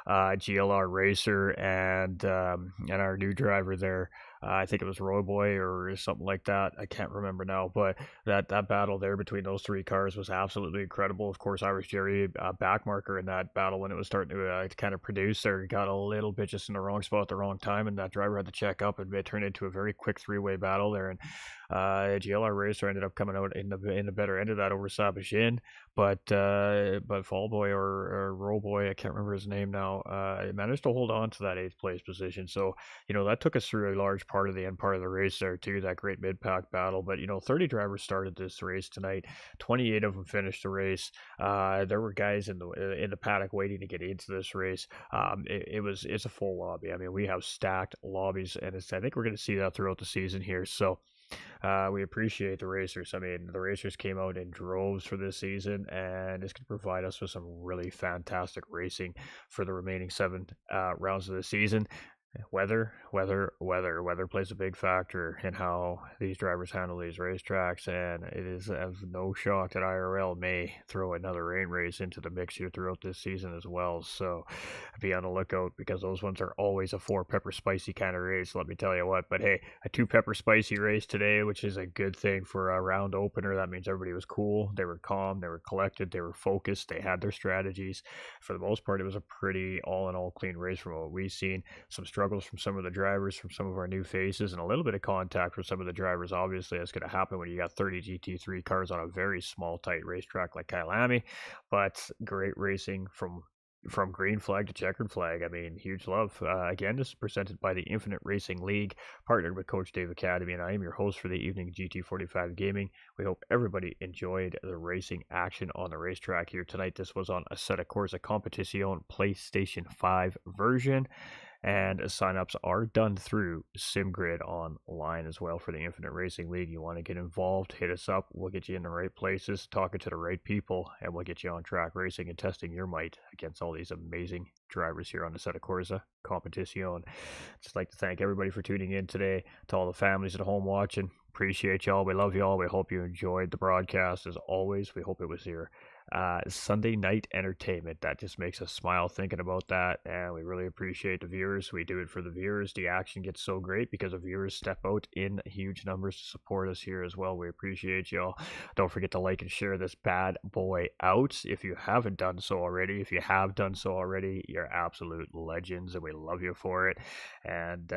GLR Racer, and our new driver there. I think it was Roy Boy or something like that. I can't remember now, but that battle there between those three cars was absolutely incredible. Of course, Irish Jerry backmarker in that battle when it was starting to kind of produce there, got a little bit just in the wrong spot at the wrong time, and that driver had to check up, and it turned into a very quick three-way battle there. And GLR Racer ended up coming out in the better end of that over Sabajin, but Fall Boy or Roll Boy, I can't remember his name now, managed to hold on to that 8th place position. So that took us through a large part of the end part of the race there too, that great mid-pack battle. But 30 drivers started this race tonight, 28 of them finished the race. There were guys in the paddock waiting to get into this race. It's a full lobby. I mean, we have stacked lobbies, and I think we're going to see that throughout the season here. So we appreciate the racers. I mean, the racers came out in droves for this season, and it's going to provide us with some really fantastic racing for the remaining 7 rounds of the season. Weather plays a big factor in how these drivers handle these racetracks, and it is of no shock that IRL may throw another rain race into the mix here throughout this season as well. So be on the lookout, because those ones are always a 4 pepper spicy kind of race, let me tell you what. But hey, a 2 pepper spicy race today, which is a good thing for a round opener. That means everybody was cool, they were calm, they were collected, they were focused, they had their strategies. For the most part, it was a pretty all in all clean race from what we've seen. Some struggles from some of the drivers, from some of our new faces, and a little bit of contact from some of the drivers. Obviously, that's going to happen when you got 30 GT3 cars on a very small, tight racetrack like Kyalami. But great racing from green flag to checkered flag. I mean, huge love. Again, this is presented by the Infinite Racing League, partnered with Coach Dave Academy, and I am your host for the evening, GT45 Gaming. We hope everybody enjoyed the racing action on the racetrack here tonight. This was on Assetto Corsa Competizione PlayStation 5 version. And signups are done through SimGrid online as well for the Infinite Racing League. You want to get involved, hit us up. We'll get you in the right places, talking to the right people, and we'll get you on track racing and testing your might against all these amazing drivers here on the Assetto Corsa Competizione. Just like to thank everybody for tuning in today. To all the families at home watching, appreciate y'all. We love y'all. We hope you enjoyed the broadcast. As always, we hope it was your Sunday night entertainment. That just makes us smile thinking about that, and we really appreciate the viewers. We do it for the viewers. The action gets so great because the viewers step out in huge numbers to support us here as well. We appreciate y'all. Don't forget to like and share this bad boy out if you haven't done so already. If you have done so already, you're absolute legends, and we love you for it. And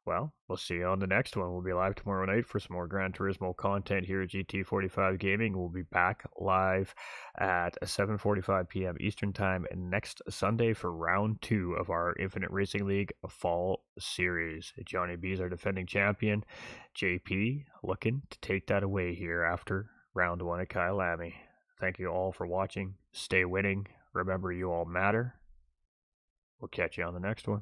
well, we'll see you on the next one. We'll be live tomorrow night for some more Gran Turismo content here at GT45 Gaming. We'll be back live at 7:45 p.m. Eastern Time next Sunday for round 2 of our Infinite Racing League Fall Series. Johnny B is our defending champion. JP looking to take that away here after round 1 at Kyalami. Thank you all for watching. Stay winning. Remember, you all matter. We'll catch you on the next one.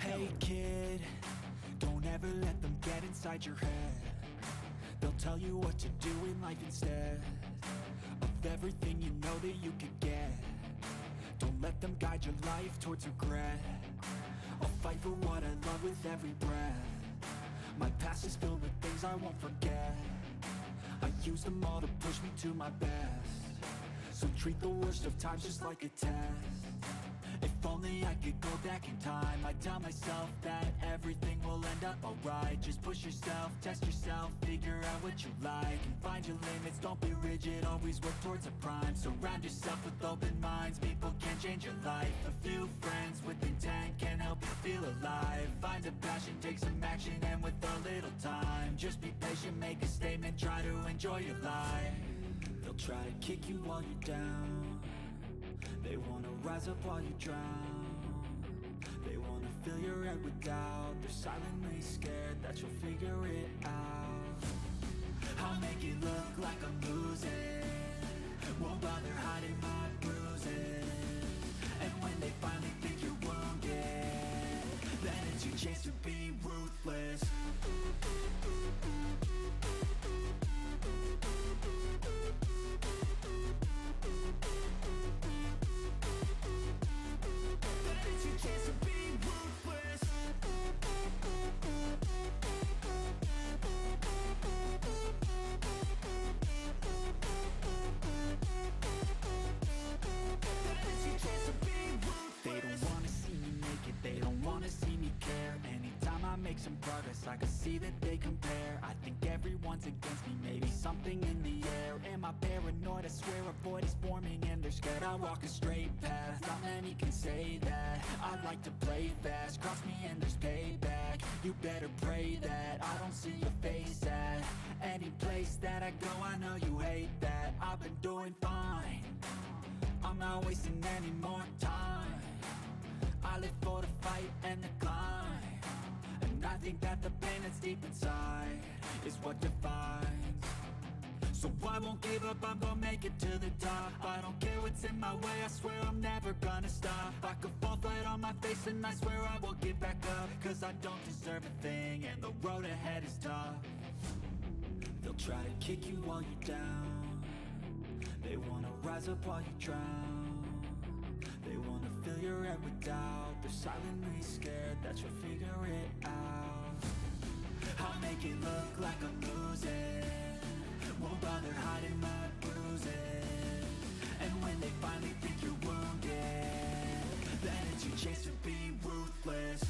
Hey kid, don't ever let them get inside your head. They'll tell you what to do in life instead of everything you know that you could get. Don't let them guide your life towards regret. I'll fight for what I love with every breath. My past is filled with things I won't forget. I use them all to push me to my best. So treat the worst of times just like a test. If only only I could go back in time, I'd tell myself that everything will end up alright. Just push yourself, test yourself, figure out what you like, and find your limits, don't be rigid, always work towards a prime. Surround yourself with open minds, people can change your life. A few friends with intent can help you feel alive. Find a passion, take some action, and with a little time, just be patient, make a statement, try to enjoy your life. They'll try to kick you while you're down, they wanna rise up while you drown, they wanna fill your head with doubt, they're silently scared that you'll figure it out. I'll make it look like I'm losing, won't bother hiding my bruises, and when they finally think you're wounded, then it's your chance to be ruthless. Some progress, I can see that they compare. I think everyone's against me, maybe something in the air. Am I paranoid? I swear a void is forming and they're scared. I walk a straight path, not many can say that. I like to play fast, cross me and there's payback. You better pray that I don't see your face at any place that I go. I know you hate that. I've been doing fine, I'm not wasting any more time. I live for the fight and the climb, and I think that the pain that's deep inside is what defines. So I won't give up, I'm gonna make it to the top. I don't care what's in my way, I swear I'm never gonna stop. I could fall flat on my face and I swear I will get back up, cause I don't deserve a thing and the road ahead is tough. They'll try to kick you while you're down, they wanna rise up while you drown, they wanna fill your head with doubt, they're silently scared that you'll figure it out. I'll make it look like I'm losing, won't bother hiding my bruises, and when they finally think you're wounded, then it's your chance to be ruthless.